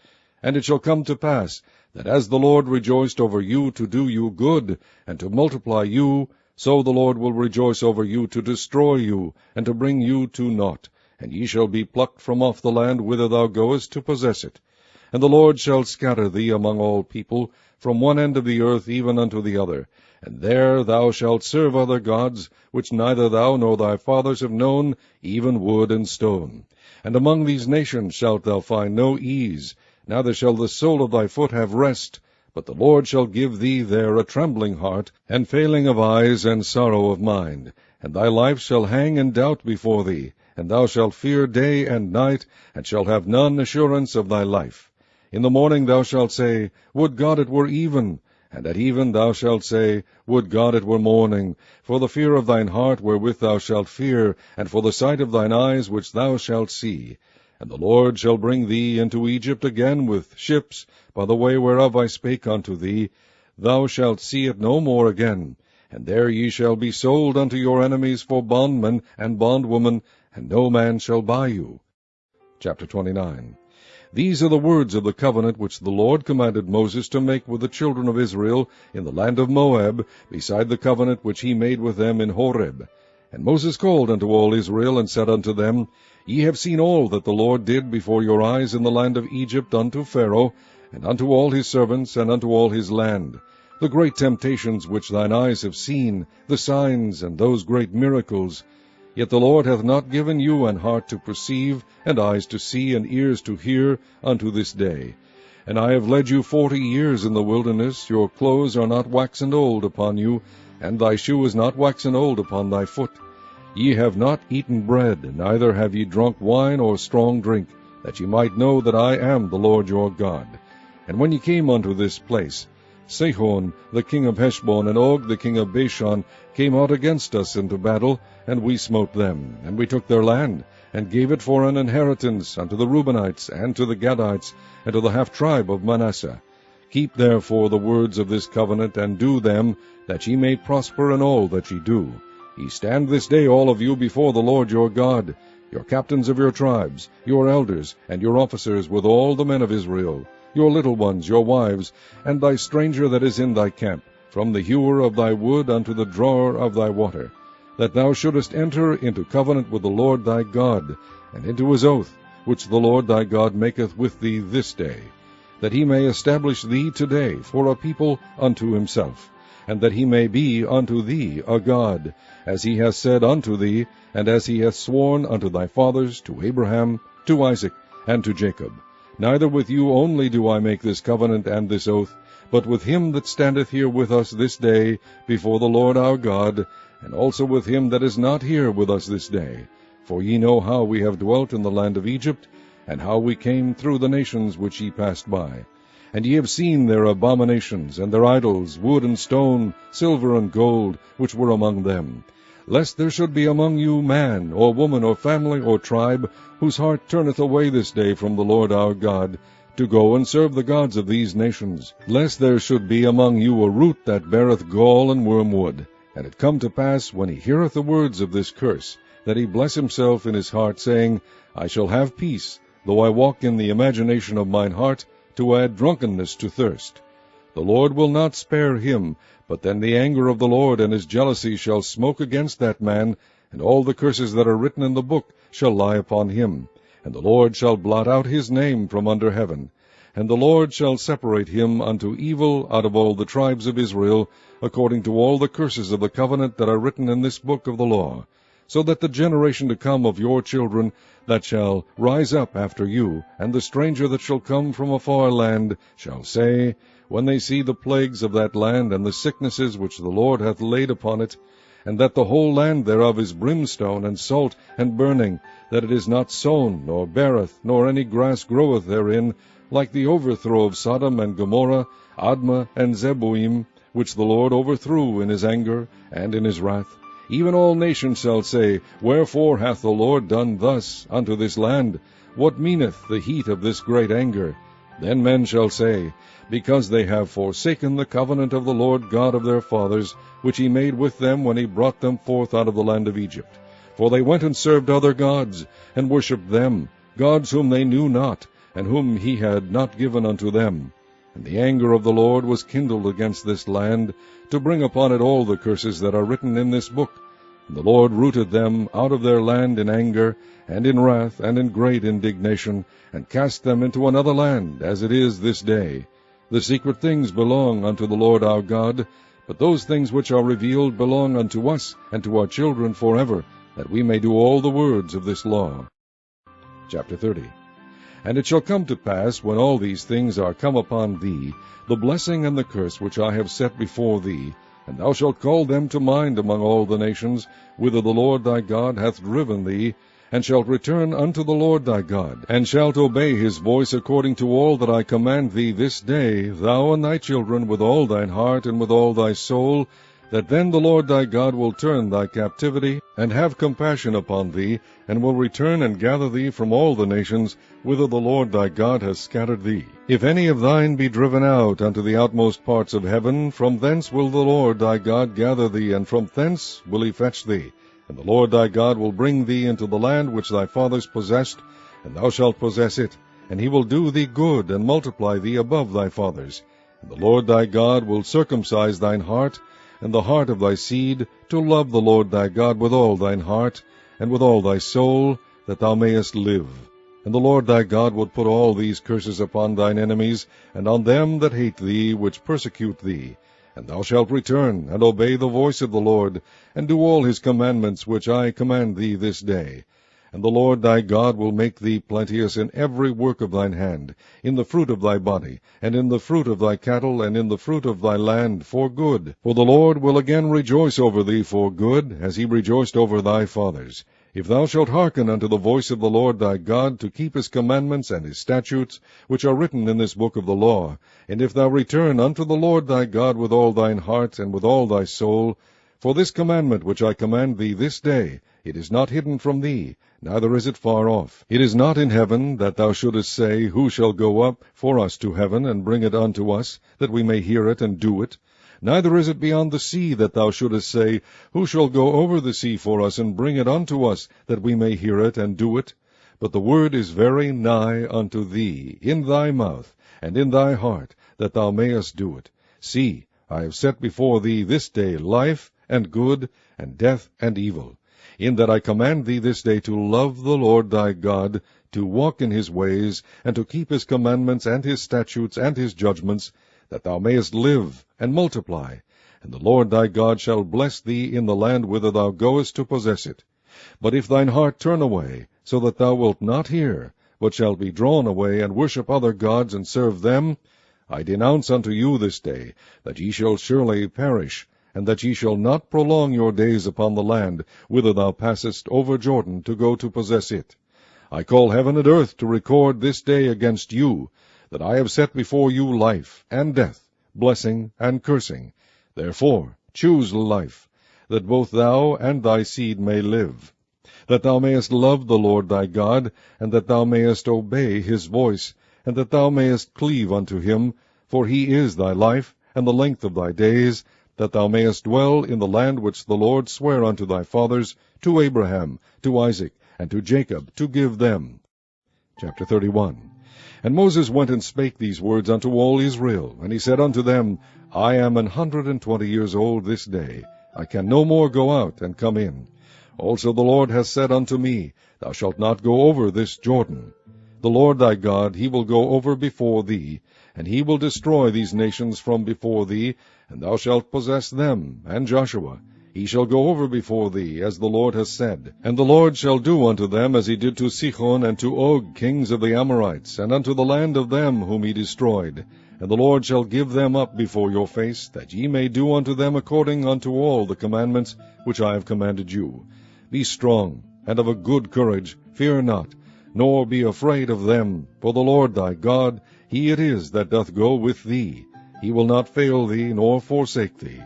And it shall come to pass, that as the Lord rejoiced over you to do you good, and to multiply you, so the Lord will rejoice over you to destroy you, and to bring you to naught. And ye shall be plucked from off the land whither thou goest to possess it. And the Lord shall scatter thee among all people, from one end of the earth even unto the other. And there thou shalt serve other gods, which neither thou nor thy fathers have known, even wood and stone. And among these nations shalt thou find no ease, neither shall the sole of thy foot have rest, but the Lord shall give thee there a trembling heart, and failing of eyes, and sorrow of mind. And thy life shall hang in doubt before thee, and thou shalt fear day and night, and shalt have none assurance of thy life. In the morning thou shalt say, Would God it were even! And at even thou shalt say, Would God it were morning! For the fear of thine heart wherewith thou shalt fear, and for the sight of thine eyes which thou shalt see. And the Lord shall bring thee into Egypt again with ships, by the way whereof I spake unto thee. Thou shalt see it no more again. And there ye shall be sold unto your enemies for bondmen and bondwomen, and no man shall buy you. Chapter 29. These are the words of the covenant which the Lord commanded Moses to make with the children of Israel in the land of Moab, beside the covenant which he made with them in Horeb. And Moses called unto all Israel, and said unto them, Ye have seen all that the Lord did before your eyes in the land of Egypt unto Pharaoh, and unto all his servants, and unto all his land, the great temptations which thine eyes have seen, the signs, and those great miracles. Yet the Lord hath not given you an heart to perceive, and eyes to see, and ears to hear, unto this day. And I have led you 40 years in the wilderness. Your clothes are not waxen old upon you, and thy shoe is not waxen old upon thy foot. Ye have not eaten bread, neither have ye drunk wine or strong drink, that ye might know that I am the Lord your God. And when ye came unto this place, Sihon the king of Heshbon and Og the king of Bashan came out against us into battle, and we smote them. And we took their land, and gave it for an inheritance unto the Reubenites, and to the Gadites, and to the half-tribe of Manasseh. Keep therefore the words of this covenant, and do them, that ye may prosper in all that ye do. Ye stand this day all of you before the Lord your God, your captains of your tribes, your elders, and your officers with all the men of Israel, your little ones, your wives, and thy stranger that is in thy camp, from the hewer of thy wood unto the drawer of thy water, that thou shouldest enter into covenant with the Lord thy God, and into his oath, which the Lord thy God maketh with thee this day, that he may establish thee today for a people unto himself, and that he may be unto thee a God, as he hath said unto thee, and as he hath sworn unto thy fathers, to Abraham, to Isaac, and to Jacob. Neither with you only do I make this covenant and this oath, but with him that standeth here with us this day before the Lord our God, and also with him that is not here with us this day. For ye know how we have dwelt in the land of Egypt, and how we came through the nations which ye passed by. And ye have seen their abominations, and their idols, wood and stone, silver and gold, which were among them. Lest there should be among you man, or woman, or family, or tribe, whose heart turneth away this day from the Lord our God, to go and serve the gods of these nations. Lest there should be among you a root that beareth gall and wormwood. And it come to pass, when he heareth the words of this curse, that he bless himself in his heart, saying, I shall have peace, though I walk in the imagination of mine heart, to add drunkenness to thirst. The Lord will not spare him, but then the anger of the Lord and his jealousy shall smoke against that man, and all the curses that are written in the book shall lie upon him. And the Lord shall blot out his name from under heaven. And the Lord shall separate him unto evil out of all the tribes of Israel, according to all the curses of the covenant that are written in this book of the law, so that the generation to come of your children that shall rise up after you, and the stranger that shall come from a far land, shall say, when they see the plagues of that land, and the sicknesses which the Lord hath laid upon it, and that the whole land thereof is brimstone, and salt, and burning, that it is not sown, nor beareth, nor any grass groweth therein, like the overthrow of Sodom and Gomorrah, Admah and Zeboim, which the Lord overthrew in his anger and in his wrath. Even all nations shall say, Wherefore hath the Lord done thus unto this land? What meaneth the heat of this great anger? Then men shall say, Because they have forsaken the covenant of the Lord God of their fathers, which he made with them when he brought them forth out of the land of Egypt. For they went and served other gods, and worshipped them, gods whom they knew not, and whom he had not given unto them. And the anger of the Lord was kindled against this land, to bring upon it all the curses that are written in this book. And the Lord rooted them out of their land in anger, and in wrath, and in great indignation, and cast them into another land, as it is this day. The secret things belong unto the Lord our God, but those things which are revealed belong unto us and to our children forever, that we may do all the words of this law. Chapter 30. And it shall come to pass, when all these things are come upon thee, the blessing and the curse which I have set before thee, and thou shalt call them to mind among all the nations, whither the Lord thy God hath driven thee, and shalt return unto the Lord thy God, and shalt obey his voice according to all that I command thee this day, thou and thy children, with all thine heart and with all thy soul, that then the Lord thy God will turn thy captivity, and have compassion upon thee, and will return and gather thee from all the nations, whither the Lord thy God hath scattered thee. If any of thine be driven out unto the outmost parts of heaven, from thence will the Lord thy God gather thee, and from thence will he fetch thee. And the Lord thy God will bring thee into the land which thy fathers possessed, and thou shalt possess it, and he will do thee good, and multiply thee above thy fathers. And the Lord thy God will circumcise thine heart, and the heart of thy seed, to love the Lord thy God with all thine heart, and with all thy soul, that thou mayest live. And the Lord thy God will put all these curses upon thine enemies, and on them that hate thee, which persecute thee. And thou shalt return, and obey the voice of the Lord, and do all his commandments which I command thee this day. And the Lord thy God will make thee plenteous in every work of thine hand, in the fruit of thy body, and in the fruit of thy cattle, and in the fruit of thy land, for good. For the Lord will again rejoice over thee for good, as he rejoiced over thy fathers. If thou shalt hearken unto the voice of the Lord thy God, to keep his commandments and his statutes, which are written in this book of the law, and if thou return unto the Lord thy God with all thine heart and with all thy soul, for this commandment which I command thee this day, it is not hidden from thee, neither is it far off. It is not in heaven, that thou shouldest say, Who shall go up for us to heaven, and bring it unto us, that we may hear it and do it? Neither is it beyond the sea, that thou shouldest say, Who shall go over the sea for us, and bring it unto us, that we may hear it and do it? But the word is very nigh unto thee, in thy mouth, and in thy heart, that thou mayest do it. See, I have set before thee this day life and good, and death and evil, in that I command thee this day to love the Lord thy God, to walk in his ways, and to keep his commandments and his statutes and his judgments, that thou mayest live and multiply, and the Lord thy God shall bless thee in the land whither thou goest to possess it. But if thine heart turn away, so that thou wilt not hear, but shalt be drawn away, and worship other gods, and serve them, I denounce unto you this day, that ye shall surely perish, and that ye shall not prolong your days upon the land, whither thou passest over Jordan to go to possess it. I call heaven and earth to record this day against you, that I have set before you life and death, blessing and cursing. Therefore choose life, that both thou and thy seed may live, that thou mayest love the Lord thy God, and that thou mayest obey his voice, and that thou mayest cleave unto him, for he is thy life, and the length of thy days, that thou mayest dwell in the land which the Lord sware unto thy fathers, to Abraham, to Isaac, and to Jacob, to give them. Chapter 31. And Moses went and spake these words unto all Israel, and he said unto them, I am 120 years old this day. I can no more go out and come in. Also the Lord hath said unto me, Thou shalt not go over this Jordan. The Lord thy God, he will go over before thee, and he will destroy these nations from before thee, and thou shalt possess them, and Joshua. He shall go over before thee, as the Lord hath said. And the Lord shall do unto them as he did to Sihon and to Og, kings of the Amorites, and unto the land of them whom he destroyed. And the Lord shall give them up before your face, that ye may do unto them according unto all the commandments which I have commanded you. Be strong, and of a good courage, fear not, nor be afraid of them, for the Lord thy God, he it is that doth go with thee. He will not fail thee, nor forsake thee.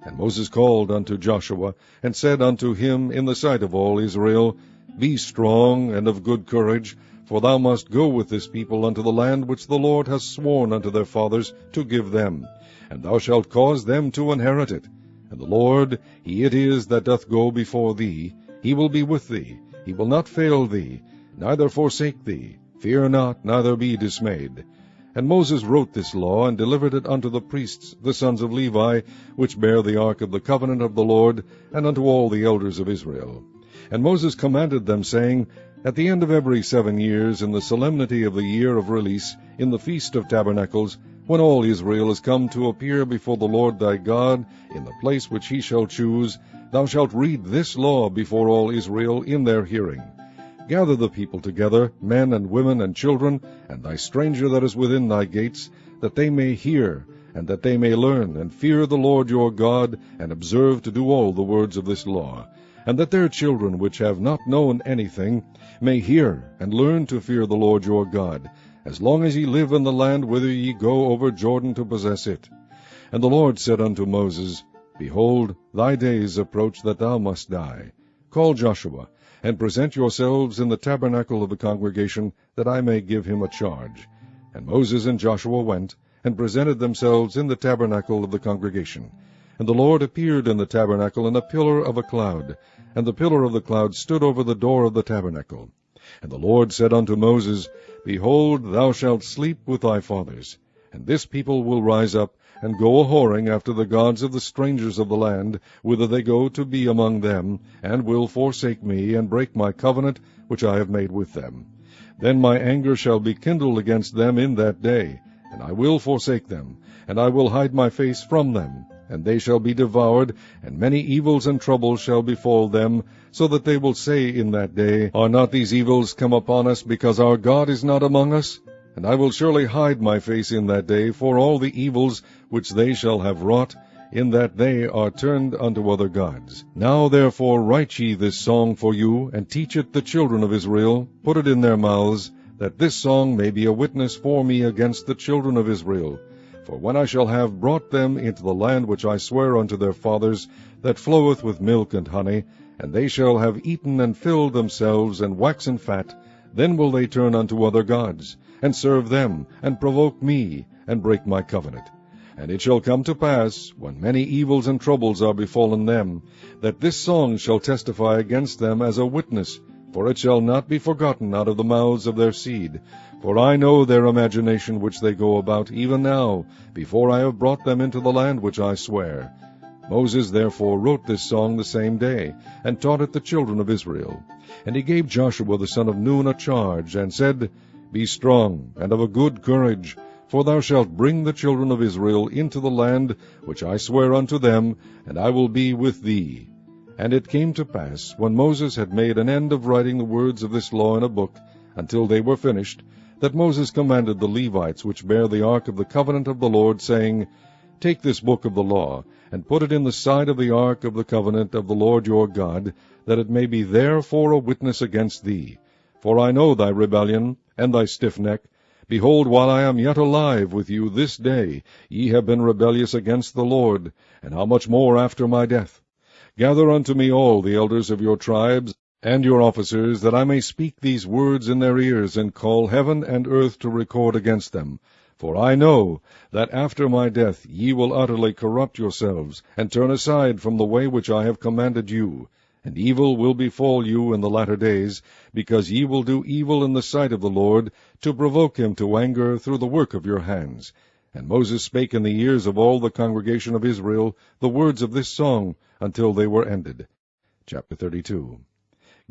And Moses called unto Joshua, and said unto him in the sight of all Israel, Be strong and of good courage, for thou must go with this people unto the land which the Lord hath sworn unto their fathers to give them, and thou shalt cause them to inherit it. And the Lord, he it is that doth go before thee. He will be with thee, he will not fail thee, neither forsake thee. Fear not, neither be dismayed. And Moses wrote this law, and delivered it unto the priests, the sons of Levi, which bear the ark of the covenant of the Lord, and unto all the elders of Israel. And Moses commanded them, saying, At the end of every 7 years, in the solemnity of the year of release, in the feast of tabernacles, when all Israel is come to appear before the Lord thy God, in the place which he shall choose, thou shalt read this law before all Israel in their hearing. Gather the people together, men and women and children, and thy stranger that is within thy gates, that they may hear, and that they may learn, and fear the Lord your God, and observe to do all the words of this law, and that their children which have not known anything may hear, and learn to fear the Lord your God, as long as ye live in the land whither ye go over Jordan to possess it. And the Lord said unto Moses, Behold, thy days approach that thou must die. Call Joshua, and present yourselves in the tabernacle of the congregation, that I may give him a charge. And Moses and Joshua went, and presented themselves in the tabernacle of the congregation. And the Lord appeared in the tabernacle in a pillar of a cloud, and the pillar of the cloud stood over the door of the tabernacle. And the Lord said unto Moses, Behold, thou shalt sleep with thy fathers, and this people will rise up, and go a-whoring after the gods of the strangers of the land, whither they go to be among them, and will forsake me, and break my covenant which I have made with them. Then my anger shall be kindled against them in that day, and I will forsake them, and I will hide my face from them, and they shall be devoured, and many evils and troubles shall befall them, so that they will say in that day, Are not these evils come upon us, because our God is not among us? And I will surely hide my face in that day for all the evils which they shall have wrought, in that they are turned unto other gods. Now therefore write ye this song for you, and teach it the children of Israel, put it in their mouths, that this song may be a witness for me against the children of Israel. For when I shall have brought them into the land which I swear unto their fathers, that floweth with milk and honey, and they shall have eaten and filled themselves, and waxen fat, then will they turn unto other gods, and serve them, and provoke me, and break my covenant. And it shall come to pass, when many evils and troubles are befallen them, that this song shall testify against them as a witness, For it shall not be forgotten out of the mouths of their seed. For I know their imagination which they go about, even now, before I have brought them into the land which I swear. Moses therefore wrote this song the same day, and taught it the children of Israel. And he gave Joshua the son of Nun a charge, and said, Be strong, and of a good courage, for thou shalt bring the children of Israel into the land which I swear unto them, and I will be with thee. And it came to pass, when Moses had made an end of writing the words of this law in a book, until they were finished, that Moses commanded the Levites which bear the ark of the covenant of the Lord, saying, Take this book of the law, and put it in the side of the ark of the covenant of the Lord your God, that it may be there for a witness against thee. For I know thy rebellion, and thy stiff neck. Behold, while I am yet alive with you this day, ye have been rebellious against the Lord, and how much more after my death? Gather unto me all the elders of your tribes, and your officers, that I may speak these words in their ears, and call heaven and earth to record against them. For I know that after my death ye will utterly corrupt yourselves, and turn aside from the way which I have commanded you. And evil will befall you in the latter days, because ye will do evil in the sight of the Lord, to provoke him to anger through the work of your hands. And Moses spake in the ears of all the congregation of Israel the words of this song, until they were ended. Chapter 32.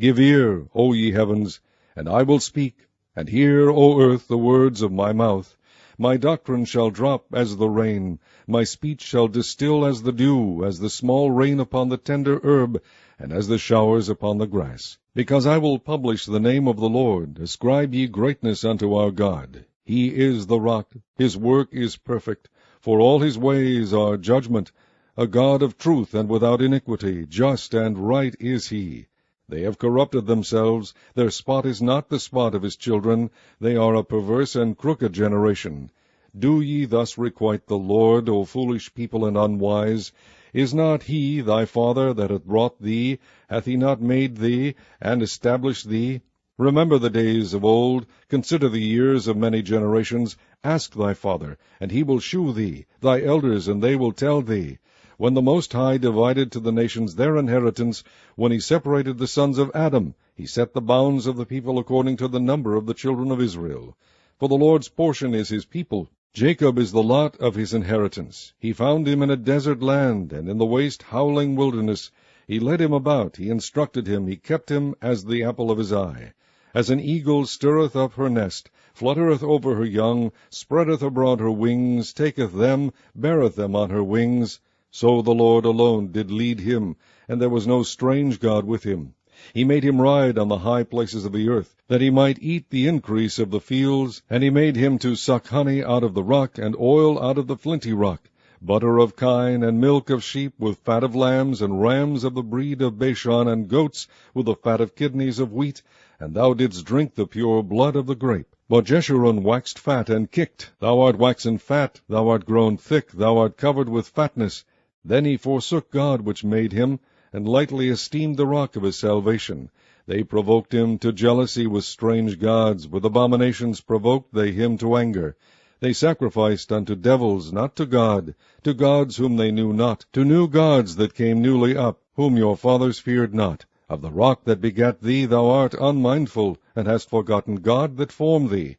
Give ear, O ye heavens, and I will speak, and hear, O earth, the words of my mouth. My doctrine shall drop as the rain, my speech shall distill as the dew, as the small rain upon the tender herb, and as the showers upon the grass. Because I will publish the name of the Lord, ascribe ye greatness unto our God. He is the rock, his work is perfect, for all his ways are judgment. A God of truth and without iniquity, just and right is he. They have corrupted themselves, their spot is not the spot of his children, they are a perverse and crooked generation. Do ye thus requite the Lord, O foolish people and unwise? Is not he thy father that hath brought thee? Hath he not made thee, and established thee? Remember the days of old, consider the years of many generations. Ask thy father, and he will shew thee, thy elders, and they will tell thee. When the Most High divided to the nations their inheritance, when he separated the sons of Adam, he set the bounds of the people according to the number of the children of Israel. For the Lord's portion is his people. Jacob is the lot of his inheritance. He found him in a desert land, and in the waste howling wilderness. He led him about, he instructed him, he kept him as the apple of his eye. As an eagle stirreth up her nest, fluttereth over her young, spreadeth abroad her wings, taketh them, beareth them on her wings, so the Lord alone did lead him, and there was no strange God with him. He made him ride on the high places of the earth, that he might eat the increase of the fields, and he made him to suck honey out of the rock, and oil out of the flinty rock, butter of kine, and milk of sheep, with fat of lambs, and rams of the breed of Bashan, and goats, with the fat of kidneys of wheat, and thou didst drink the pure blood of the grape. But Jeshurun waxed fat, and kicked. Thou art waxen fat, thou art grown thick, thou art covered with fatness. Then he forsook God which made him, and lightly esteemed the rock of his salvation. They provoked him to jealousy with strange gods, with abominations provoked they him to anger. They sacrificed unto devils, not to gods whom they knew not, to new gods that came newly up, whom your fathers feared not. Of the rock that begat thee thou art unmindful, and hast forgotten God that formed thee.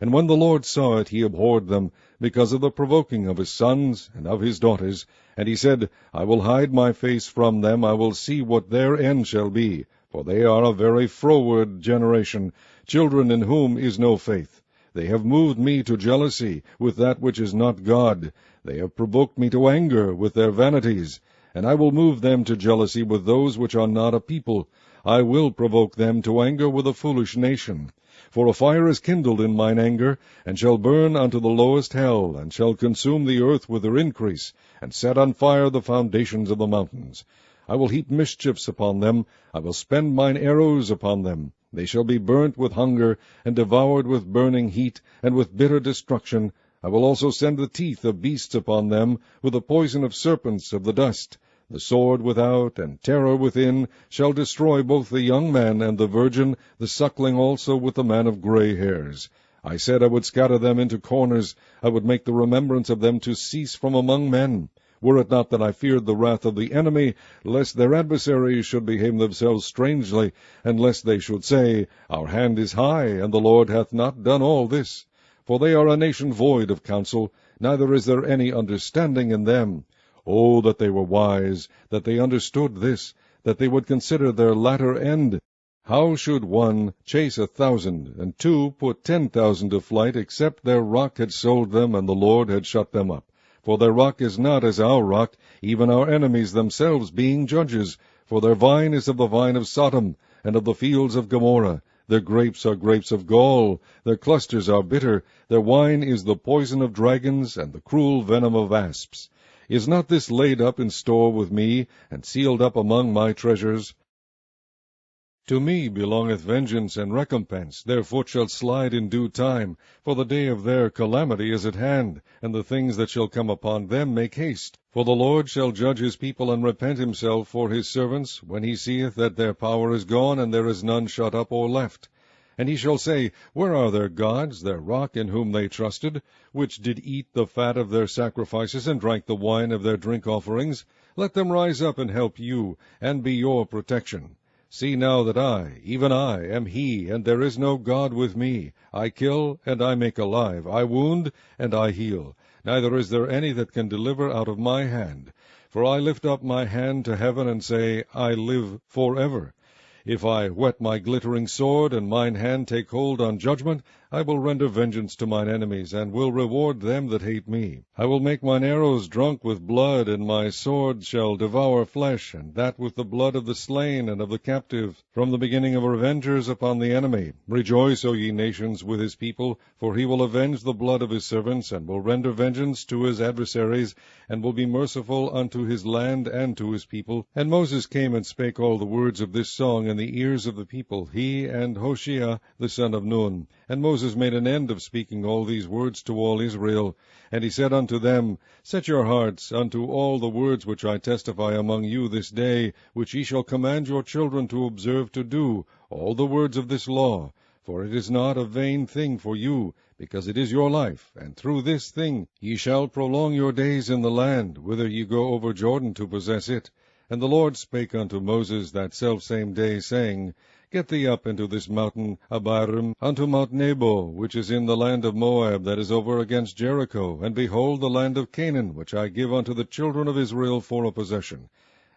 And when the Lord saw it, he abhorred them, because of the provoking of his sons and of his daughters. And he said, I will hide my face from them, I will see what their end shall be. For they are a very froward generation, children in whom is no faith. They have moved me to jealousy with that which is not God. They have provoked me to anger with their vanities. And I will move them to jealousy with those which are not a people. I will provoke them to anger with a foolish nation. For a fire is kindled in mine anger, and shall burn unto the lowest hell, and shall consume the earth with her increase, and set on fire the foundations of the mountains. I will heap mischiefs upon them, I will spend mine arrows upon them. They shall be burnt with hunger, and devoured with burning heat, and with bitter destruction. I will also send the teeth of beasts upon them, with the poison of serpents of the dust. The sword without, and terror within, shall destroy both the young man and the virgin, the suckling also with the man of gray hairs. I said I would scatter them into corners, I would make the remembrance of them to cease from among men. Were it not that I feared the wrath of the enemy, lest their adversaries should behave themselves strangely, and lest they should say, Our hand is high, and the Lord hath not done all this. For they are a nation void of counsel, neither is there any understanding in them. Oh, that they were wise, that they understood this, that they would consider their latter end. How should one chase 1,000, and two put 10,000 to flight, except their rock had sold them, and the Lord had shut them up? For their rock is not as our rock, even our enemies themselves being judges. For their vine is of the vine of Sodom, and of the fields of Gomorrah. Their grapes are grapes of gall, their clusters are bitter, their wine is the poison of dragons, and the cruel venom of asps. Is not this laid up in store with me, and sealed up among my treasures? To me belongeth vengeance and recompense, their foot shall slide in due time, for the day of their calamity is at hand, and the things that shall come upon them make haste. For the Lord shall judge his people, and repent himself for his servants, when he seeth that their power is gone, and there is none shut up or left. And he shall say, Where are their gods, their rock in whom they trusted, which did eat the fat of their sacrifices, and drank the wine of their drink offerings? Let them rise up and help you, and be your protection. See now that I, even I, am he, and there is no God with me. I kill, and I make alive. I wound, and I heal. Neither is there any that can deliver out of my hand. For I lift up my hand to heaven, and say, I live forever. If I whet my glittering sword, and mine hand take hold on judgment, I will render vengeance to mine enemies, and will reward them that hate me. I will make mine arrows drunk with blood, and my sword shall devour flesh, and that with the blood of the slain and of the captive, from the beginning of revengers upon the enemy. Rejoice, O ye nations, with his people, for he will avenge the blood of his servants, and will render vengeance to his adversaries, and will be merciful unto his land and to his people. And Moses came and spake all the words of this song in the ears of the people, he and Hoshea the son of Nun. And Moses made an end of speaking all these words to all Israel. And he said unto them, Set your hearts unto all the words which I testify among you this day, which ye shall command your children to observe to do, all the words of this law. For it is not a vain thing for you, because it is your life, and through this thing ye shall prolong your days in the land, whither ye go over Jordan to possess it. And the Lord spake unto Moses that selfsame day, saying, Get thee up into this mountain Abarim, unto Mount Nebo, which is in the land of Moab, that is over against Jericho, and behold the land of Canaan, which I give unto the children of Israel for a possession.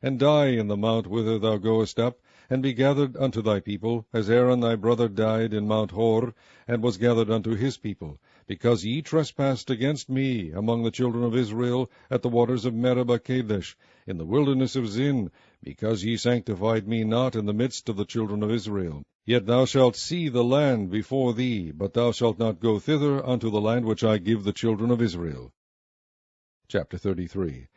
And die in the mount whither thou goest up, and be gathered unto thy people, as Aaron thy brother died in Mount Hor, and was gathered unto his people, because ye trespassed against me among the children of Israel at the waters of Meribah Kadesh, in the wilderness of Zin, because ye sanctified me not in the midst of the children of Israel. Yet thou shalt see the land before thee, but thou shalt not go thither unto the land which I give the children of Israel. Chapter 33.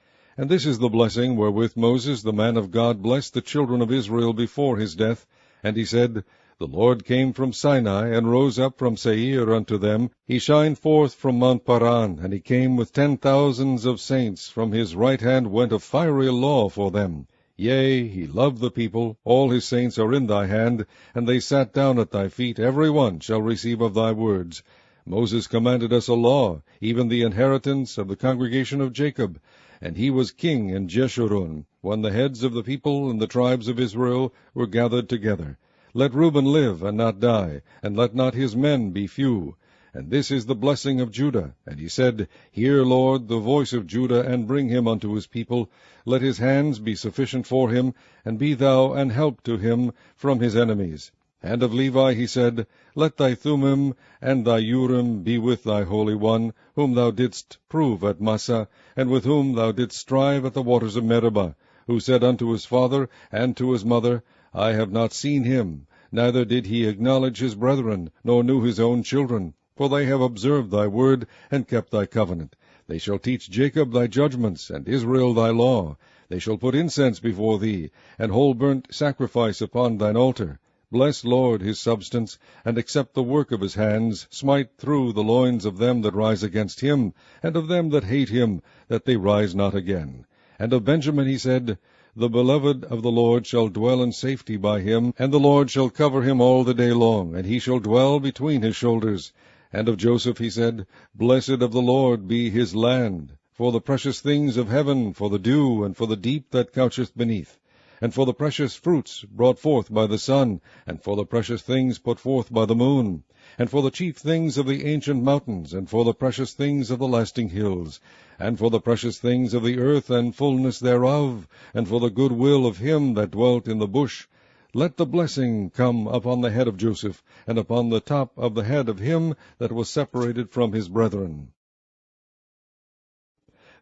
And this is the blessing wherewith Moses the man of God blessed the children of Israel before his death. And he said, The Lord came from Sinai, and rose up from Seir unto them. He shined forth from Mount Paran, and he came with 10,000s of saints. From his right hand went a fiery law for them. Yea, he loved the people. All his saints are in thy hand, and they sat down at thy feet. Every one shall receive of thy words. Moses commanded us a law, even the inheritance of the congregation of Jacob. And he was king in Jeshurun, when the heads of the people and the tribes of Israel were gathered together. Let Reuben live, and not die, and let not his men be few. And this is the blessing of Judah. And he said, Hear, Lord, the voice of Judah, and bring him unto his people. Let his hands be sufficient for him, and be thou an help to him from his enemies. And of Levi he said, Let thy Thummim and thy Urim be with thy Holy One, whom thou didst prove at Massah, and with whom thou didst strive at the waters of Meribah, who said unto his father and to his mother, I have not seen him, neither did he acknowledge his brethren, nor knew his own children. For they have observed thy word, and kept thy covenant. They shall teach Jacob thy judgments, and Israel thy law. They shall put incense before thee, and whole burnt sacrifice upon thine altar. Bless, Lord, his substance, and accept the work of his hands. Smite through the loins of them that rise against him, and of them that hate him, that they rise not again. And of Benjamin he said, The beloved of the Lord shall dwell in safety by him, and the Lord shall cover him all the day long, and he shall dwell between his shoulders. And of Joseph he said, Blessed of the Lord be his land, for the precious things of heaven, for the dew, and for the deep that coucheth beneath, and for the precious fruits brought forth by the sun, and for the precious things put forth by the moon, and for the chief things of the ancient mountains, and for the precious things of the lasting hills, and for the precious things of the earth and fullness thereof, and for the good will of him that dwelt in the bush. Let the blessing come upon the head of Joseph, and upon the top of the head of him that was separated from his brethren.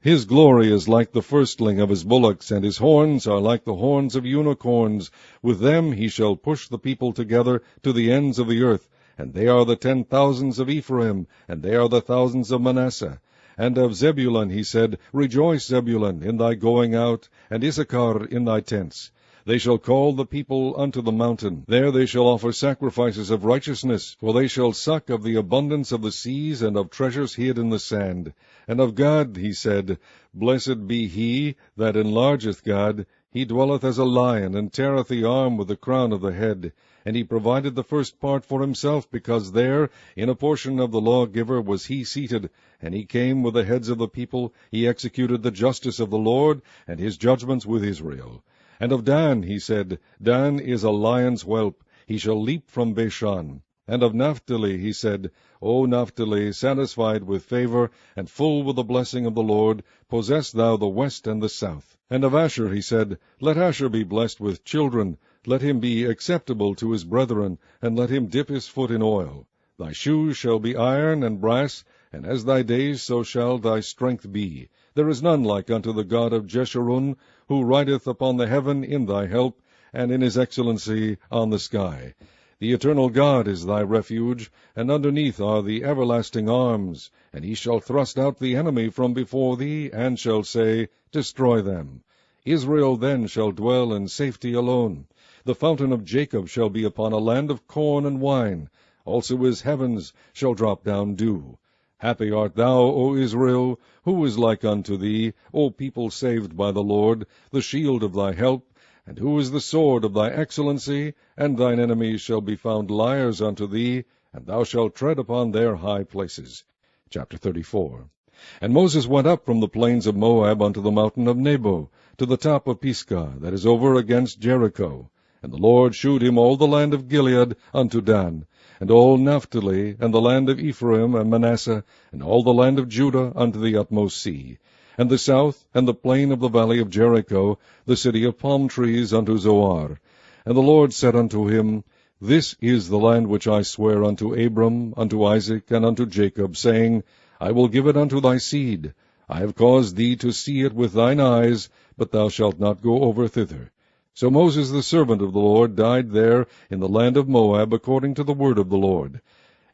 His glory is like the firstling of his bullocks, and his horns are like the horns of unicorns. With them he shall push the people together to the ends of the earth. And they are the 10,000s of Ephraim, and they are the thousands of Manasseh. And of Zebulun he said, Rejoice, Zebulun, in thy going out, and Issachar in thy tents. They shall call the people unto the mountain. There they shall offer sacrifices of righteousness, for they shall suck of the abundance of the seas, and of treasures hid in the sand. And of God he said, Blessed be he that enlargeth God. He dwelleth as a lion, and teareth the arm with the crown of the head. And he provided the first part for himself, because there, in a portion of the lawgiver, was he seated. And he came with the heads of the people. He executed the justice of the Lord, and his judgments with Israel. And of Dan he said, Dan is a lion's whelp, he shall leap from Bashan. And of Naphtali he said, O Naphtali, satisfied with favor, and full with the blessing of the Lord, possess thou the west and the south. And of Asher he said, Let Asher be blessed with children, let him be acceptable to his brethren, and let him dip his foot in oil. Thy shoes shall be iron and brass, and as thy days so shall thy strength be. There is none like unto the God of Jeshurun, who rideth upon the heaven in thy help, and in his excellency on the sky. The eternal God is thy refuge, and underneath are the everlasting arms. And he shall thrust out the enemy from before thee, and shall say, Destroy them. Israel then shall dwell in safety alone. The fountain of Jacob shall be upon a land of corn and wine. Also his heavens shall drop down dew. Happy art thou, O Israel! Who is like unto thee, O people saved by the Lord, the shield of thy help? And who is the sword of thy excellency? And thine enemies shall be found liars unto thee, and thou shalt tread upon their high places. Chapter 34. And Moses went up from the plains of Moab unto the mountain of Nebo, to the top of Pisgah, that is over against Jericho. And the Lord shewed him all the land of Gilead unto Dan, and all Naphtali, and the land of Ephraim and Manasseh, and all the land of Judah unto the utmost sea, and the south, and the plain of the valley of Jericho, the city of palm trees unto Zoar. And the Lord said unto him, This is the land which I sware unto Abram, unto Isaac, and unto Jacob, saying, I will give it unto thy seed. I have caused thee to see it with thine eyes, but thou shalt not go over thither. So Moses the servant of the Lord died there in the land of Moab, according to the word of the Lord.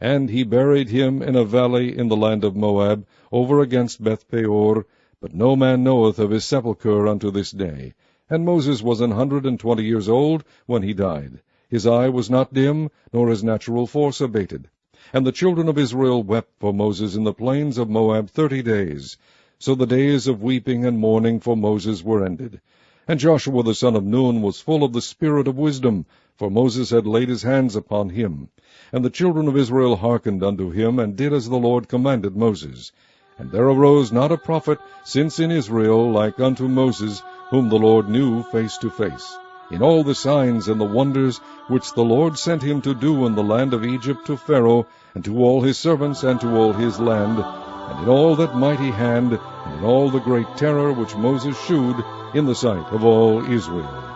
And he buried him in a valley in the land of Moab, over against Beth-peor, but no man knoweth of his sepulchre unto this day. And Moses was 120 years old when he died. His eye was not dim, nor his natural force abated. And the children of Israel wept for Moses in the plains of Moab 30 days. So the days of weeping and mourning for Moses were ended. And Joshua the son of Nun was full of the spirit of wisdom, for Moses had laid his hands upon him. And the children of Israel hearkened unto him, and did as the Lord commanded Moses. And there arose not a prophet since in Israel like unto Moses, whom the Lord knew face to face, in all the signs and the wonders which the Lord sent him to do in the land of Egypt to Pharaoh, and to all his servants, and to all his land, and in all that mighty hand, and in all the great terror which Moses shewed in the sight of all Israel.